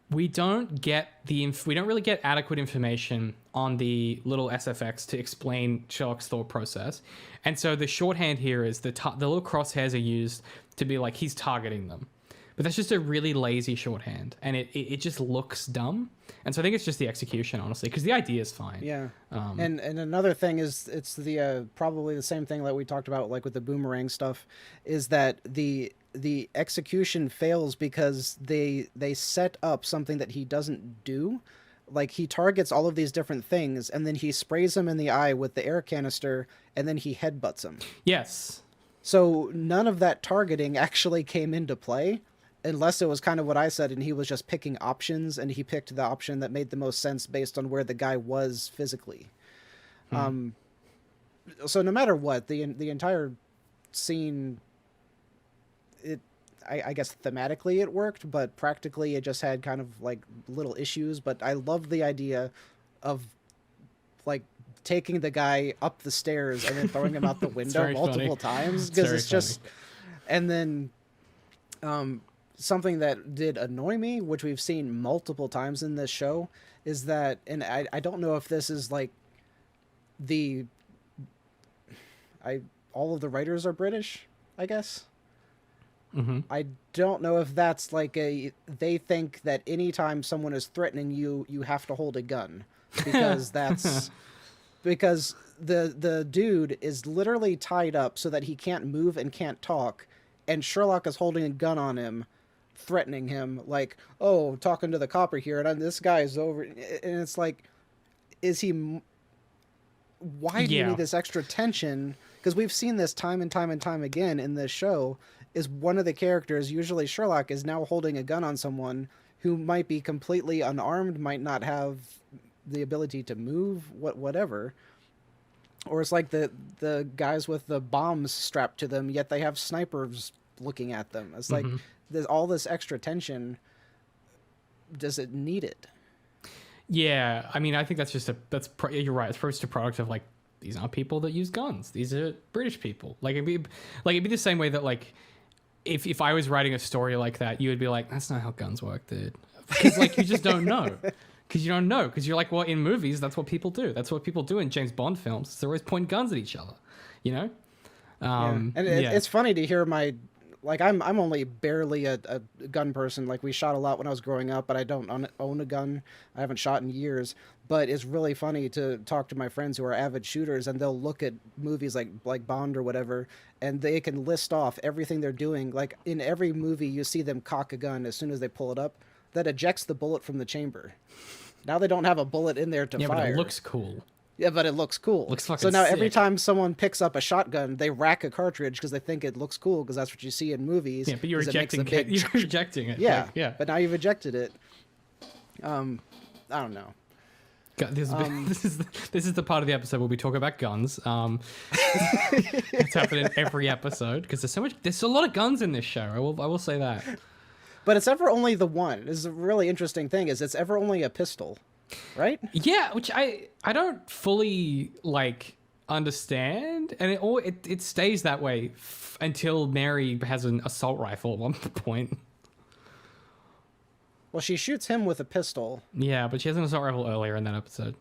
A: we don't really get adequate information on the little SFX to explain Sherlock's thought process. And so the shorthand here is the little crosshairs are used to be like, he's targeting them. But that's just a really lazy shorthand, and it just looks dumb. And so I think it's just the execution, honestly, because the idea is fine.
B: Yeah. And another thing is, it's the probably the same thing that we talked about, like with the boomerang stuff, is that the execution fails because they set up something that he doesn't do. Like, he targets all of these different things, and then he sprays him in the eye with the air canister, and then he headbutts him.
A: Yes.
B: So none of that targeting actually came into play, unless it was kind of what I said, and he was just picking options, and he picked the option that made the most sense based on where the guy was physically. So no matter what, the entire scene, I guess thematically it worked, but practically it just had kind of like little issues. But I loved the idea of, like, taking the guy up the stairs and then throwing him out the window multiple times, because it's just, and then something that did annoy me, which we've seen multiple times in this show, is that, and I don't know if this is like all of the writers are British, I guess. I don't know if that's like they think that anytime someone is threatening you, you have to hold a gun, because that's because the dude is literally tied up so that he can't move and can't talk, and Sherlock is holding a gun on him, threatening him, like, oh, talking to the copper here, and this guy is over, and it's like, why do you need this extra tension? Because we've seen this time and time and time again in this show, is one of the characters, usually Sherlock, is now holding a gun on someone who might be completely unarmed, might not have the ability to move, whatever. Or it's like the guys with the bombs strapped to them, yet they have snipers looking at them. It's like, there's all this extra tension. Does it need it? Yeah,
A: I mean, I think that's just you're right. It's just a product of, like, these aren't people that use guns. These are British people. Like, it'd be the same way that, like, if I was writing a story like that, you would be like, that's not how guns work, dude. Because, like, you just don't know. Because you don't know. Because you're like, well, in movies, that's what people do. That's what people do in James Bond films. They're always pointing guns at each other, you know?
B: And it's funny to hear I'm only barely a gun person. Like, we shot a lot when I was growing up, but I don't own a gun. I haven't shot in years. But it's really funny to talk to my friends who are avid shooters, and they'll look at movies like Bond or whatever, and they can list off everything they're doing. Like, in every movie, you see them cock a gun as soon as they pull it up. That ejects the bullet from the chamber. Now they don't have a bullet in there to fire.
A: But it looks cool.
B: Yeah, but it looks cool.
A: Looks fucking
B: so now
A: sick.
B: Every time someone picks up a shotgun, they rack a cartridge because they think it looks cool, because that's what you see in movies.
A: Yeah, but you're rejecting it. You're rejecting it.
B: Yeah,
A: like, yeah.
B: But now you've ejected it. I don't know.
A: God, this is the part of the episode where we talk about guns. It's happening in every episode because there's a lot of guns in this show. I will say that.
B: But it's ever only the one. This is a really interesting thing. Is it's ever only a pistol. right?
A: Yeah, which I don't fully like understand, and it stays that way until Mary has an assault rifle at one point.
B: Well, she shoots him with a pistol.
A: Yeah, but she has an assault rifle earlier in that episode.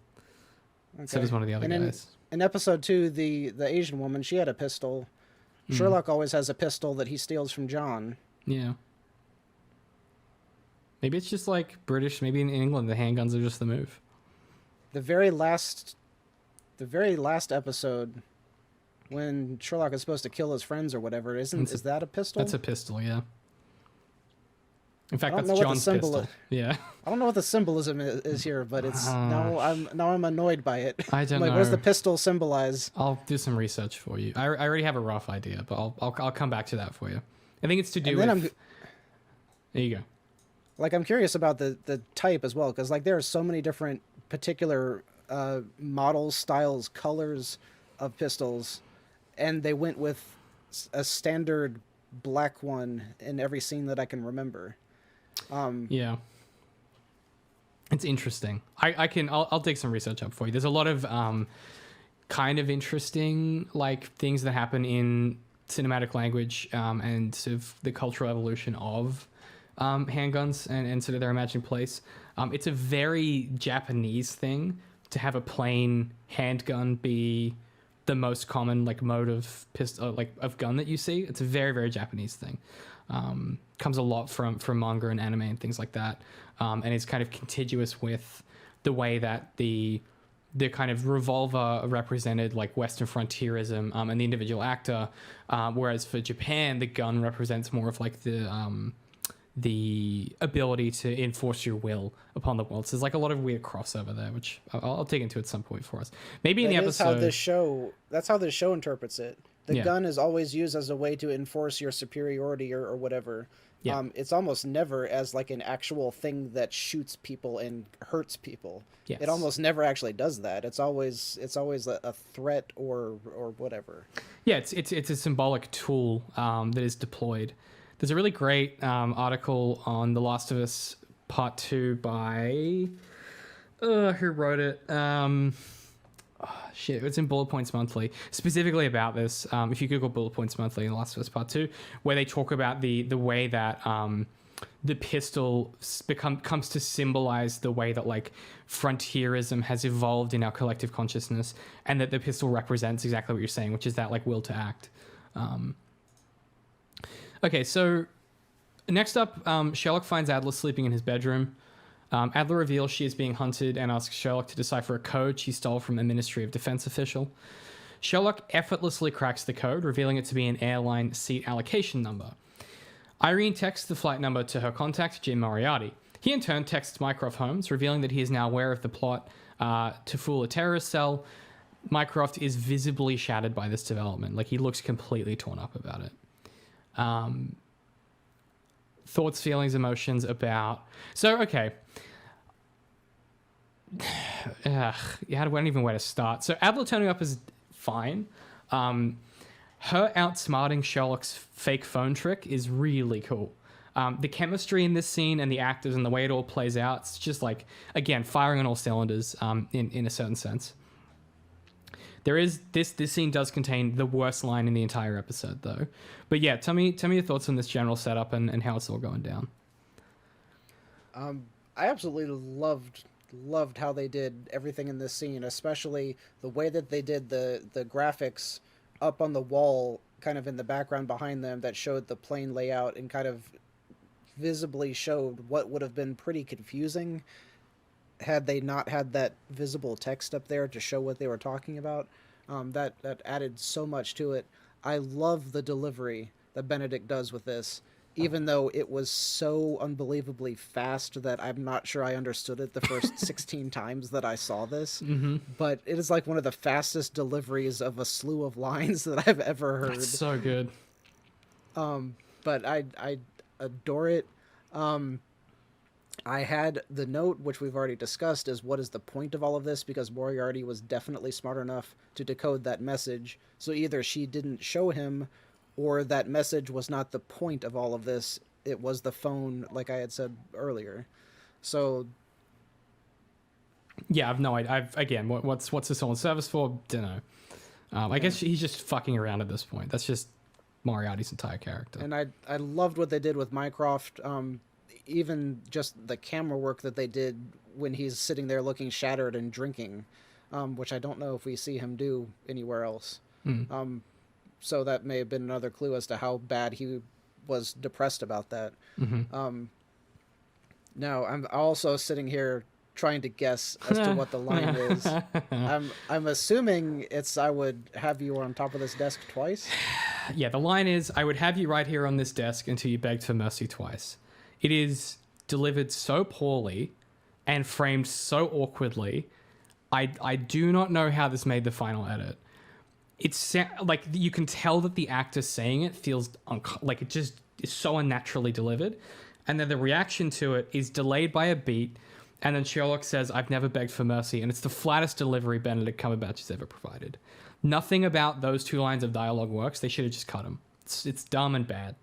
A: So does
B: Okay.
A: one of the other
B: And
A: guys.
B: in episode 2, the Asian woman, she had a pistol. Sherlock always has a pistol that he steals from John.
A: Yeah. Maybe it's just like British. Maybe in England the handguns are just the move.
B: The very last episode, when Sherlock is supposed to kill his friends or whatever, is that a pistol?
A: That's a pistol, yeah. In fact,
B: I don't
A: that's
B: know what the
A: John's
B: symbol
A: pistol. Yeah.
B: I don't know what the symbolism is here, but it's now I'm annoyed by it.
A: I don't
B: Like,
A: know.
B: what does the pistol symbolize?
A: I'll do some research for you. I already have a rough idea, but I'll come back to that for you. I think it's to do
B: And then
A: with. There you go.
B: Like, I'm curious about the type as well, because like there are so many different particular models, styles, colors of pistols, and they went with a standard black one in every scene that I can remember.
A: Yeah. It's interesting. I'll dig some research up for you. There's a lot of kind of interesting like things that happen in cinematic language and sort of the cultural evolution of handguns and sort of their imagined place. It's a very Japanese thing to have a plain handgun be the most common like mode of pistol, like of gun that you see. It's a very, very Japanese thing. Comes a lot from manga and anime and things like that, and is kind of contiguous with the way that the kind of revolver represented like Western frontierism and the individual actor, whereas for Japan the gun represents more of like the ability to enforce your will upon the world. So there's like a lot of weird crossover there, which I'll dig into at some point for us. Maybe in the episode.
B: That's how this show interprets it. The
A: Yeah.
B: gun is always used as a way to enforce your superiority or whatever.
A: Yeah.
B: It's almost never as like an actual thing that shoots people and hurts people.
A: Yes.
B: It almost never actually does that. It's always a threat or whatever.
A: Yeah, it's a symbolic tool that is deployed. There's a really great article on The Last of Us Part 2 by... who wrote it? It's in Bullet Points Monthly, specifically about this. If you Google Bullet Points Monthly in The Last of Us Part 2, where they talk about the way that the pistol comes to symbolize the way that like frontierism has evolved in our collective consciousness, and that the pistol represents exactly what you're saying, which is that like will to act. Okay, so next up, Sherlock finds Adler sleeping in his bedroom. Adler reveals she is being hunted and asks Sherlock to decipher a code she stole from a Ministry of Defense official. Sherlock effortlessly cracks the code, revealing it to be an airline seat allocation number. Irene texts the flight number to her contact, Jim Moriarty. He in turn texts Mycroft Holmes, revealing that he is now aware of the plot to fool a terrorist cell. Mycroft is visibly shattered by this development. Like, he looks completely torn up about it. Thoughts, feelings, emotions about... So, okay. I don't even know where to start. So, Adler turning up is fine. Her outsmarting Sherlock's fake phone trick is really cool. The chemistry in this scene and the actors and the way it all plays out, it's just like, again, firing on all cylinders in a certain sense. There is this scene does contain the worst line in the entire episode, though. But yeah, tell me your thoughts on this general setup and how it's all going down.
B: I absolutely loved how they did everything in this scene, especially the way that they did the graphics up on the wall, kind of in the background behind them, that showed the plane layout and kind of visibly showed what would have been pretty confusing had they not had that visible text up there to show what they were talking about. That added so much to it. I love the delivery that Benedict does with this, even though it was so unbelievably fast that I'm not sure I understood it the first 16 times that I saw this. Mm-hmm. But it is like one of the fastest deliveries of a slew of lines that I've ever heard.
A: That's so good.
B: But I adore it. I had the note, which we've already discussed, is what is the point of all of this, because Moriarty was definitely smart enough to decode that message. So either she didn't show him, or that message was not the point of all of this. It was the phone, like I had said earlier. So
A: Yeah, I've no idea. Again, what's this all in service for? Don't know. I guess he's just fucking around at this point. That's just Moriarty's entire character.
B: And I loved what they did with Mycroft. Even just the camera work that they did when he's sitting there looking shattered and drinking, which I don't know if we see him do anywhere else. So that may have been another clue as to how bad he was depressed about that. Now, I'm also sitting here trying to guess as to what the line is. I'm assuming it's I would have you on top of this desk twice.
A: Yeah, the line is, I would have you right here on this desk until you begged for mercy twice. It is delivered so poorly and framed so awkwardly. I do not know how this made the final edit. It's like you can tell that the actor saying it feels like it just is so unnaturally delivered. And then the reaction to it is delayed by a beat. And then Sherlock says, I've never begged for mercy. And it's the flattest delivery Benedict Cumberbatch has ever provided. Nothing about those two lines of dialogue works. They should have just cut them. It's dumb and bad.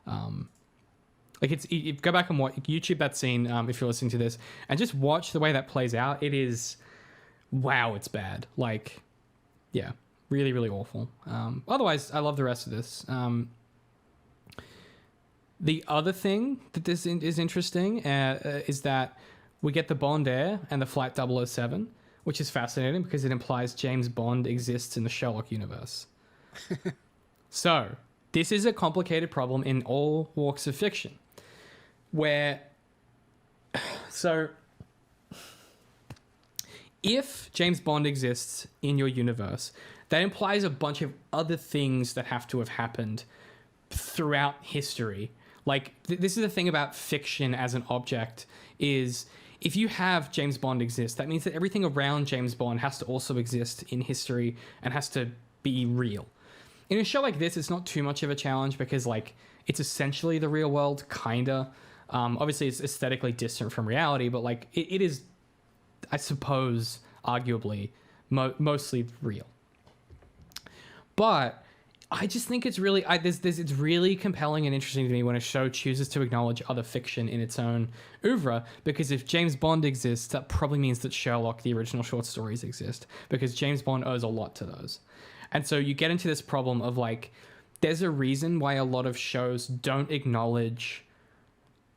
A: Go back and watch YouTube that scene if you're listening to this, and just watch the way that plays out. It is, wow, it's bad. Like, yeah, really, really awful. Otherwise, I love the rest of this. The other thing that this is interesting is that we get the Bond Air and the Flight 007, which is fascinating because it implies James Bond exists in the Sherlock universe. So, this is a complicated problem in all walks of fiction. So, if James Bond exists in your universe, that implies a bunch of other things that have to have happened throughout history. Like, this is the thing about fiction as an object, is if you have James Bond exist, that means that everything around James Bond has to also exist in history and has to be real. In a show like this, it's not too much of a challenge because, like, it's essentially the real world, kinda. Obviously, it's aesthetically distant from reality, but, like, it is, I suppose, arguably, mostly real. But I just think it's really, it's really compelling and interesting to me when a show chooses to acknowledge other fiction in its own oeuvre, because if James Bond exists, that probably means that Sherlock, the original short stories, exist, because James Bond owes a lot to those. And so you get into this problem of, like, there's a reason why a lot of shows don't acknowledge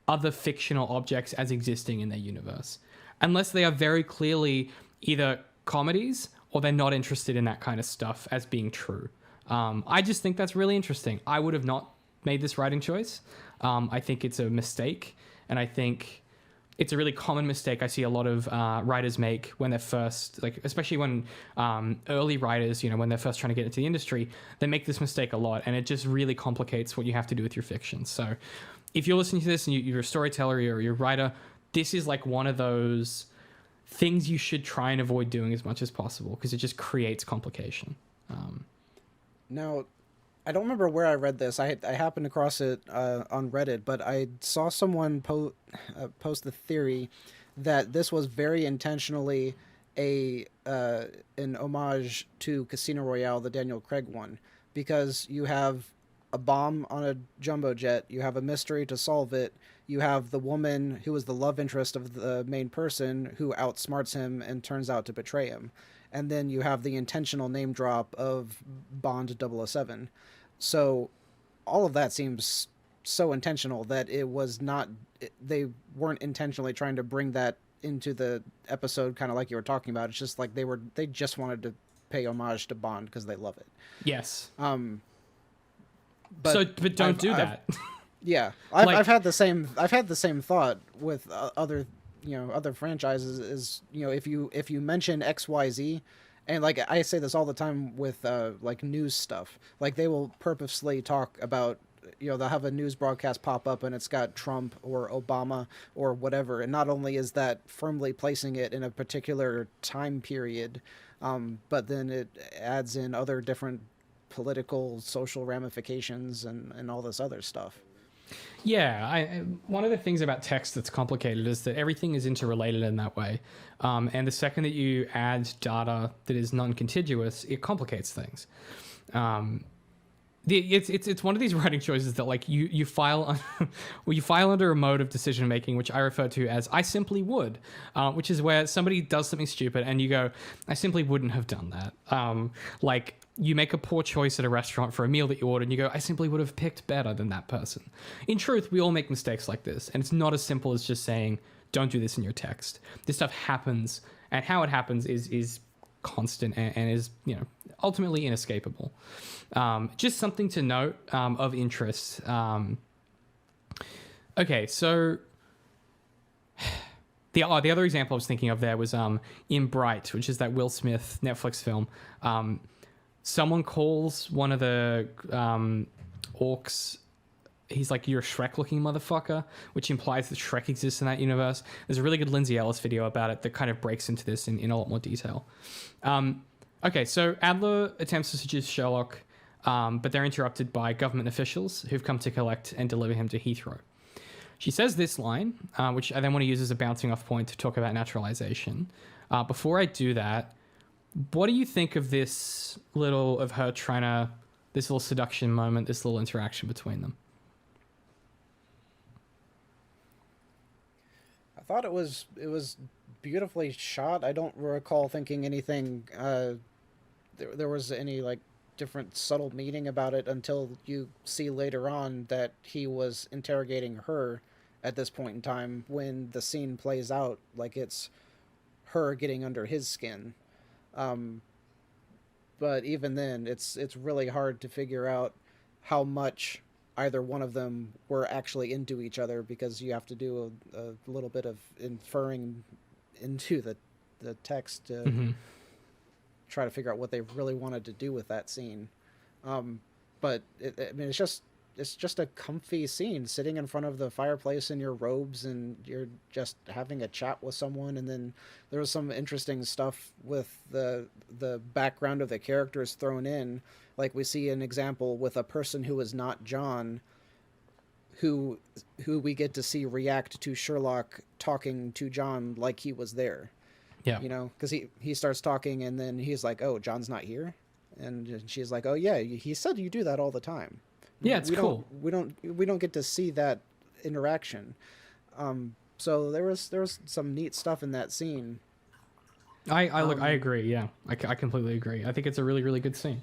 A: other fictional objects as existing in their universe, unless they are very clearly either comedies or they're not interested in that kind of stuff as being true. I just think that's really interesting. I would have not made this writing choice. I think it's a mistake, and I think it's a really common mistake I see a lot of writers make when they're first, like, especially when early writers, you know, when they're first trying to get into the industry, they make this mistake a lot, and it just really complicates what you have to do with your fiction. So if you're listening to this and you're a storyteller or you're a writer, this is like one of those things you should try and avoid doing as much as possible, because it just creates complication.
B: Now, I don't remember where I read this. I happened across it on Reddit, but I saw someone post the theory that this was very intentionally an homage to Casino Royale, the Daniel Craig one, because you have a bomb on a jumbo jet, you have a mystery to solve it, you have the woman who is the love interest of the main person who outsmarts him and turns out to betray him. And then you have the intentional name drop of Bond 007. So all of that seems so intentional that it was not, they weren't intentionally trying to bring that into the episode, kind of like you were talking about. It's just like they just wanted to pay homage to Bond because they love it.
A: Yes.
B: But
A: don't do that.
B: Yeah. I've had the same thought with other franchises is, if you mention XYZ, and like I say this all the time with like news stuff, like they will purposely talk about, they'll have a news broadcast pop up and it's got Trump or Obama or whatever, and not only is that firmly placing it in a particular time period, but then it adds in other different political, social ramifications and all this other stuff.
A: Yeah, one of the things about text that's complicated is that everything is interrelated in that way. And the second that you add data that is non-contiguous, it complicates things. It's one of these writing choices that like you file well, you file under a mode of decision making, which I refer to as I simply would, which is where somebody does something stupid and you go, I simply wouldn't have done that. Like you make a poor choice at a restaurant for a meal that you order and you go, I simply would have picked better than that person. In truth, we all make mistakes like this, and it's not as simple as just saying don't do this in your text. This stuff happens, and how it happens is constant and is, you know, ultimately inescapable. Just something to note of interest. Okay, so the other example I was thinking of there was in Bright, which is that Will Smith Netflix film. Someone calls one of the orcs, he's like, you're a Shrek-looking motherfucker, which implies that Shrek exists in that universe. There's a really good Lindsay Ellis video about it that kind of breaks into this in a lot more detail. Okay, so Adler attempts to seduce Sherlock, but they're interrupted by government officials who've come to collect and deliver him to Heathrow. She says this line, which I then want to use as a bouncing off point to talk about naturalization. Before I do that, what do you think of this little seduction moment, this little interaction between them?
B: I thought it was beautifully shot. I don't recall thinking anything there was any like different subtle meaning about it until you see later on that he was interrogating her at this point in time when the scene plays out like it's her getting under his skin. But even then, it's really hard to figure out how much either one of them were actually into each other, because you have to do a little bit of inferring into the text to try to figure out what they really wanted to do with that scene. But I mean, it's just a comfy scene, sitting in front of the fireplace in your robes and you're just having a chat with someone. And then there was some interesting stuff with the background of the characters thrown in. Like we see an example with a person who is not John, who we get to see react to Sherlock talking to John like he was there.
A: Yeah.
B: You know, because he starts talking and then he's like, oh, John's not here? And she's like, oh yeah, he said you do that all the time.
A: Yeah, it's cool.
B: We don't get to see that interaction. So there was some neat stuff in that scene.
A: I agree. Yeah, I completely agree. I think it's a really, really good scene.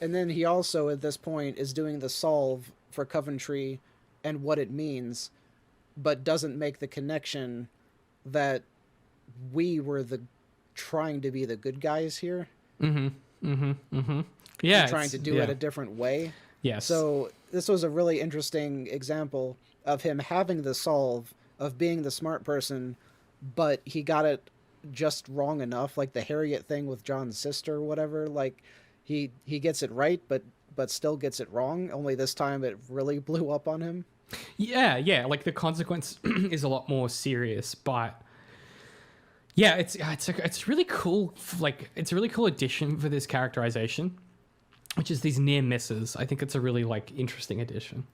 B: And then he also at this point is doing the solve for Coventry and what it means, but doesn't make the connection that we were trying to be the good guys here. Yeah, trying to do it a different way.
A: Yes.
B: So this was a really interesting example of him having the solve of being the smart person, but he got it just wrong enough, like the Harriet thing with John's sister or whatever. Like he gets it right, but still gets it wrong. Only this time it really blew up on him.
A: Yeah. Like the consequence is a lot more serious, but yeah, it's really cool. Like it's a really cool addition for this characterization, which is these near misses. I think it's a really like interesting addition.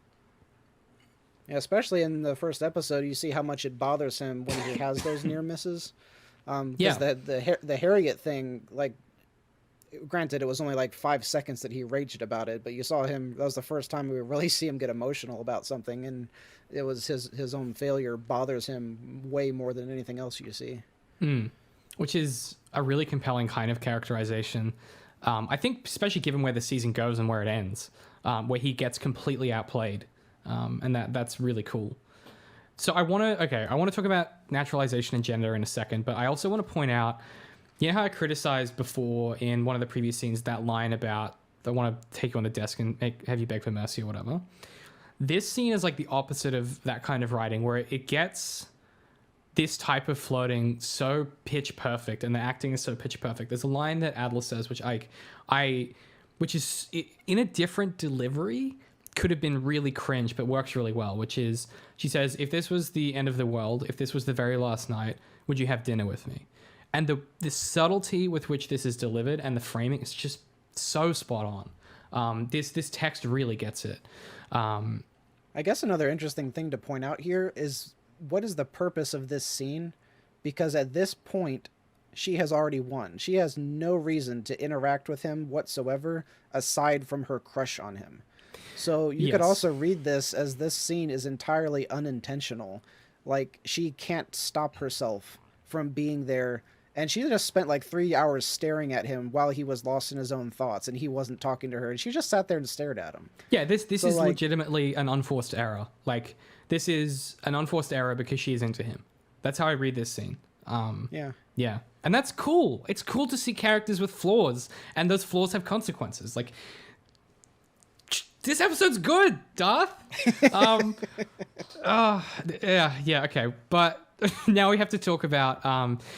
B: Yeah, especially in the first episode, you see how much it bothers him when he has those near misses. Because the Harriet thing, like, granted, it was only like 5 seconds that he raged about it, but you saw him. That was the first time we really see him get emotional about something, and it was his own failure bothers him way more than anything else you see.
A: Which is a really compelling kind of characterization. I think, especially given where the season goes and where it ends, where he gets completely outplayed, and that's really cool. So I want to talk about naturalization and gender in a second, but I also want to point out, you know how I criticized before in one of the previous scenes that line about they want to take you on the desk and have you beg for mercy or whatever. This scene is like the opposite of that kind of writing, where it gets this type of flirting so pitch perfect, and the acting is so pitch perfect. There's a line that Adler says, which is in a different delivery, could have been really cringe, but works really well, which is, she says, if this was the end of the world, if this was the very last night, would you have dinner with me? And the subtlety with which this is delivered and the framing is just so spot on. This text really gets it.
B: I guess another interesting thing to point out here is, what is the purpose of this scene? Because at this point, she has already won. She has no reason to interact with him whatsoever aside from her crush on him. So you could
A: Yes.
B: also read this as this scene is entirely unintentional. Like, she can't stop herself from being there. And she just spent like 3 hours staring at him while he was lost in his own thoughts and he wasn't talking to her. And she just sat there and stared at him.
A: Yeah, this
B: So,
A: is
B: like,
A: legitimately an unforced error. Like, this is an unforced error because she is into him. That's how I read this scene.
B: yeah.
A: Yeah. And that's cool. It's cool to see characters with flaws, and those flaws have consequences. Like, this episode's good, Darth. Yeah, okay. But now we have to talk about...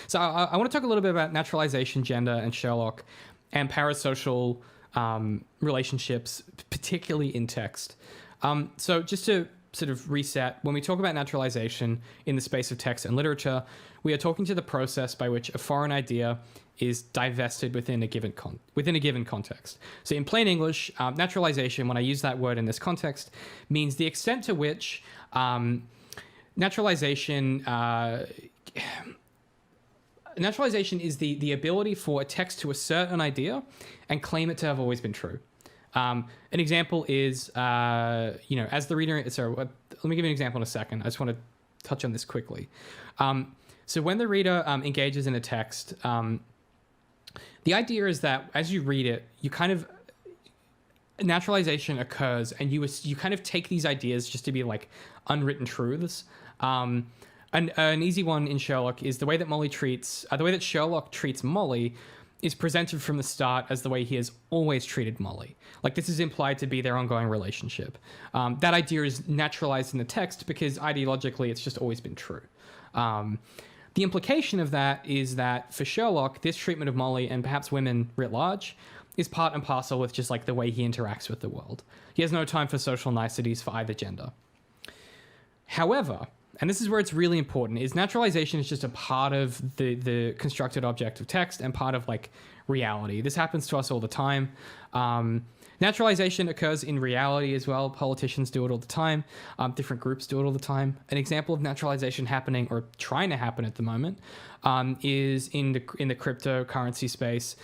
A: so I want to talk a little bit about naturalization, gender, and Sherlock, and parasocial relationships, particularly in text. So just to sort of reset, when we talk about naturalization in the space of text and literature, we are talking to the process by which a foreign idea is divested within a given context. So in plain English, naturalization, when I use that word in this context, means the extent to which naturalization is the ability for a text to assert an idea and claim it to have always been true. An example is, as the reader... Sorry, let me give you an example in a second. I just want to touch on this quickly. So when the reader engages in a text, the idea is that as you read it, you kind of... Naturalization occurs, and you kind of take these ideas just to be like unwritten truths. An easy one in Sherlock is the way that Sherlock treats Molly is presented from the start as the way he has always treated Molly. Like, this is implied to be their ongoing relationship. That idea is naturalized in the text because ideologically it's just always been true. The implication of that is that for Sherlock, this treatment of Molly, and perhaps women writ large, is part and parcel with just like the way he interacts with the world. He has no time for social niceties for either gender. However, and this is where it's really important, is naturalization is just a part of the constructed object of text and part of like reality. This happens to us all the time. Naturalization occurs in reality as well. Politicians do it all the time. Different groups do it all the time. An example of naturalization happening or trying to happen at the moment is in the cryptocurrency space.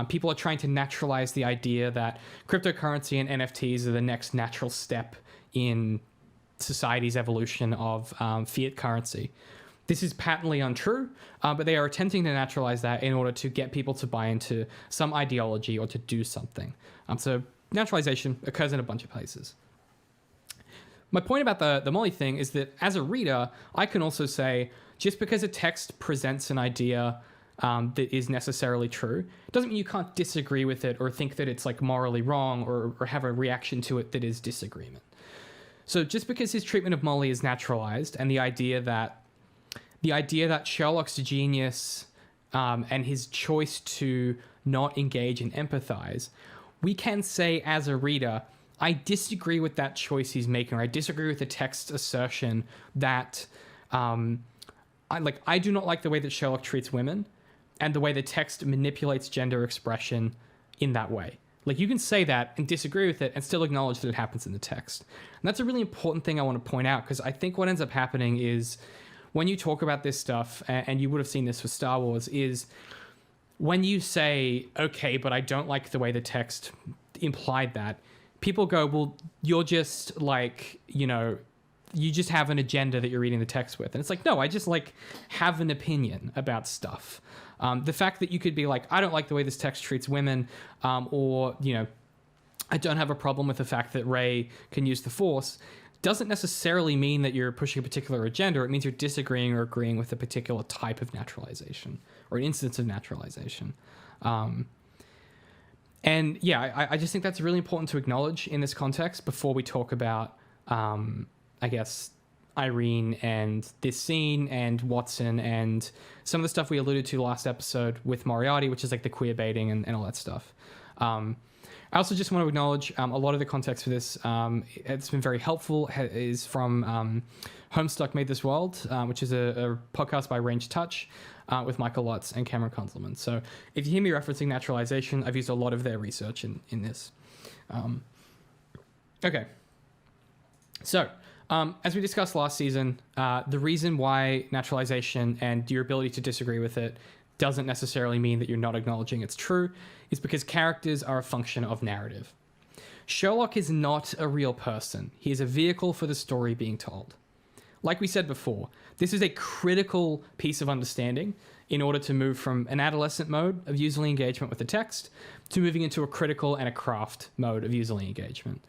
A: People are trying to naturalize the idea that cryptocurrency and NFTs are the next natural step in society's evolution of fiat currency. This is patently untrue, but they are attempting to naturalize that in order to get people to buy into some ideology or to do something. So naturalization occurs in a bunch of places. My point about the Molly thing is that as a reader, I can also say, just because a text presents an idea that is necessarily true, doesn't mean you can't disagree with it or think that it's like morally wrong or have a reaction to it that is disagreement. So just because his treatment of Molly is naturalized, and the idea that Sherlock's genius and his choice to not engage and empathize, we can say as a reader, I disagree with that choice he's making, or I disagree with the text's assertion that I do not like the way that Sherlock treats women and the way the text manipulates gender expression in that way. Like, you can say that and disagree with it and still acknowledge that it happens in the text. And that's a really important thing I want to point out, because I think what ends up happening is when you talk about this stuff, and you would have seen this with Star Wars, is when you say, okay, but I don't like the way the text implied that, people go, well, you're just like, you just have an agenda that you're reading the text with. And it's like, no, I just like have an opinion about stuff. The fact that you could be like, I don't like the way this text treats women, or, I don't have a problem with the fact that Rey can use the Force, doesn't necessarily mean that you're pushing a particular agenda. It means you're disagreeing or agreeing with a particular type of naturalization or an instance of naturalization. And yeah, I just think that's really important to acknowledge in this context before we talk about, I guess, Irene and this scene and Watson and some of the stuff we alluded to last episode with Moriarty, which is like the queer baiting and all that stuff. I also just want to acknowledge a lot of the context for this. It's been very helpful, is from Homestuck Made This World, which is a podcast by Range Touch with Michael Lutz and Cameron Conzelman. So if you hear me referencing naturalization, I've used a lot of their research in this. Okay. So, as we discussed last season, the reason why naturalization and your ability to disagree with it doesn't necessarily mean that you're not acknowledging it's true. It's because characters are a function of narrative. Sherlock is not a real person. He is a vehicle for the story being told. Like we said before, this is a critical piece of understanding in order to move from an adolescent mode of userly engagement with the text to moving into a critical and a craft mode of userly engagement.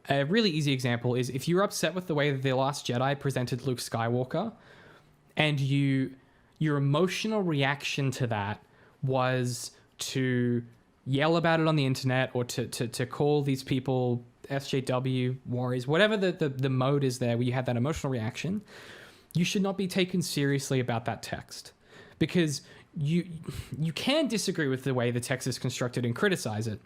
A: A really easy example is if you're upset with the way that The Last Jedi presented Luke Skywalker, and your emotional reaction to that was to yell about it on the internet or to call these people SJW warriors, whatever the mode is there where you had that emotional reaction, you should not be taken seriously about that text, because you can disagree with the way the text is constructed and criticize it.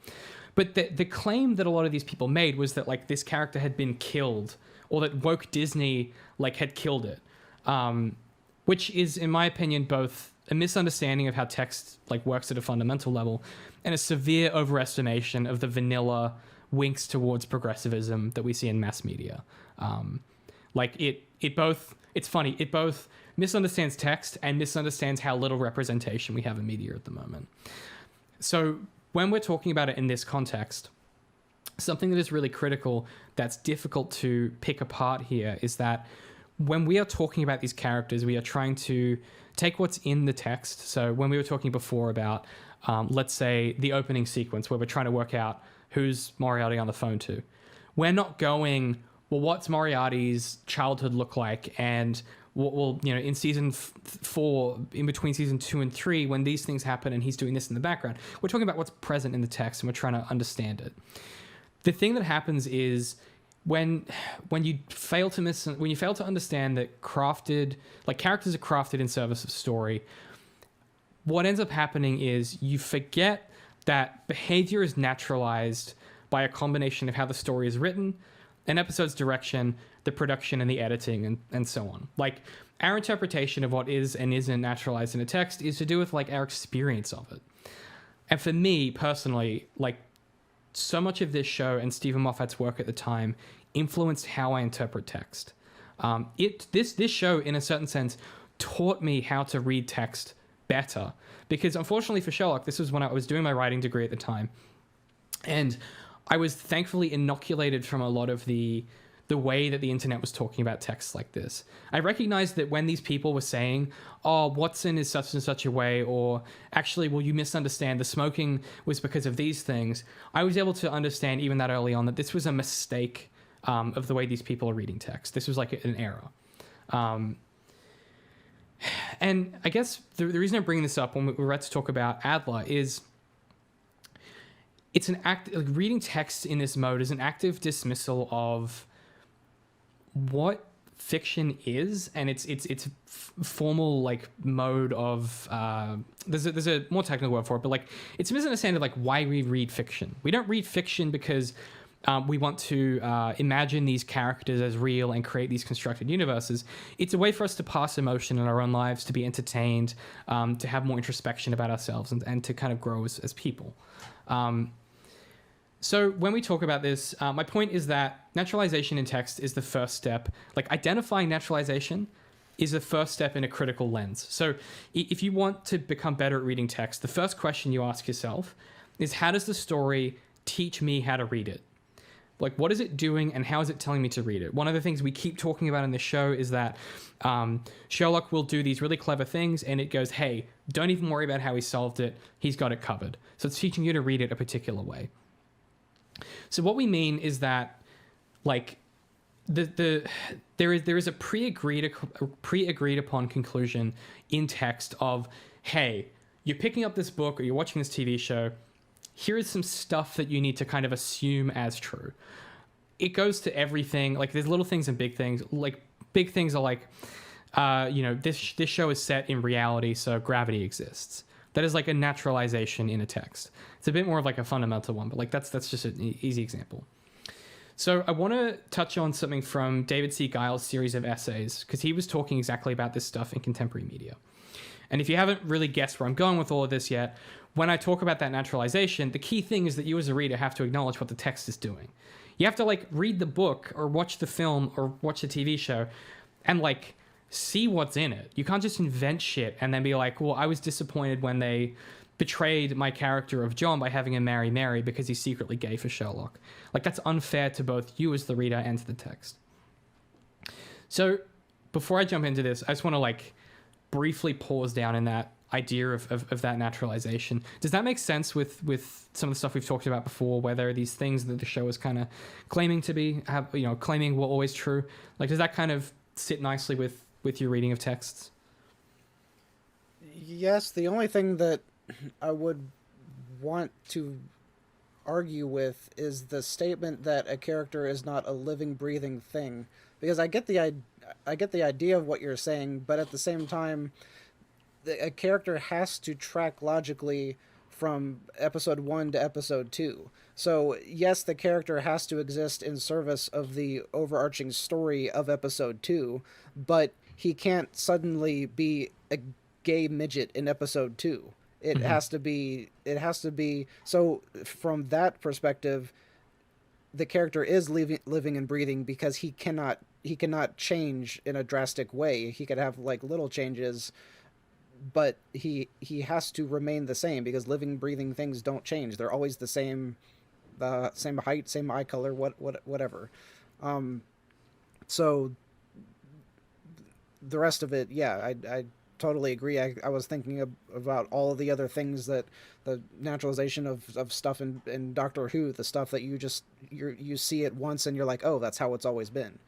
A: But the claim that a lot of these people made was that like this character had been killed, or that woke Disney like had killed it, which is, in my opinion, both a misunderstanding of how text like works at a fundamental level and a severe overestimation of the vanilla winks towards progressivism that we see in mass media. It's funny, it both misunderstands text and misunderstands how little representation we have in media at the moment. So when we're talking about it in this context, something that is really critical that's difficult to pick apart here is that when we are talking about these characters, we are trying to take what's in the text. So when we were talking before about, let's say, the opening sequence where we're trying to work out who's Moriarty on the phone to, we're not going, well, what's Moriarty's childhood look like? And well, you know, in season 4, in between season 2 and 3, when these things happen and he's doing this in the background, we're talking about what's present in the text and we're trying to understand it. The thing that happens is when you fail to understand that characters are crafted in service of story, what ends up happening is you forget that behavior is naturalized by a combination of how the story is written, an episode's direction, the production and the editing, and so on. Like, our interpretation of what is and isn't naturalized in a text is to do with like our experience of it. And for me personally, like, so much of this show and Stephen Moffat's work at the time influenced how I interpret text. This show, in a certain sense, taught me how to read text better, because unfortunately for Sherlock, this was when I was doing my writing degree at the time, and I was thankfully inoculated from a lot of the way that the internet was talking about texts like this. I recognized that when these people were saying, oh, Watson is such and such a way, or actually, well, you misunderstand, the smoking was because of these things, I was able to understand even that early on that this was a mistake of the way these people are reading text. This was like an error. And I guess the reason I'm bringing this up when we're about to talk about Adler is it's an act, like, reading text in this mode is an active dismissal of what fiction is, and its formal like mode of there's a more technical word for it, but like it's a misunderstanding of like why we read fiction. We don't read fiction because we want to imagine these characters as real and create these constructed universes. It's a way for us to pass emotion in our own lives, to be entertained, to have more introspection about ourselves, and to kind of grow as people. So when we talk about this, my point is that naturalization in text is the first step. Like, identifying naturalization is the first step in a critical lens. So if you want to become better at reading text, the first question you ask yourself is, how does the story teach me how to read it? Like, what is it doing and how is it telling me to read it? One of the things we keep talking about in this show is that Sherlock will do these really clever things and it goes, hey, don't even worry about how he solved it. He's got it covered. So it's teaching you to read it a particular way. So what we mean is that, like, there is a pre-agreed upon conclusion in text of, hey, you're picking up this book or you're watching this TV show. Here is some stuff that you need to kind of assume as true. It goes to everything. Like, there's little things and big things. Like, big things are like, this show is set in reality, so gravity exists. That is like a naturalization in a text. It's a bit more of like a fundamental one, but like that's just an easy example. So I want to touch on something from David C. Giles' series of essays, because he was talking exactly about this stuff in contemporary media. And if you haven't really guessed where I'm going with all of this yet, when I talk about that naturalization, the key thing is that you as a reader have to acknowledge what the text is doing. You have to like read the book or watch the film or watch the TV show and like see what's in it. You can't just invent shit and then be like, well, I was disappointed when they betrayed my character of John by having him marry Mary because he's secretly gay for Sherlock. Like, that's unfair to both you as the reader and to the text. So before I jump into this, I just want to like briefly pause down in that idea of that naturalization. Does that make sense with some of the stuff we've talked about before, where there are these things that the show is kind of claiming to be, claiming were always true? Like, does that kind of sit nicely with your reading of texts?
B: Yes, the only thing that I would want to argue with is the statement that a character is not a living, breathing thing. Because I get the idea of what you're saying, but at the same time, a character has to track logically from episode 1 to episode 2. So yes, the character has to exist in service of the overarching story of episode 2, but he can't suddenly be a gay midget in episode 2. It has to be so from that perspective, the character is living and breathing because he cannot change in a drastic way. He could have like little changes, but he has to remain the same because living, breathing things don't change. They're always the same height, same eye color, whatever. So the rest of it, yeah, I totally agree. I was thinking about all of the other things that the naturalization of stuff in Doctor Who, the stuff that you see it once and you're like, oh, that's how it's always been.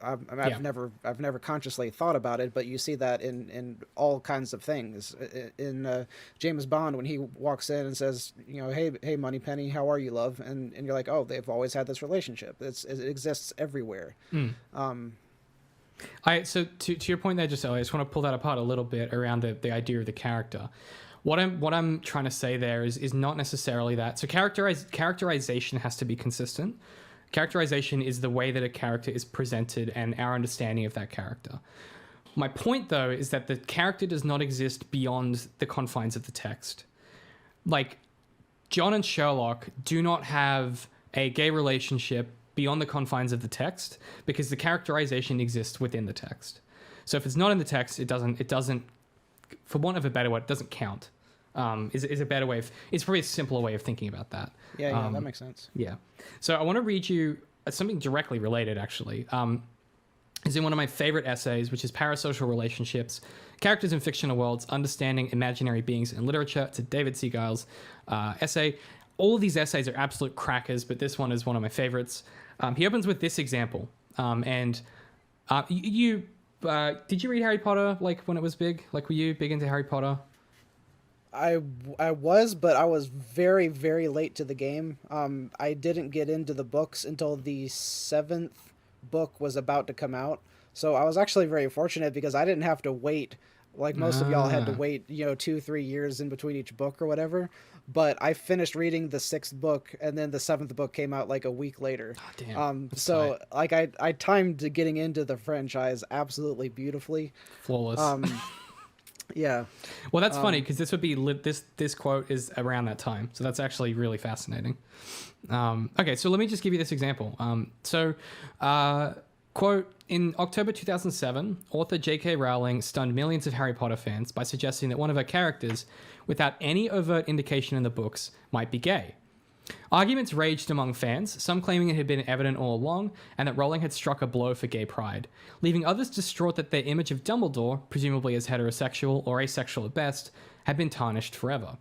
B: I've never consciously thought about it, but you see that in all kinds of things. In James Bond, when he walks in and says, hey, Moneypenny, how are you, love? And you're like, oh, they've always had this relationship. It exists everywhere.
A: So to your point there, just I just want to pull that apart a little bit around the idea of the character. What I'm trying to say there is not necessarily that. So characterization has to be consistent. Characterization is the way that a character is presented and our understanding of that character. My point, though, is that the character does not exist beyond the confines of the text. Like, John and Sherlock do not have a gay relationship beyond the confines of the text because the characterization exists within the text. So if it's not in the text, it doesn't, for want of a better word, it doesn't count. Is a better way of, it's probably a simpler way of thinking about that.
B: Yeah, that makes sense.
A: Yeah. So I want to read you something directly related, actually. Is in one of my favorite essays, which is Parasocial Relationships, Characters in Fictional Worlds, Understanding Imaginary Beings in Literature. It's a David C. Giles essay. All of these essays are absolute crackers, but this one is one of my favorites. He opens with this example. Did you read Harry Potter, like, when it was big? Like, were you big into Harry Potter?
B: I was, but I was very, very late to the game. I didn't get into the books until the 7th book was about to come out. So I was actually very fortunate because I didn't have to wait like most of y'all had to wait, 2-3 years in between each book or whatever. But I finished reading the 6th book and then the 7th book came out like a week later.
A: Oh, damn.
B: So tight. Like I timed getting into the franchise absolutely beautifully.
A: Flawless.
B: Yeah.
A: Well, that's funny because this would be this quote is around that time, so that's actually really fascinating. Okay, so let me just give you this example. Quote, in October 2007, author J.K. Rowling stunned millions of Harry Potter fans by suggesting that one of her characters, without any overt indication in the books, might be gay. Arguments raged among fans, some claiming it had been evident all along and that Rowling had struck a blow for gay pride, leaving others distraught that their image of Dumbledore, presumably as heterosexual or asexual at best, had been tarnished forever.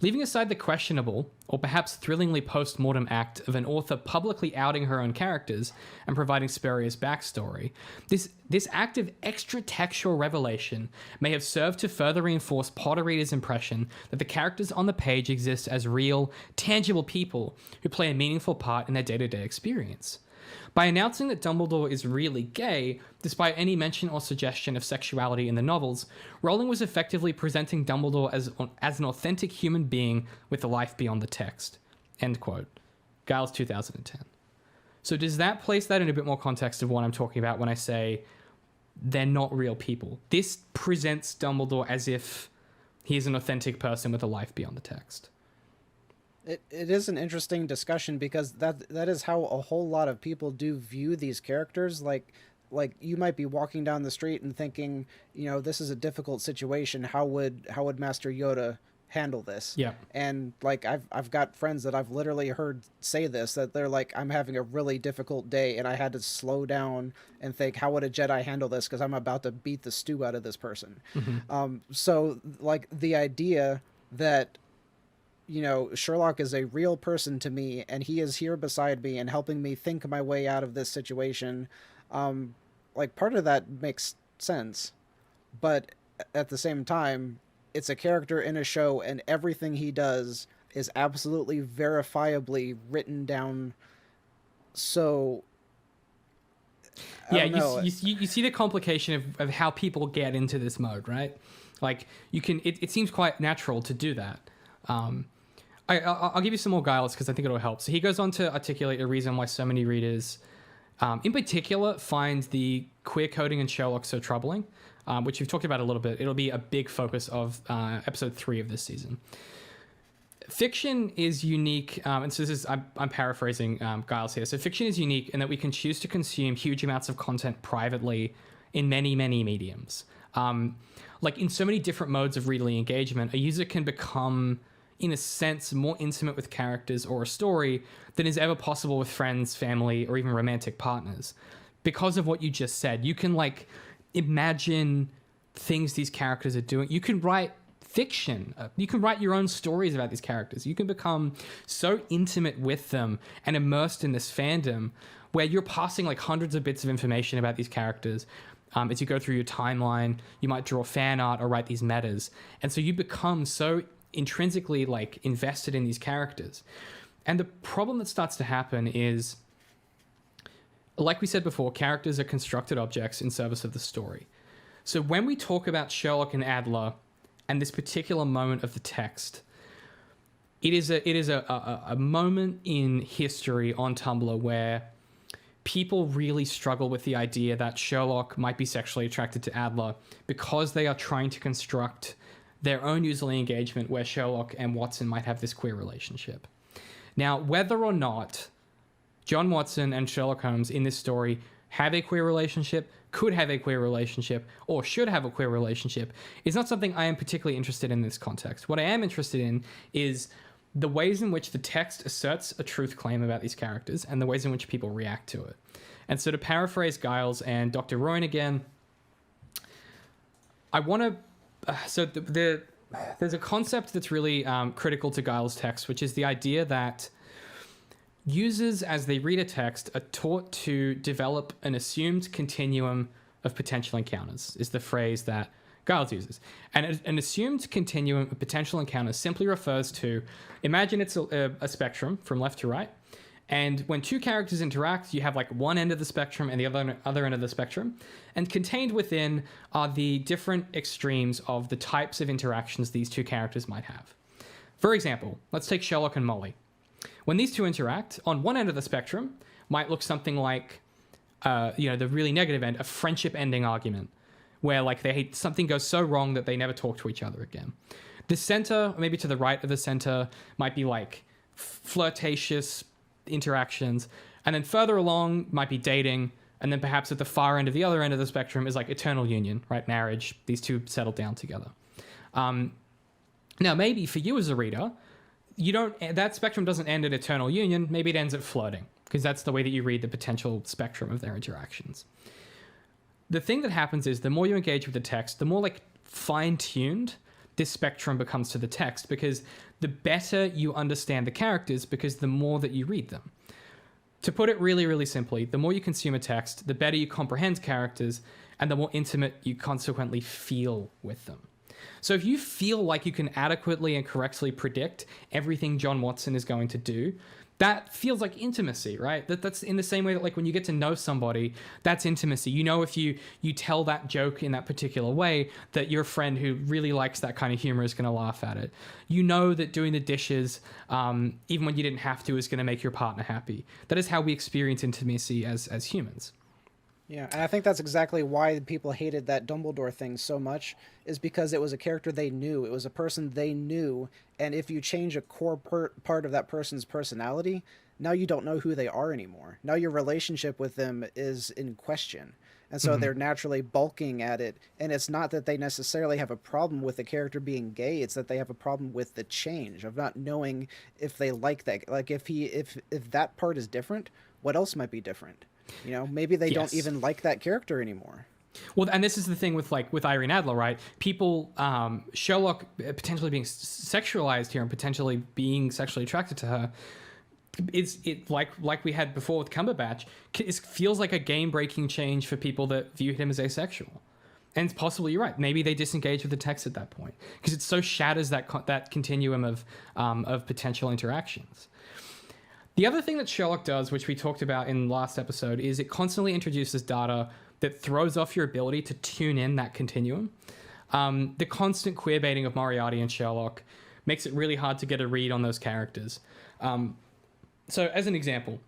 A: Leaving aside the questionable, or perhaps thrillingly post-mortem act of an author publicly outing her own characters and providing spurious backstory, this act of extra-textual revelation may have served to further reinforce Potter readers' impression that the characters on the page exist as real, tangible people who play a meaningful part in their day-to-day experience. By announcing that Dumbledore is really gay, despite any mention or suggestion of sexuality in the novels, Rowling was effectively presenting Dumbledore as an authentic human being with a life beyond the text. End quote. Giles, 2010. So does that place that in a bit more context of what I'm talking about when I say they're not real people? This presents Dumbledore as if he's an authentic person with a life beyond the text.
B: It is an interesting discussion because that is how a whole lot of people do view these characters. Like, like you might be walking down the street and thinking, this is a difficult situation. How would Master Yoda handle this?
A: Yeah.
B: And like I've got friends that I've literally heard say this, that they're like, I'm having a really difficult day and I had to slow down and think, how would a Jedi handle this, because I'm about to beat the stew out of this person. So like the idea that Sherlock is a real person to me, and he is here beside me and helping me think my way out of this situation. Like part of that makes sense, but at the same time, it's a character in a show, and everything he does is absolutely verifiably written down. So,
A: yeah, you see the complication of how people get into this mode, right? Like you can, it seems quite natural to do that. I'll give you some more guiles because I think it'll help. So he goes on to articulate a reason why so many readers, in particular, find the queer coding in Sherlock so troubling, which we've talked about a little bit. It'll be a big focus of episode 3 of this season. Fiction is unique, and so this is, I'm paraphrasing Giles here. So fiction is unique in that we can choose to consume huge amounts of content privately in many, many mediums. Like in so many different modes of readerly engagement, a user can become, in a sense, more intimate with characters or a story than is ever possible with friends, family, or even romantic partners. Because of what you just said, you can like imagine things these characters are doing. You can write fiction. You can write your own stories about these characters. You can become so intimate with them and immersed in this fandom where you're passing like hundreds of bits of information about these characters. As you go through your timeline, you might draw fan art or write these metas. And so you become so intrinsically like invested in these characters. And the problem that starts to happen is, like we said before, characters are constructed objects in service of the story. So when we talk about Sherlock and Adler and this particular moment of the text, it is a moment in history on Tumblr where people really struggle with the idea that Sherlock might be sexually attracted to Adler because they are trying to construct their own userly engagement where Sherlock and Watson might have this queer relationship. Now, whether or not John Watson and Sherlock Holmes in this story have a queer relationship, could have a queer relationship, or should have a queer relationship is not something I am particularly interested in this context. What I am interested in is the ways in which the text asserts a truth claim about these characters and the ways in which people react to it. And so to paraphrase Giles and Dr. Royne again, I want to... there's a concept that's really critical to Giles' text, which is the idea that users, as they read a text, are taught to develop an assumed continuum of potential encounters, is the phrase that Giles uses. And an assumed continuum of potential encounters simply refers to, imagine it's a spectrum from left to right, and when two characters interact, you have like one end of the spectrum and the other end of the spectrum, and contained within are the different extremes of the types of interactions these two characters might have. For example, let's take Sherlock and Molly. When these two interact, on one end of the spectrum might look something like, the really negative end, a friendship-ending argument, where like something goes so wrong that they never talk to each other again. The center, or maybe to the right of the center, might be like flirtatious interactions, and then further along might be dating, and then perhaps at the far end of the other end of the spectrum is like eternal union, right? Marriage. These two settle down together. Now, maybe for you as a reader, that spectrum doesn't end at eternal union. Maybe it ends at flirting, because that's the way that you read the potential spectrum of their interactions. The thing that happens is the more you engage with the text, the more like fine-tuned this spectrum becomes to the text, because the better you understand the characters, because the more that you read them. To put it really, really simply, the more you consume a text, the better you comprehend characters, and the more intimate you consequently feel with them. So if you feel like you can adequately and correctly predict everything John Watson is going to do, that feels like intimacy, right? That's in the same way that like when you get to know somebody, that's intimacy. You know, if you tell that joke in that particular way, that your friend who really likes that kind of humor is going to laugh at it. You know that doing the dishes, even when you didn't have to, is going to make your partner happy. That is how we experience intimacy as humans.
B: Yeah, and I think that's exactly why people hated that Dumbledore thing so much, is because it was a character they knew. It was a person they knew, and if you change a core part of that person's personality, now you don't know who they are anymore. Now your relationship with them is in question. And so they're naturally balking at it. And it's not that they necessarily have a problem with the character being gay, it's that they have a problem with the change of not knowing if they like that. Like if that part is different, what else might be different? You know, maybe they don't even like that character anymore.
A: Well, and this is the thing with Irene Adler, right? People, Sherlock potentially being sexualized here and potentially being sexually attracted to her, like we had before with Cumberbatch, it feels like a game-breaking change for people that view him as asexual. And it's possible you're right. Maybe they disengage with the text at that point because it so shatters that continuum of potential interactions. The other thing that Sherlock does, which we talked about in the last episode, is it constantly introduces data that throws off your ability to tune in that continuum. The constant queer baiting of Moriarty and Sherlock makes it really hard to get a read on those characters. So as an example,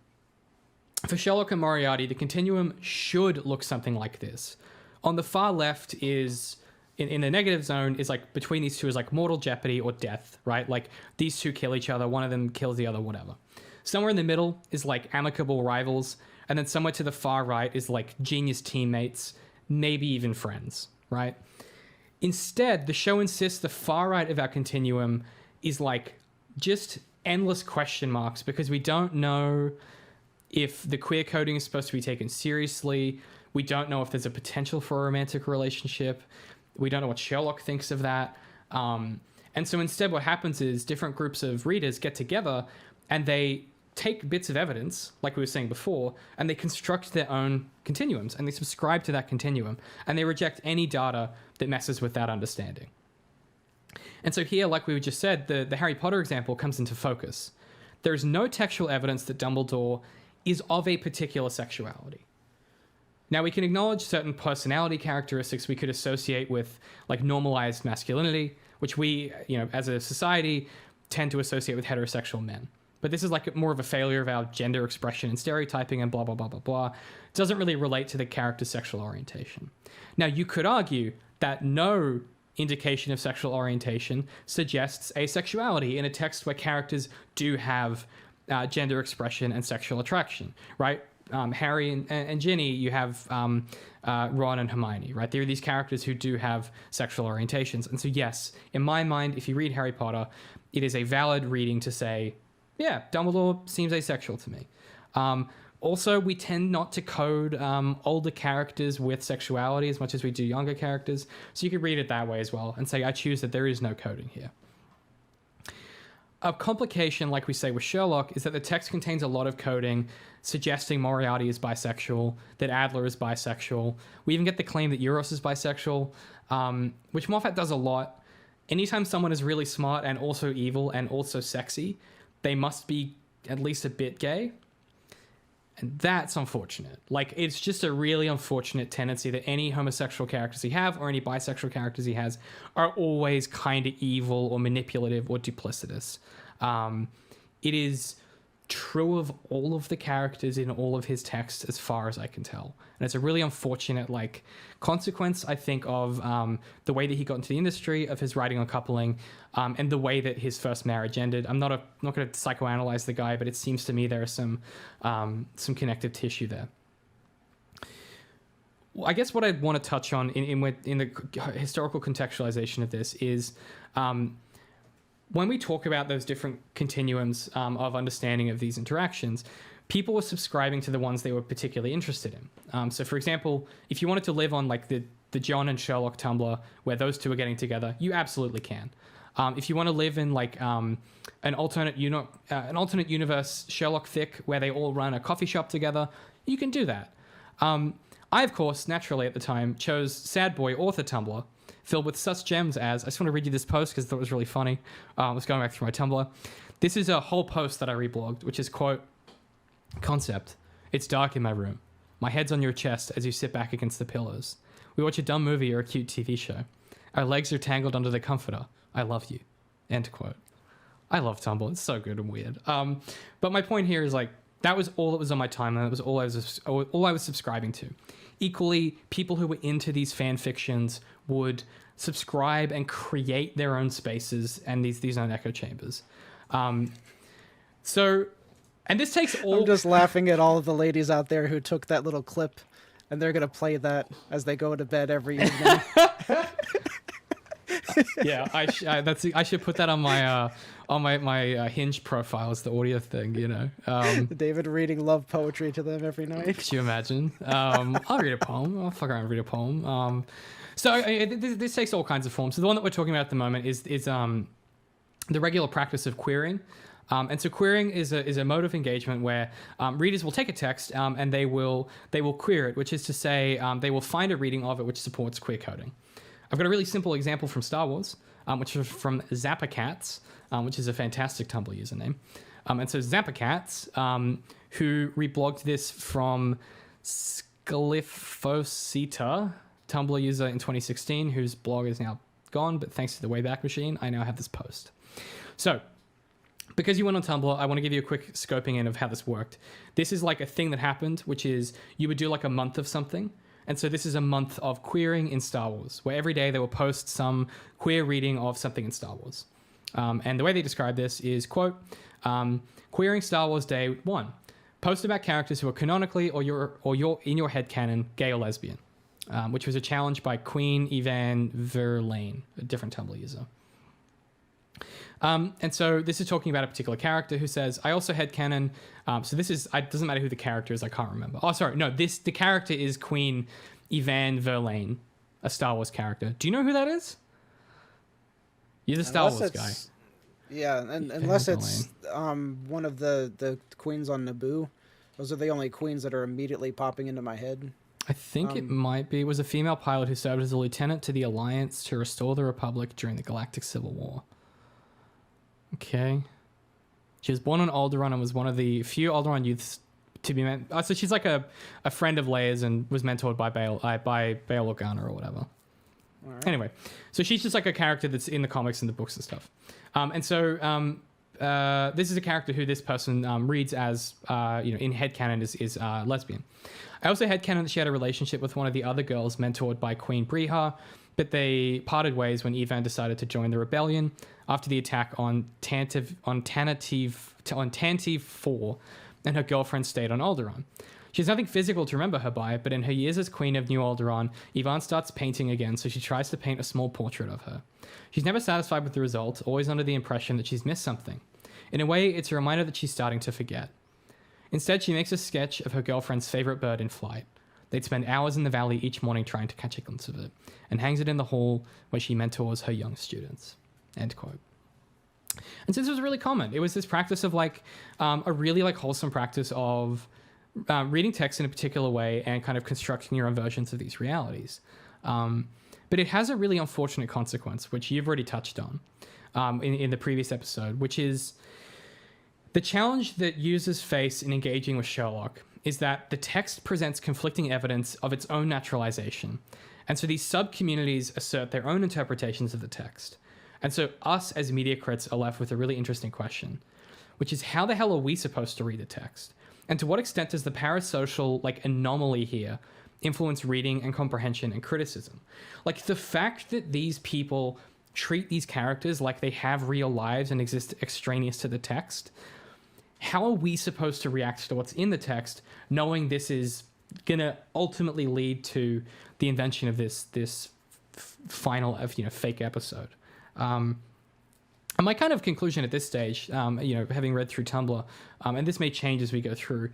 A: for Sherlock and Moriarty, the continuum should look something like this. On the far left is, in the negative zone, is like between these two is like mortal jeopardy or death, right? Like these two kill each other, one of them kills the other, whatever. Somewhere in the middle is like amicable rivals, and then somewhere to the far right is like genius teammates, maybe even friends, right? Instead, the show insists the far right of our continuum is like just endless question marks because we don't know if the queer coding is supposed to be taken seriously. We don't know if there's a potential for a romantic relationship. We don't know what Sherlock thinks of that. And so instead what happens is different groups of readers get together and they take bits of evidence, like we were saying before, and they construct their own continuums and they subscribe to that continuum and they reject any data that messes with that understanding. And so here, like we just said, the Harry Potter example comes into focus. There is no textual evidence that Dumbledore is of a particular sexuality. Now, we can acknowledge certain personality characteristics we could associate with like normalized masculinity, which we, as a society, tend to associate with heterosexual men. But this is like more of a failure of our gender expression and stereotyping and blah, blah, blah, blah, blah. It doesn't really relate to the character's sexual orientation. Now, you could argue that no indication of sexual orientation suggests asexuality in a text where characters do have gender expression and sexual attraction, right? Harry and Ginny, you have Ron and Hermione, right? There are these characters who do have sexual orientations. And so, yes, in my mind, if you read Harry Potter, it is a valid reading to say, yeah, Dumbledore seems asexual to me. Also, we tend not to code older characters with sexuality as much as we do younger characters. So you could read it that way as well and say, I choose that there is no coding here. A complication, like we say with Sherlock, is that the text contains a lot of coding suggesting Moriarty is bisexual, that Adler is bisexual. We even get the claim that Euros is bisexual, which Moffat does a lot. Anytime someone is really smart and also evil and also sexy, they must be at least a bit gay. And that's unfortunate. Like, it's just a really unfortunate tendency that any homosexual characters he have or any bisexual characters he has are always kind of evil or manipulative or duplicitous. It is true of all of the characters in all of his texts as far as I can tell. And it's a really unfortunate, like, consequence, I think, of the way that he got into the industry, of his writing on coupling, and the way that his first marriage ended. I'm not going to psychoanalyze the guy, but it seems to me there is some connective tissue there. Well, I guess what I want to touch on in the historical contextualization of this is when we talk about those different continuums of understanding of these interactions, people were subscribing to the ones they were particularly interested in. So, for example, if you wanted to live on like the John and Sherlock Tumblr where those two are getting together, you absolutely can. If you want to live in like an alternate universe Sherlock fic where they all run a coffee shop together, you can do that. I, of course, naturally at the time, chose Sad Boy Author Tumblr, filled with such gems as, I just want to read you this post because I thought it was really funny. I was going back through my Tumblr. This is a whole post that I reblogged, which is, quote, concept. It's dark in my room. My head's on your chest as you sit back against the pillows. We watch a dumb movie or a cute TV show. Our legs are tangled under the comforter. I love you. End quote. I love Tumblr. It's so good and weird. But my point here is like, that was all that was on my timeline. That was all I was subscribing to. Equally, people who were into these fan fictions would subscribe and create their own spaces and these own echo chambers. And this takes all...
B: I'm just laughing at all of the ladies out there who took that little clip and they're gonna play that as they go to bed every evening.
A: Yeah, I should put that on my Hinge profile as the audio thing.
B: David reading love poetry to them every night.
A: Could you imagine? I'll read a poem. I'll fuck around and read a poem. This takes all kinds of forms. So the one that we're talking about at the moment is the regular practice of querying. And so querying is a mode of engagement where readers will take a text and they will queer it, which is to say they will find a reading of it which supports queer coding. I've got a really simple example from Star Wars, which is from Zappacats, which is a fantastic Tumblr username. And so Zappacats, who reblogged this from Sclifosita, Tumblr user in 2016, whose blog is now gone, but thanks to the Wayback Machine, I now have this post. So, because you went on Tumblr, I want to give you a quick scoping in of how this worked. This is like a thing that happened, which is you would do like a month of something. And so this is a month of queering in Star Wars, where every day they will post some queer reading of something in Star Wars. And the way they describe this is, quote, queering Star Wars Day 1. Post about characters who are canonically or you're in your headcanon gay or lesbian, which was a challenge by Queen Evan Verlaine, a different Tumblr user. And so this is talking about a particular character who says, I also headcanon. So this is, it doesn't matter who the character is, I can't remember. Oh, sorry. No, the character is Queen Evan Verlaine, a Star Wars character. Do you know who that is? You're the Star Wars guy.
B: Yeah, and unless it's one of the queens on Naboo. Those are the only queens that are immediately popping into my head.
A: I think it might be. It was a female pilot who served as a lieutenant to the Alliance to restore the Republic during the Galactic Civil War. Okay. She was born on Alderaan and was one of the few Alderaan youths to be so she's like a friend of Leia's and was mentored by Bail Organa or whatever. Right. Anyway, so she's just like a character that's in the comics and the books and stuff. This is a character who this person reads as, in headcanon is lesbian. I also headcanon that she had a relationship with one of the other girls mentored by Queen Briha, but they parted ways when Evan decided to join the rebellion after the attack on Tantive 4, and her girlfriend stayed on Alderaan. She has nothing physical to remember her by, but in her years as Queen of New Alderaan, Yvonne starts painting again, so she tries to paint a small portrait of her. She's never satisfied with the result, always under the impression that she's missed something. In a way, it's a reminder that she's starting to forget. Instead, she makes a sketch of her girlfriend's favorite bird in flight. They'd spend hours in the valley each morning trying to catch a glimpse of it, and hangs it in the hall where she mentors her young students. End quote. And so this was really common. It was this practice of a really wholesome practice of reading text in a particular way and kind of constructing your own versions of these realities. But it has a really unfortunate consequence, which you've already touched on in the previous episode, which is the challenge that users face in engaging with Sherlock is that the text presents conflicting evidence of its own naturalization. And so these sub-communities assert their own interpretations of the text. And so us as media crits are left with a really interesting question, which is how the hell are we supposed to read the text? And to what extent does the parasocial anomaly here influence reading and comprehension and criticism? The fact that these people treat these characters like they have real lives and exist extraneous to the text, how are we supposed to react to what's in the text, knowing this is going to ultimately lead to the invention of this final fake episode? And my kind of conclusion at this stage, having read through Tumblr, and this may change as we go through,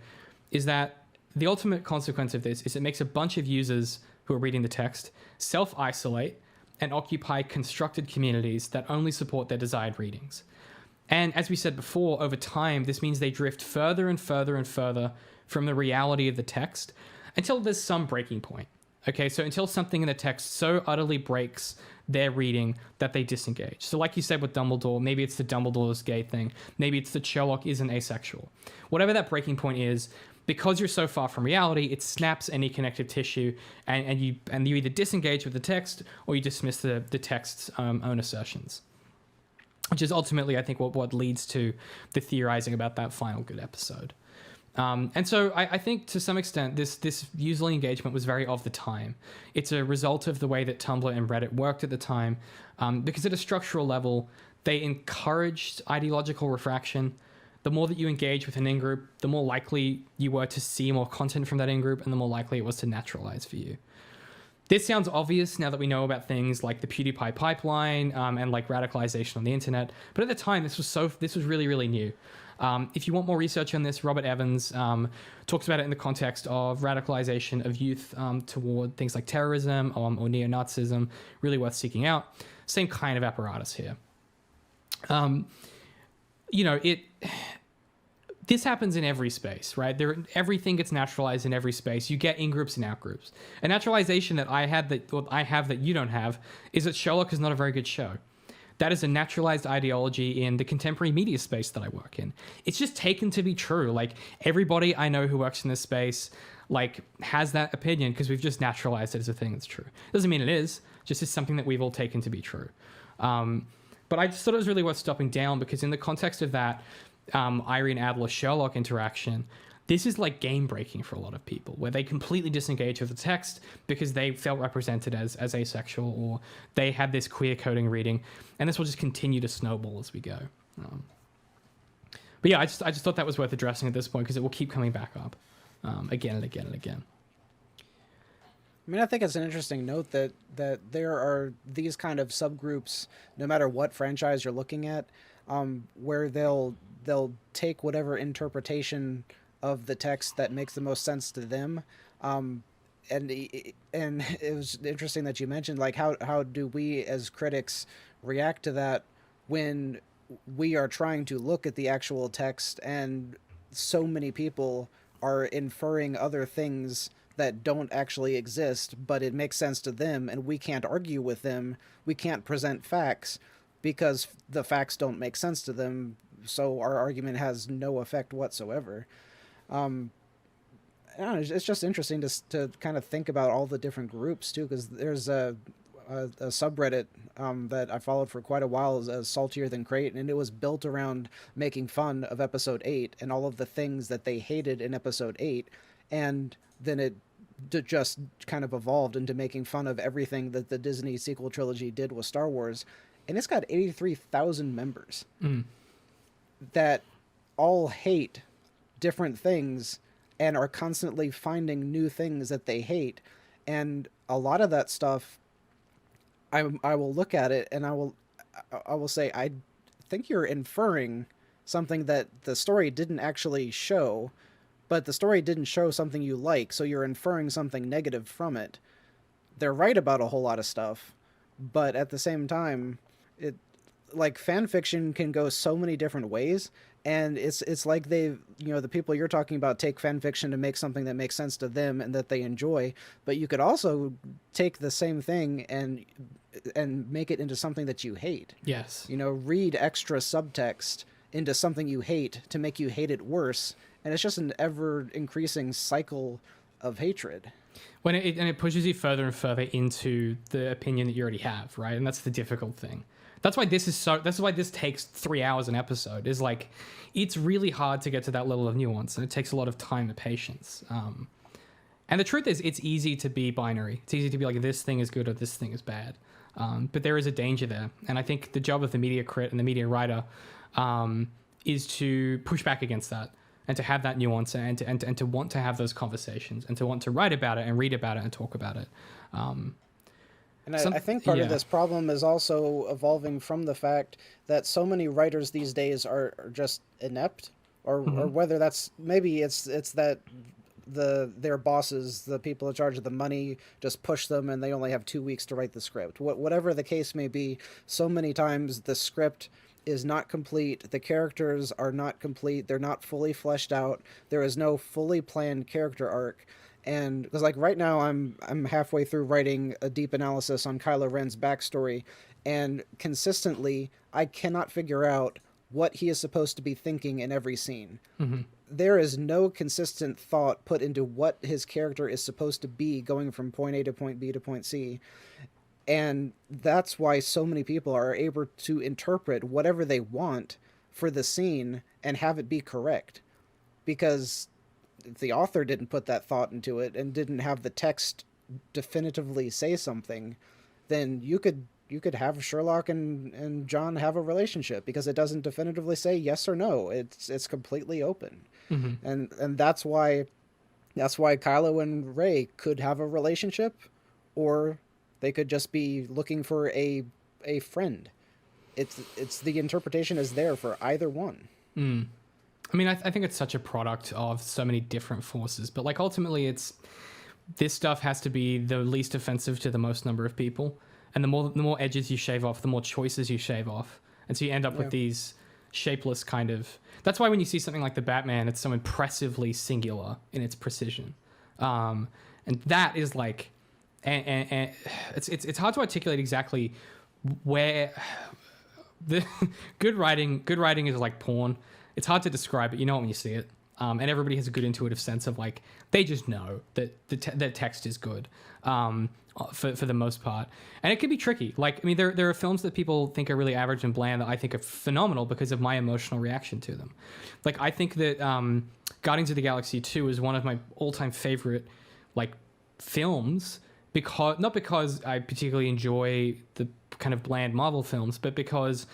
A: is that the ultimate consequence of this is it makes a bunch of users who are reading the text self-isolate and occupy constructed communities that only support their desired readings. And as we said before, over time, this means they drift further and further and further from the reality of the text until there's some breaking point. Okay, so until something in the text so utterly breaks their reading that they disengage. So like you said with Dumbledore, maybe it's the Dumbledore's gay thing. Maybe it's that Sherlock isn't asexual. Whatever that breaking point is, because you're so far from reality, it snaps any connective tissue and you either disengage with the text or you dismiss the text's own assertions. Which is ultimately, I think, what leads to the theorizing about that final good episode. And so I think to some extent, this user engagement was very of the time. It's a result of the way that Tumblr and Reddit worked at the time, because at a structural level, they encouraged ideological refraction. the more that you engage with an in-group, the more likely you were to see more content from that in-group, and the more likely it was to naturalize for you. This sounds obvious now that we know about things like the PewDiePie pipeline and like radicalization on the internet. But at the time, this was really, really new. If you want more research on this, Robert Evans talks about it in the context of radicalization of youth toward things like terrorism or neo-Nazism. Really worth seeking out. Same kind of apparatus here. This happens in every space, right? Everything gets naturalized in every space. You get in-groups and out-groups. A naturalization that I have that you don't have is that Sherlock is not a very good show. That is a naturalized ideology in the contemporary media space that I work in. It's just taken to be true. Like, everybody I know who works in this space, like, has that opinion because we've just naturalized it as a thing that's true. Doesn't mean it is, just it's something that we've all taken to be true. But I just thought it was really worth stopping down because in the context of that, Irene Adler Sherlock interaction, this is like game breaking for a lot of people, where they completely disengage with the text because they felt represented as asexual, or they had this queer coding reading, and this will just continue to snowball as we go. But yeah, I just thought that was worth addressing at this point because it will keep coming back up again and again and again.
B: I mean, I think it's an interesting note that there are these kind of subgroups, no matter what franchise you're looking at, where they'll take whatever interpretation of the text that makes the most sense to them. And it was interesting that you mentioned, like, how do we as critics react to that when we are trying to look at the actual text and so many people are inferring other things that don't actually exist, but it makes sense to them, and we can't argue with them. We can't present facts because the facts don't make sense to them, so our argument has no effect whatsoever. I don't know, it's just interesting to kind of think about all the different groups too, because there's a subreddit that I followed for quite a while, Saltier Than Crate, and it was built around making fun of episode 8 and all of the things that they hated in episode 8, and then it just kind of evolved into making fun of everything that the Disney sequel trilogy did with Star Wars, and it's got 83,000 members that all hate different things and are constantly finding new things that they hate. And a lot of that stuff, I will look at it and I will say, I think you're inferring something that the story didn't actually show, but the story didn't show something you like, so you're inferring something negative from it. They're right about a whole lot of stuff, but at the same time, like, fan fiction can go so many different ways, and it's like the people you're talking about take fan fiction to make something that makes sense to them and that they enjoy, but you could also take the same thing and make it into something that you hate.
A: Yes.
B: Read extra subtext into something you hate to make you hate it worse, and it's just an ever increasing cycle of hatred.
A: And it pushes you further and further into the opinion that you already have, right? And that's the difficult thing. That's why this takes 3 hours an episode. Is like, it's really hard to get to that level of nuance, and it takes a lot of time and patience. And the truth is, it's easy to be binary. It's easy to be like, this thing is good or this thing is bad. But there is a danger there, and I think the job of the media crit and the media writer is to push back against that, and to have that nuance, and to want to have those conversations, and to want to write about it and read about it and talk about it.
B: And I think part of this problem is also evolving from the fact that so many writers these days are just inept, or whether that's, maybe it's that their bosses, the people in charge of the money, just push them and they only have 2 weeks to write the script. Whatever the case may be, so many times the script is not complete, the characters are not complete, they're not fully fleshed out, there is no fully planned character arc. And because, like, right now I'm halfway through writing a deep analysis on Kylo Ren's backstory, and consistently I cannot figure out what he is supposed to be thinking in every scene. There is no consistent thought put into what his character is supposed to be going from point A to point B to point C. And that's why so many people are able to interpret whatever they want for the scene and have it be correct. Because if the author didn't put that thought into it and didn't have the text definitively say something, then you could have Sherlock and John have a relationship, because it doesn't definitively say yes or no. It's completely open. And that's why Kylo and Rey could have a relationship, or they could just be looking for a friend. It's the interpretation is there for either one.
A: I mean, I think it's such a product of so many different forces, but like ultimately this stuff has to be the least offensive to the most number of people. And the more edges you shave off, the more choices you shave off. And so you end up with these shapeless kind of... That's why when you see something like the Batman, it's so impressively singular in its precision. And that is like... And it's hard to articulate exactly where... The good writing is like porn. It's hard to describe it. You know it when you see it. And everybody has a good intuitive sense of like, they just know that the text is good. For the most part. And it can be tricky. Like, I mean, there are films that people think are really average and bland that I think are phenomenal because of my emotional reaction to them. Like, I think that Guardians of the Galaxy 2 is one of my all-time favorite, like, films, not because I particularly enjoy the kind of bland Marvel films, but because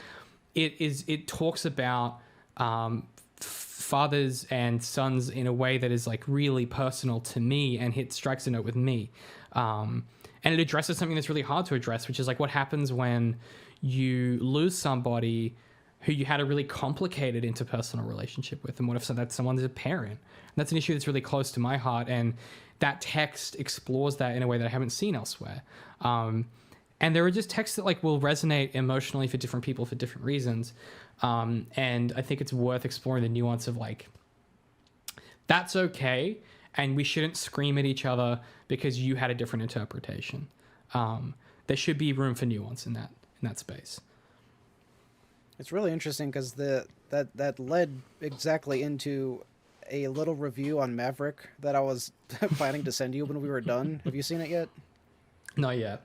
A: it talks about fathers and sons in a way that is, like, really personal to me, and it strikes a note with me. And it addresses something that's really hard to address, which is like what happens when you lose somebody who you had a really complicated interpersonal relationship with, and what if that someone's a parent? And that's an issue that's really close to my heart, and that text explores that in a way that I haven't seen elsewhere. And there are just texts that like will resonate emotionally for different people for different reasons. And I think it's worth exploring the nuance of like, that's okay, and we shouldn't scream at each other because you had a different interpretation. There should be room for nuance in that space.
B: It's really interesting because that led exactly into a little review on Maverick that I was planning to send you when we were done. Have you seen it yet?
A: Not yet.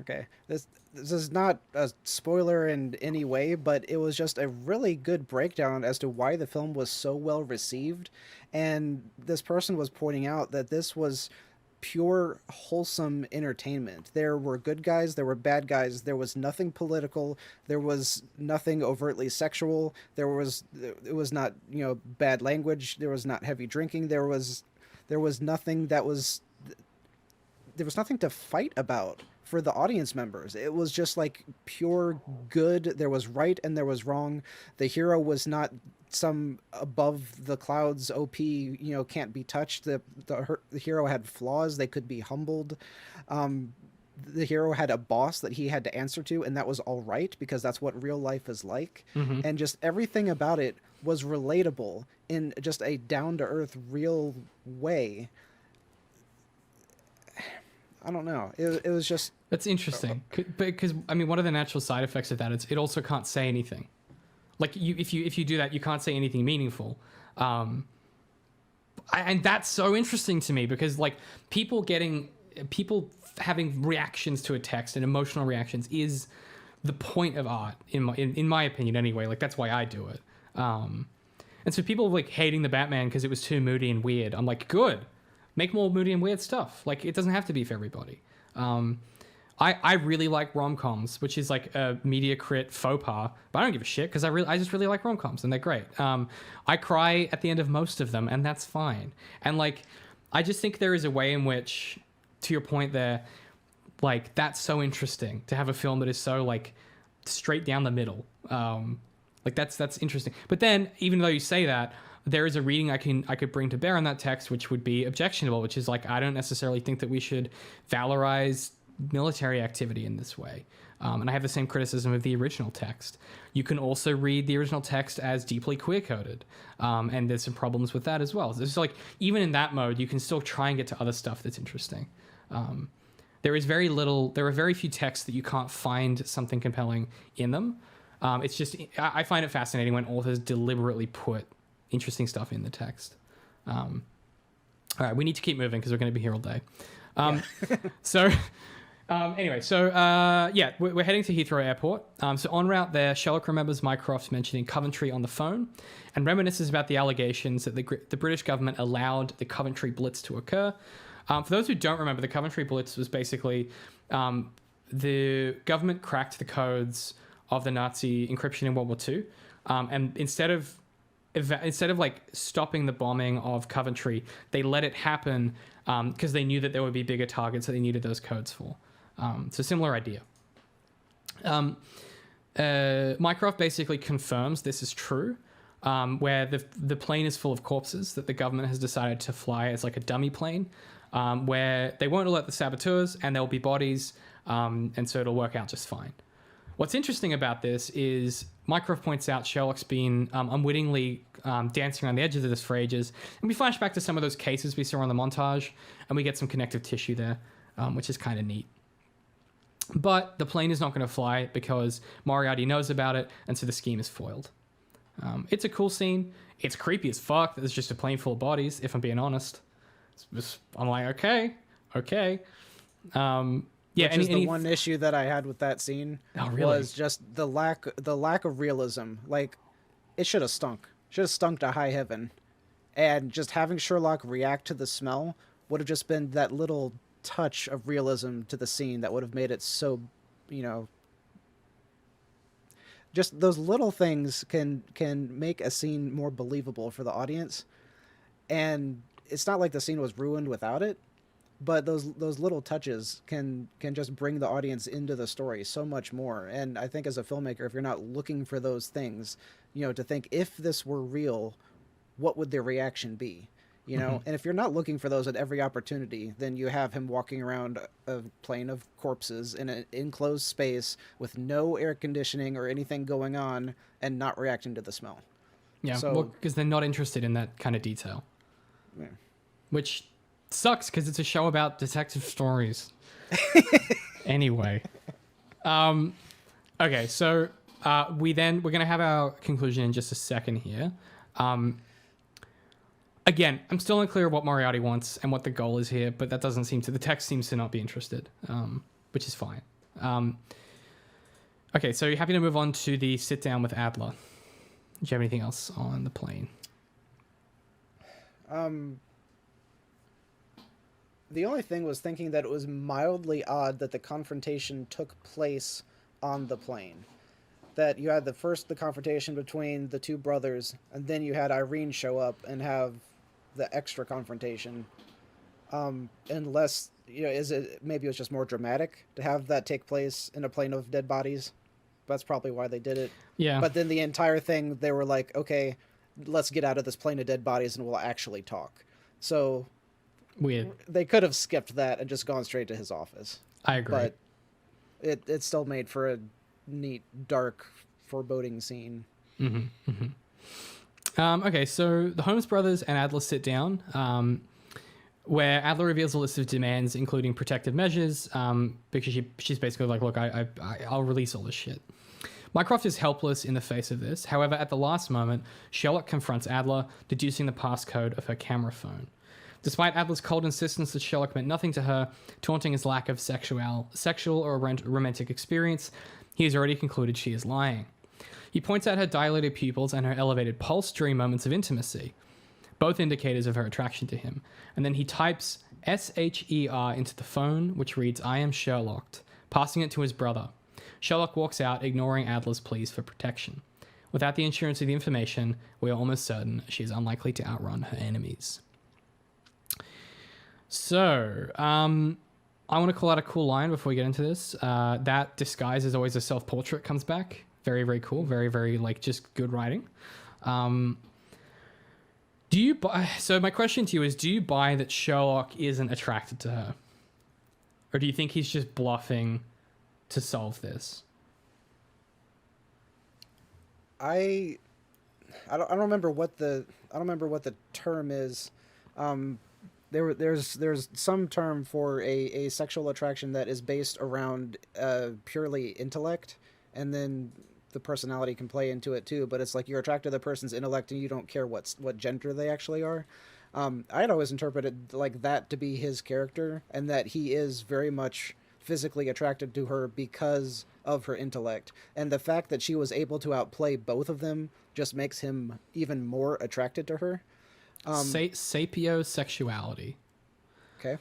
B: Okay. This is not a spoiler in any way, but it was just a really good breakdown as to why the film was so well received. And this person was pointing out that this was pure, wholesome entertainment. There were good guys, there were bad guys, there was nothing political, there was nothing overtly sexual, it was not, bad language, there was not heavy drinking, there was nothing to fight about for the audience members. It was just like pure good. There was right and there was wrong. The hero was not some above the clouds OP, can't be touched. The hero had flaws. They could be humbled. The hero had a boss that he had to answer to, and that was all right because that's what real life is like. Mm-hmm. And just everything about it was relatable in just a down-to-earth, real way. I don't know. It was just...
A: That's interesting. Because, I mean, one of the natural side effects of that is it also can't say anything. Like, if you do that, you can't say anything meaningful. And that's so interesting to me because, like, people having reactions to a text and emotional reactions is the point of art, in my opinion anyway. Like, that's why I do it. And so people, like, hating the Batman because it was too moody and weird. I'm like, good. Make more moody and weird stuff. Like, it doesn't have to be for everybody. I really like rom-coms, which is like a media crit faux pas, but I don't give a shit because I just really like rom-coms and they're great. I cry at the end of most of them, and that's fine. And like, I just think there is a way in which, to your point there, like, that's so interesting to have a film that is so like straight down the middle. Like that's interesting. But then, even though you say that, there is a reading I could bring to bear on that text, which would be objectionable, which is like, I don't necessarily think that we should valorize military activity in this way. And I have the same criticism of the original text. You can also read the original text as deeply queer-coded. And there's some problems with that as well. It's like, even in that mode, you can still try and get to other stuff that's interesting. There are very few texts that you can't find something compelling in them. It's just, I find it fascinating when authors deliberately put interesting stuff in the text. All right, we need to keep moving because we're going to be here all day. Anyway, we're heading to Heathrow Airport. So en route there, Sherlock remembers Mycroft mentioning Coventry on the phone and reminisces about the allegations that the British government allowed the Coventry Blitz to occur. For those who don't remember, the Coventry Blitz was basically the government cracked the codes of the Nazi encryption in World War II, and instead of like stopping the bombing of Coventry, they let it happen because they knew that there would be bigger targets that they needed those codes for. So similar idea. Mycroft basically confirms this is true, where the plane is full of corpses that the government has decided to fly as like a dummy plane, where they won't alert the saboteurs and there'll be bodies, and so it'll work out just fine. What's interesting about this is Mycroft points out Sherlock's been unwittingly dancing around the edges of this for ages, and we flash back to some of those cases we saw on the montage, and we get some connective tissue there, which is kind of neat. But the plane is not going to fly because Moriarty knows about it, and so the scheme is foiled. It's a cool scene. It's creepy as fuck that there's just a plane full of bodies, if I'm being honest. I'm like, okay. Yeah,
B: Which is the one issue that I had with that scene was just the lack of realism. Like, it should have stunk. Should have stunk to high heaven. And just having Sherlock react to the smell would have just been that little touch of realism to the scene that would have made it so, just those little things can make a scene more believable for the audience. And it's not like the scene was ruined without it. But those little touches can just bring the audience into the story so much more. And I think as a filmmaker, if you're not looking for those things, to think if this were real, what would their reaction be? And if you're not looking for those at every opportunity, then you have him walking around a plane of corpses in an enclosed space with no air conditioning or anything going on and not reacting to the smell.
A: Yeah, because they're not interested in that kind of detail.
B: Yeah.
A: Which sucks because it's a show about detective stories. Anyway. Okay, so we're gonna have our conclusion in just a second here. Again, I'm still unclear what Moriarty wants and what the goal is here, but that doesn't seem to, the text seems to not be interested, which is fine. Okay, so you're happy to move on to the sit down with Adler. Do you have anything else on the plane?
B: The only thing was thinking that it was mildly odd that the confrontation took place on the plane. That you had the confrontation between the two brothers, and then you had Irene show up and have the extra confrontation. Unless, maybe it was just more dramatic to have that take place in a plane of dead bodies. That's probably why they did it.
A: Yeah.
B: But then the entire thing, they were like, okay, let's get out of this plane of dead bodies and we'll actually talk. So
A: weird. They
B: could have skipped that and just gone straight to his office.
A: I agree.
B: But it still made for a neat, dark, foreboding scene.
A: Mm-hmm, mm-hmm. Okay, so the Holmes brothers and Adler sit down, where Adler reveals a list of demands, including protective measures, because she's basically like, look, I'll release all this shit. Mycroft is helpless in the face of this. However, at the last moment, Sherlock confronts Adler, deducing the passcode of her camera phone. Despite Adler's cold insistence that Sherlock meant nothing to her, taunting his lack of sexual or romantic experience, he has already concluded she is lying. He points out her dilated pupils and her elevated pulse during moments of intimacy, both indicators of her attraction to him. And then he types SHER into the phone, which reads, I am Sherlocked, passing it to his brother. Sherlock walks out, ignoring Adler's pleas for protection. Without the insurance of the information, we are almost certain she is unlikely to outrun her enemies. So, I want to call out a cool line before we get into this. That disguise is always a self-portrait comes back. Very, very cool. Very, very, just good writing. Do you buy... So my question to you is, do you buy that Sherlock isn't attracted to her? Or do you think he's just bluffing to solve this?
B: I don't remember what the term is. There's some term for a sexual attraction that is based around purely intellect, and then the personality can play into it too. But it's like you're attracted to the person's intellect and you don't care what gender they actually are. I'd always interpreted like that to be his character, and that he is very much physically attracted to her because of her intellect. And the fact that she was able to outplay both of them just makes him even more attracted to her.
A: Sapiosexuality.
B: Okay.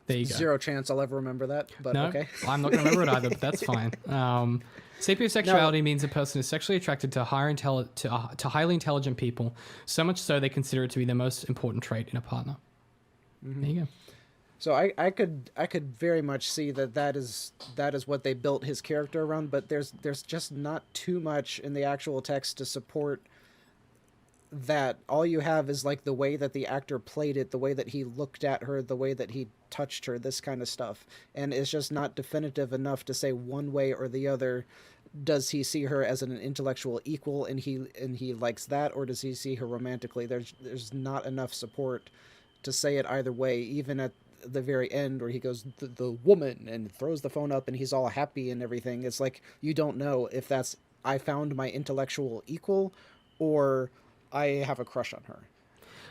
A: There you go.
B: Zero chance I'll ever remember that, but
A: No,
B: okay.
A: I'm not going to remember it either, but that's fine. Sapiosexuality means a person is sexually attracted to highly intelligent people, so much so they consider it to be the most important trait in a partner. There you go.
B: So I could very much see that is what they built his character around, but there's just not too much in the actual text to support that. All you have is like the way that the actor played it, the way that he looked at her, the way that he touched her, this kind of stuff. And it's just not definitive enough to say one way or the other. Does he see her as an intellectual equal and he likes that, or does he see her romantically? There's not enough support to say it either way, even at the very end where he goes, the woman, and throws the phone up and he's all happy and everything. It's like, you don't know if that's, I found my intellectual equal, or I have a crush on her.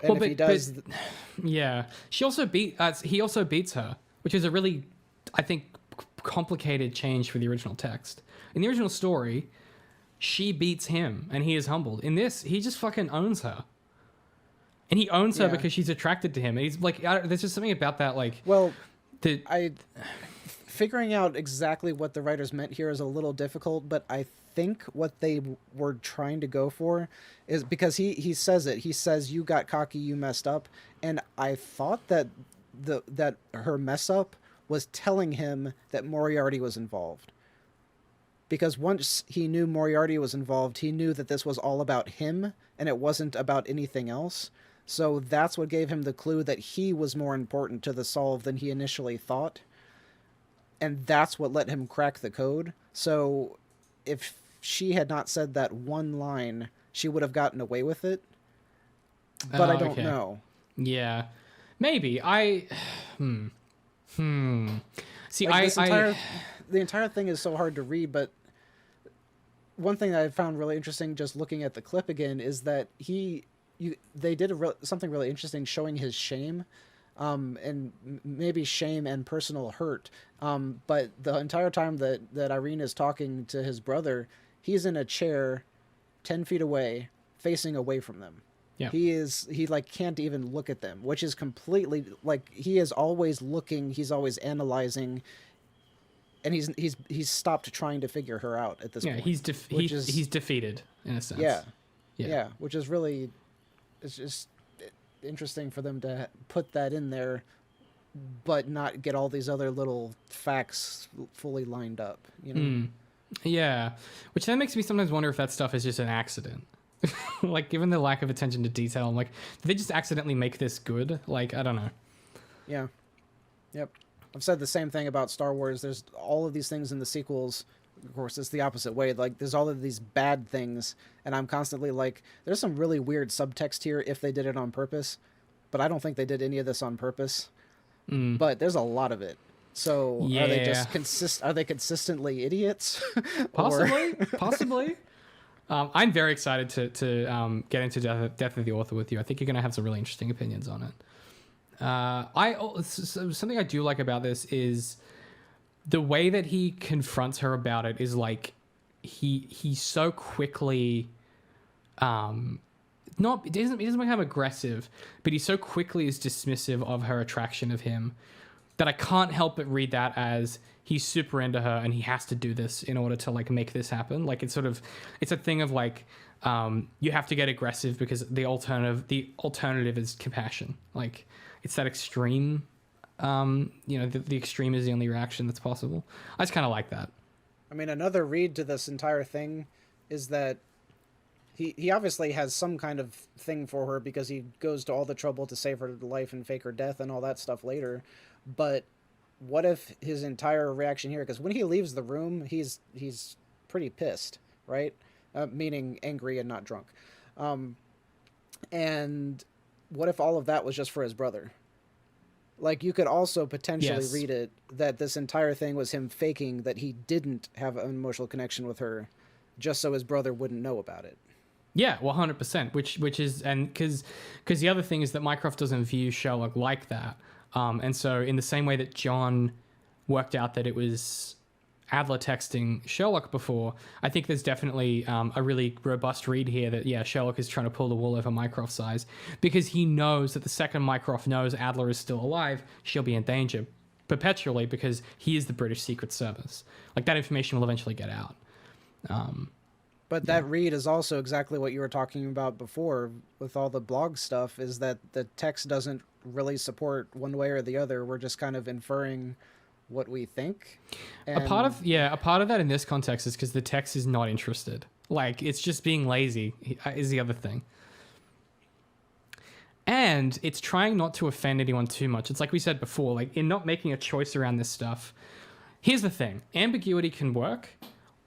B: And
A: Well,
B: if he does...
A: yeah. He also beats her, which is a really, I think, complicated change for the original text. In the original story, she beats him and he is humbled. In this, he just fucking owns her. And he owns her because she's attracted to him. And he's like, there's just something about that, like...
B: Well, figuring out exactly what the writers meant here is a little difficult, but I think what they were trying to go for is, because he says it. He says, you got cocky, you messed up. And I thought that that her mess up was telling him that Moriarty was involved. Because once he knew Moriarty was involved, he knew that this was all about him and it wasn't about anything else. So that's what gave him the clue that he was more important to the solve than he initially thought. And that's what let him crack the code. So if she had not said that one line, she would have gotten away with it. But I don't know.
A: Yeah. Maybe. See,
B: like the entire thing is so hard to read, but one thing that I found really interesting just looking at the clip again is that they did something really interesting showing his shame, and maybe shame and personal hurt. But the entire time that Irene is talking to his brother, he's in a chair 10 feet away, facing away from them.
A: Yeah.
B: He like can't even look at them, which is completely like, he is always looking, he's always analyzing, and he's stopped trying to figure her out at this point.
A: Yeah, he's defeated in a sense.
B: Yeah, which is really, it's just interesting for them to put that in there, but not get all these other little facts fully lined up, you know?
A: Yeah, which then makes me sometimes wonder if that stuff is just an accident. Like, given the lack of attention to detail, I'm like, did they just accidentally make this good? Like, I don't know.
B: Yeah. Yep. I've said the same thing about Star Wars. There's all of these things in the sequels. Of course, it's the opposite way. Like, there's all of these bad things, and I'm constantly like, there's some really weird subtext here if they did it on purpose, but I don't think they did any of this on purpose. But there's a lot of it. So are they just are they consistently idiots?
A: Possibly. I'm very excited to get into Death of the Author with you. I think you're going to have some really interesting opinions on it. Something I do like about this is the way that he confronts her about it is like he so quickly he doesn't become aggressive, but he so quickly is dismissive of her attraction of him that I can't help but read that as he's super into her and he has to do this in order to like make this happen. Like it's a thing of like you have to get aggressive because the alternative is compassion. Like it's that extreme. The extreme is the only reaction that's possible. I just kind of like that.
B: I mean, another read to this entire thing is that he obviously has some kind of thing for her because he goes to all the trouble to save her life and fake her death and all that stuff later. But what if his entire reaction here, because when he leaves the room, he's pretty pissed, right? Meaning angry and not drunk. And what if all of that was just for his brother? Like, you could also potentially read it that this entire thing was him faking that he didn't have an emotional connection with her just so his brother wouldn't know about it.
A: Yeah, 100%, which is, and because the other thing is that Mycroft doesn't view Sherlock like that. And so in the same way that John worked out that it was Adler texting Sherlock before, I think there's definitely a really robust read here that, Sherlock is trying to pull the wool over Mycroft's eyes because he knows that the second Mycroft knows Adler is still alive, she'll be in danger. perpetually because he is the British Secret Service. Like, that information will eventually get out.
B: But that read is also exactly what you were talking about before with all the blog stuff, is that the text doesn't really support one way or the other. We're just kind of inferring what we think.
A: A part of that in this context is because the text is not interested. Like, it's just being lazy is the other thing. And it's trying not to offend anyone too much. It's like we said before, like, in not making a choice around this stuff. Here's the thing. Ambiguity can work,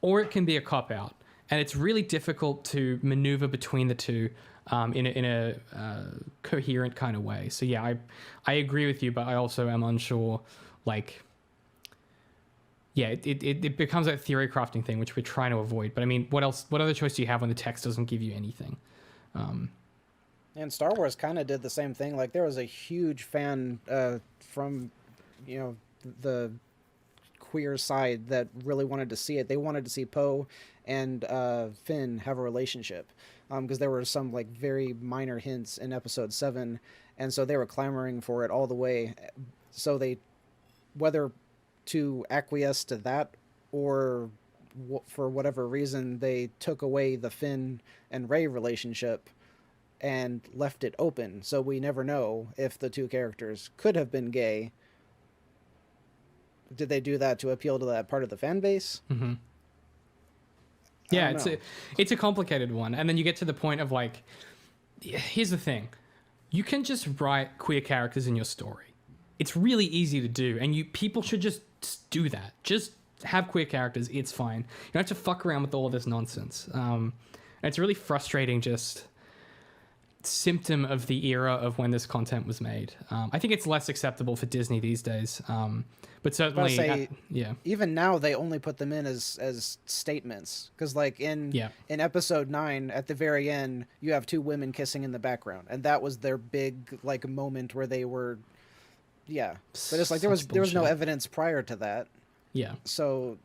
A: or it can be a cop-out. And it's really difficult to maneuver between the two in a coherent kind of way. So yeah, I agree with you, but I also am unsure. Like, yeah, it becomes that theory crafting thing, which we're trying to avoid. But I mean, what else? What other choice do you have when the text doesn't give you anything?
B: And Star Wars kind of did the same thing. Like, there was a huge fan from, the queer side that really wanted to see it. They wanted to see Poe and Finn have a relationship, because there were some like very minor hints in episode 7, and so they were clamoring for it all the way. So they, whether to acquiesce to that or for whatever reason, they took away the Finn and Rey relationship and left it open, so we never know if the two characters could have been gay. Did they do that to appeal to that part of the fan base?
A: Mm-hmm. Yeah, it's a complicated one. And then you get to the point of like, here's the thing. You can just write queer characters in your story. It's really easy to do. And people should just do that. Just have queer characters. It's fine. You don't have to fuck around with all of this nonsense. And it's really frustrating, just symptom of the era of when this content was made. I think it's less acceptable for Disney these days. But certainly,
B: even now they only put them in as statements, because like in episode 9 at the very end you have two women kissing in the background, and that was their big like moment where they were, but it's like there was no evidence prior to that. So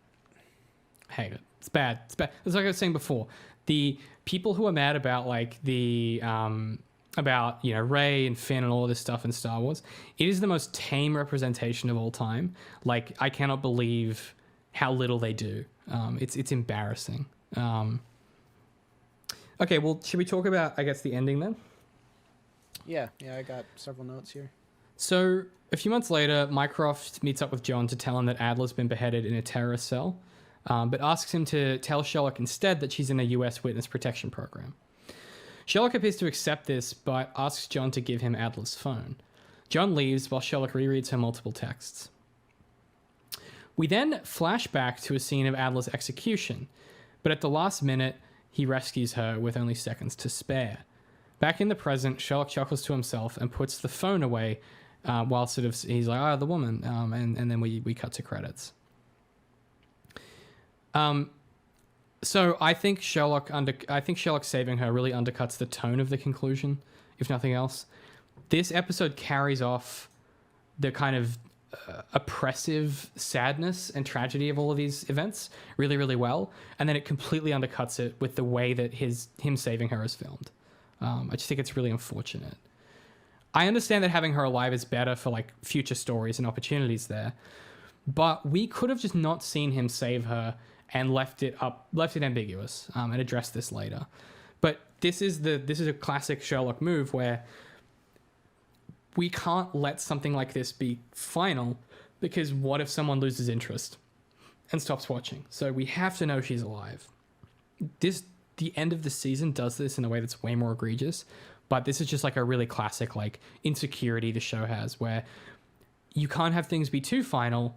A: hey, it's bad. It's bad. It's like I was saying before. The people who are mad about like the about Rey and Finn and all this stuff in Star Wars, it is the most tame representation of all time. Like, I cannot believe how little they do. It's embarrassing. Okay, well, should we talk about, I guess, the ending then?
B: Yeah, I got several notes here.
A: So a few months later, Mycroft meets up with John to tell him that Adler's been beheaded in a terrorist cell, but asks him to tell Sherlock instead that she's in a US witness protection program. Sherlock appears to accept this, but asks John to give him Adler's phone. John leaves while Sherlock rereads her multiple texts. We then flash back to a scene of Adler's execution, but at the last minute, he rescues her with only seconds to spare. Back in the present, Sherlock chuckles to himself and puts the phone away while sort of he's like, the woman, and then we cut to credits. So I think Sherlock saving her really undercuts the tone of the conclusion, if nothing else. This episode carries off the kind of oppressive sadness and tragedy of all of these events really, really well, and then it completely undercuts it with the way that him saving her is filmed. I just think it's really unfortunate. I understand that having her alive is better for like future stories and opportunities there, but we could have just not seen him save her and left it ambiguous, and addressed this later. But this is a classic Sherlock move where we can't let something like this be final, because what if someone loses interest and stops watching? So we have to know she's alive. The end of the season does this in a way that's way more egregious, but this is just like a really classic like insecurity the show has, where you can't have things be too final.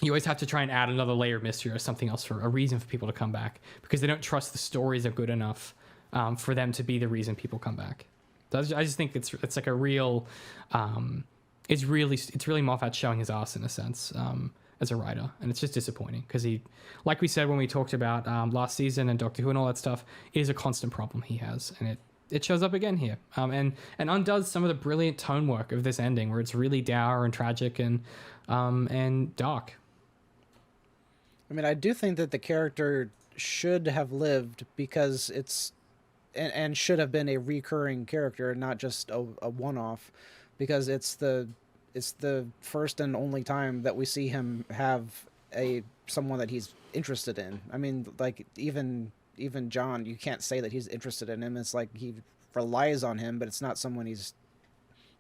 A: You always have to try and add another layer of mystery or something else for a reason for people to come back, because they don't trust the stories are good enough for them to be the reason people come back. So I just think it's like a real, it's really Moffat showing his ass in a sense as a writer, and it's just disappointing because he, like we said when we talked about last season and Doctor Who and all that stuff, it is a constant problem he has, and it shows up again here, and undoes some of the brilliant tone work of this ending, where it's really dour and tragic and dark.
B: I mean, I do think that the character should have lived, because it's and should have been a recurring character, not just a one-off, because it's it's the first and only time that we see him have someone that he's interested in. I mean, like even John, you can't say that he's interested in him. It's like he relies on him, but it's not someone he's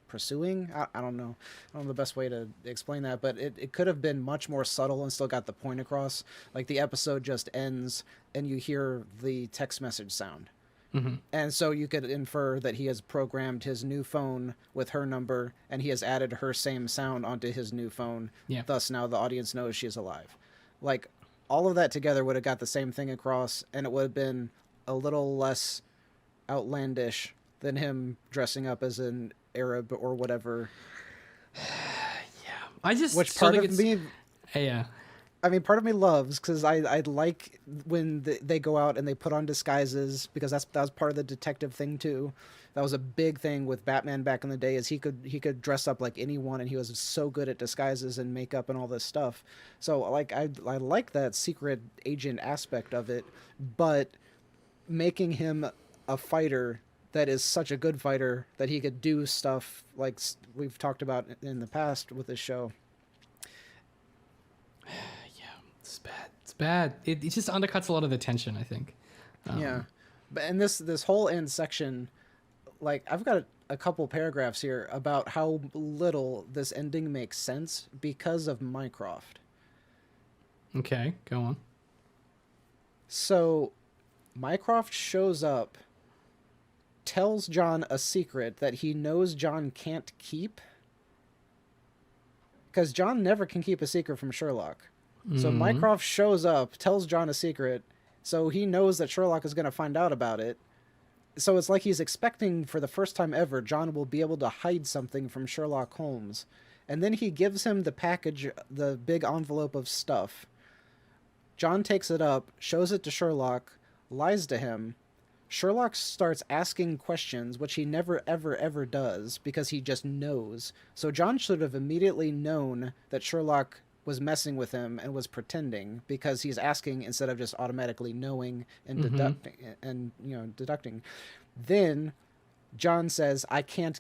B: pursuing. I don't know. I don't know the best way to explain that, but it could have been much more subtle and still got the point across. Like the episode just ends and you hear the text message sound.
A: Mm-hmm.
B: And so you could infer that he has programmed his new phone with her number and he has added her same sound onto his new phone.
A: Yeah.
B: Thus now the audience knows she's alive. Like all of that together would have got the same thing across, and it would have been a little less outlandish than him dressing up as an Arab or whatever.
A: I just
B: Which
A: still
B: part
A: think
B: of me,
A: yeah.
B: I mean, part of me loves, because I like when they go out and they put on disguises, because that was part of the detective thing too. That was a big thing with Batman back in the day, is he could dress up like anyone, and he was so good at disguises and makeup and all this stuff. So like I like that secret agent aspect of it, but making him a fighter that is such a good fighter that he could do stuff like we've talked about in the past with this show.
A: It's bad. It's bad. It just undercuts a lot of the tension, I think.
B: Yeah, but and this whole end section, like I've got a couple paragraphs here about how little this ending makes sense because of Mycroft.
A: Okay, go on.
B: So, Mycroft shows up, tells John a secret that he knows John can't keep, because John never can keep a secret from Sherlock. So Mycroft shows up, tells John a secret, so he knows that Sherlock is going to find out about it. So it's like he's expecting for the first time ever John will be able to hide something from Sherlock Holmes. And then he gives him the package, the big envelope of stuff. John takes it up, shows it to Sherlock, lies to him. Sherlock starts asking questions, which he never, ever, ever does, because he just knows. So John should have immediately known that Sherlock was messing with him and was pretending, because he's asking instead of just automatically knowing and deducting. Then John says, I can't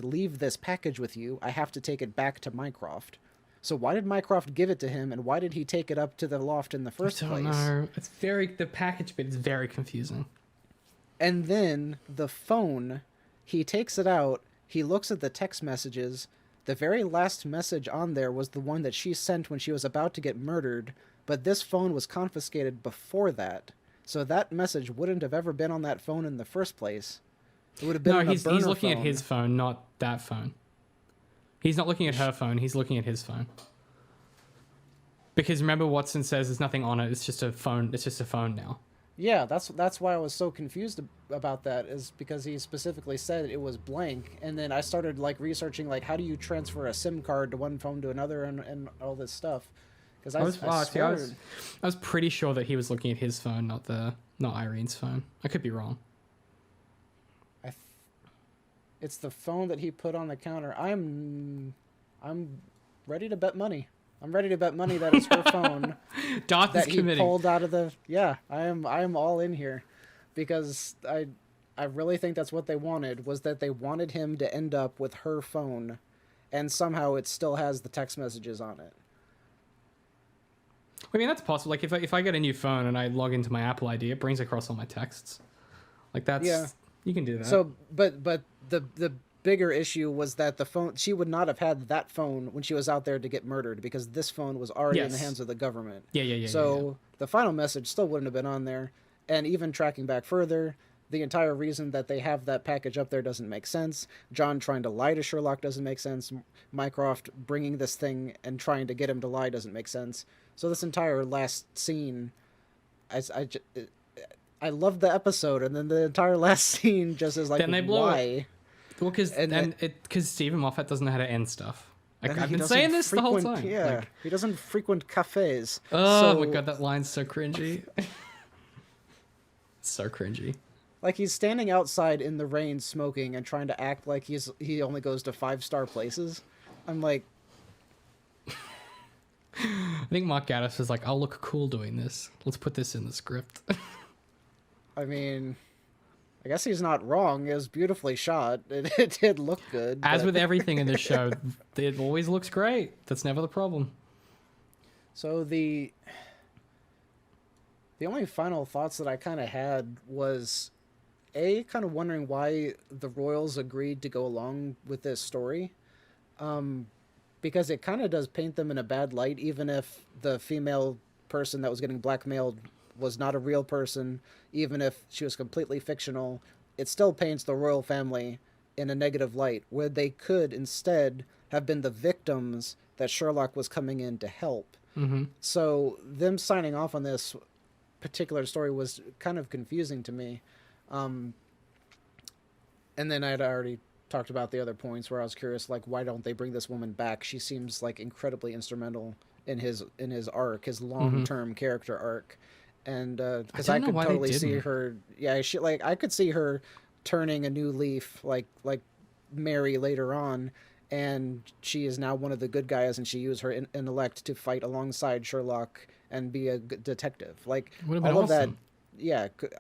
B: leave this package with you. I have to take it back to Mycroft. So why did Mycroft give it to him, and why did he take it up to the loft in the first place?
A: I don't know. It's the package bit is very confusing.
B: And then the phone, he takes it out, he looks at the text messages. The very last message on there was the one that she sent when she was about to get murdered, but this phone was confiscated before that. So that message wouldn't have ever been on that phone in the first place. It would have been on a burner
A: he's looking
B: phone.
A: at his phone, not that phone. He's not looking at her phone, he's looking at his phone. Because remember, Watson says there's nothing on it, it's just a phone now.
B: Yeah, that's why I was so confused about that, is because he specifically said it was blank, and then I started like researching like how do you transfer a SIM card to one phone to another and all this stuff. Because
A: I was pretty sure that he was looking at his phone, not Irene's phone. I could be wrong.
B: It's the phone that he put on the counter. I'm ready to bet money. I'm ready to bet money that it's her phone that he pulled out of the... Yeah, I am all in here, because I really think that's what they wanted, was that they wanted him to end up with her phone, and somehow it still has the text messages on it.
A: I mean, that's possible. Like if I get a new phone and I log into my Apple ID, it brings across all my texts. Like that's... Yeah. You can do that.
B: So, but the bigger issue was that the phone, she would not have had that phone when she was out there to get murdered, because this phone was already in the hands of the government.
A: Yeah.
B: So the final message still wouldn't have been on there. And even tracking back further, the entire reason that they have that package up there doesn't make sense. John trying to lie to Sherlock doesn't make sense. Mycroft bringing this thing and trying to get him to lie doesn't make sense. So this entire last scene, I love the episode, and then the entire last scene just is like, then they blow why?
A: It. Well, because Stephen Moffat doesn't know how to end stuff. Like, I've been saying this the whole time.
B: Yeah, like, he doesn't frequent cafes.
A: Oh my god, that line's so cringy. So cringy.
B: Like, he's standing outside in the rain smoking and trying to act like he only goes to 5-star places. I'm like...
A: I think Mark Gatiss was like, I'll look cool doing this. Let's put this in the script.
B: I mean, I guess he's not wrong. It was beautifully shot. It did look good.
A: As
B: but-
A: with everything in this show, it always looks great. That's never the problem.
B: So the only final thoughts that I kind of had was kind of wondering why the royals agreed to go along with this story, because it kind of does paint them in a bad light, even if the female person that was getting blackmailed was not a real person, even if she was completely fictional. It still paints the royal family in a negative light, where they could instead have been the victims that Sherlock was coming in to help.
A: Mm-hmm.
B: So them signing off on this particular story was kind of confusing to me. And then I'd already talked about the other points where I was curious, like, why don't they bring this woman back? She seems like incredibly instrumental in his arc, his long-term character arc. And because I could totally see her, I could see her turning a new leaf, like Mary later on, and she is now one of the good guys, and she used her intellect to fight alongside Sherlock and be a detective. Like, all of that,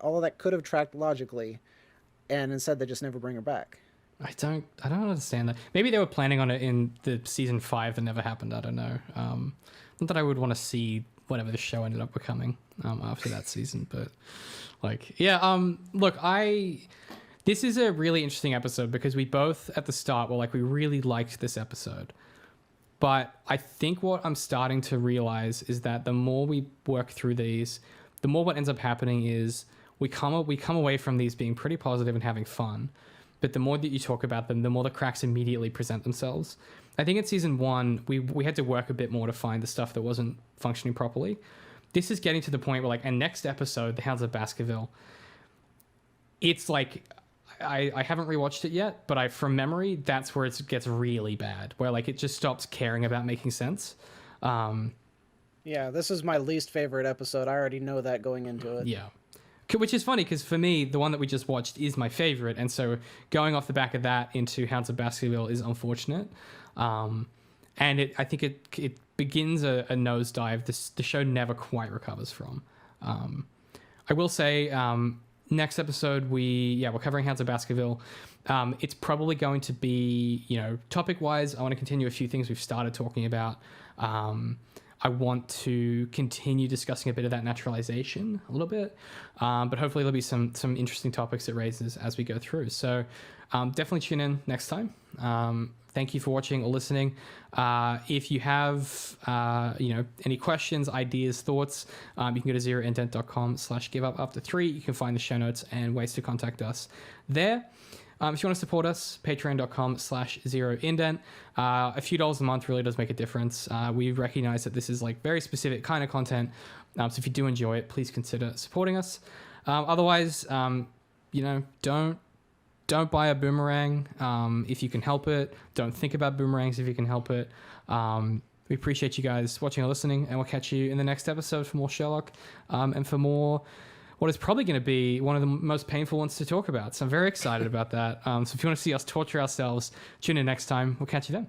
B: all of that could have tracked logically, and instead they just never bring her back.
A: I don't understand that. Maybe they were planning on it in the season 5 that never happened. I don't know. Not that I would want to see whatever the show ended up becoming after that season, but look, this is a really interesting episode because we both at the start were like, we really liked this episode. But I think what I'm starting to realize is that the more we work through these, the more what ends up happening is we come away from these being pretty positive and having fun. But the more that you talk about them, the more the cracks immediately present themselves. I think in season 1, we had to work a bit more to find the stuff that wasn't functioning properly. This is getting to the point where, like, and next episode, The Hounds of Baskerville, it's like, I haven't rewatched it yet, but from memory, that's where it gets really bad, where, like, it just stops caring about making sense.
B: Yeah, this is my least favorite episode. I already know that going into it.
A: Yeah. Which is funny because for me, the one that we just watched is my favorite. And so going off the back of that into Hounds of Baskerville is unfortunate. And I think it begins a nosedive the show never quite recovers from. I will say, next episode, we're covering Hounds of Baskerville. It's probably going to be, topic-wise, I want to continue a few things we've started talking about. I want to continue discussing a bit of that naturalization a little bit, but hopefully there'll be some interesting topics it raises as we go through. So definitely tune in next time. Thank you for watching or listening. If you have any questions, ideas, thoughts, you can go to zeroindent.com/giveupafter3. You can find the show notes and ways to contact us there. If you want to support us, patreon.com/zeroindent. A few dollars a month really does make a difference. We recognize that this is like very specific kind of content. So if you do enjoy it, please consider supporting us. Otherwise, don't buy a boomerang if you can help it. Don't think about boomerangs if you can help it. We appreciate you guys watching or listening, and we'll catch you in the next episode for more Sherlock and for more what is probably going to be one of the most painful ones to talk about. So I'm very excited about that. So if you want to see us torture ourselves, tune in next time. We'll catch you then.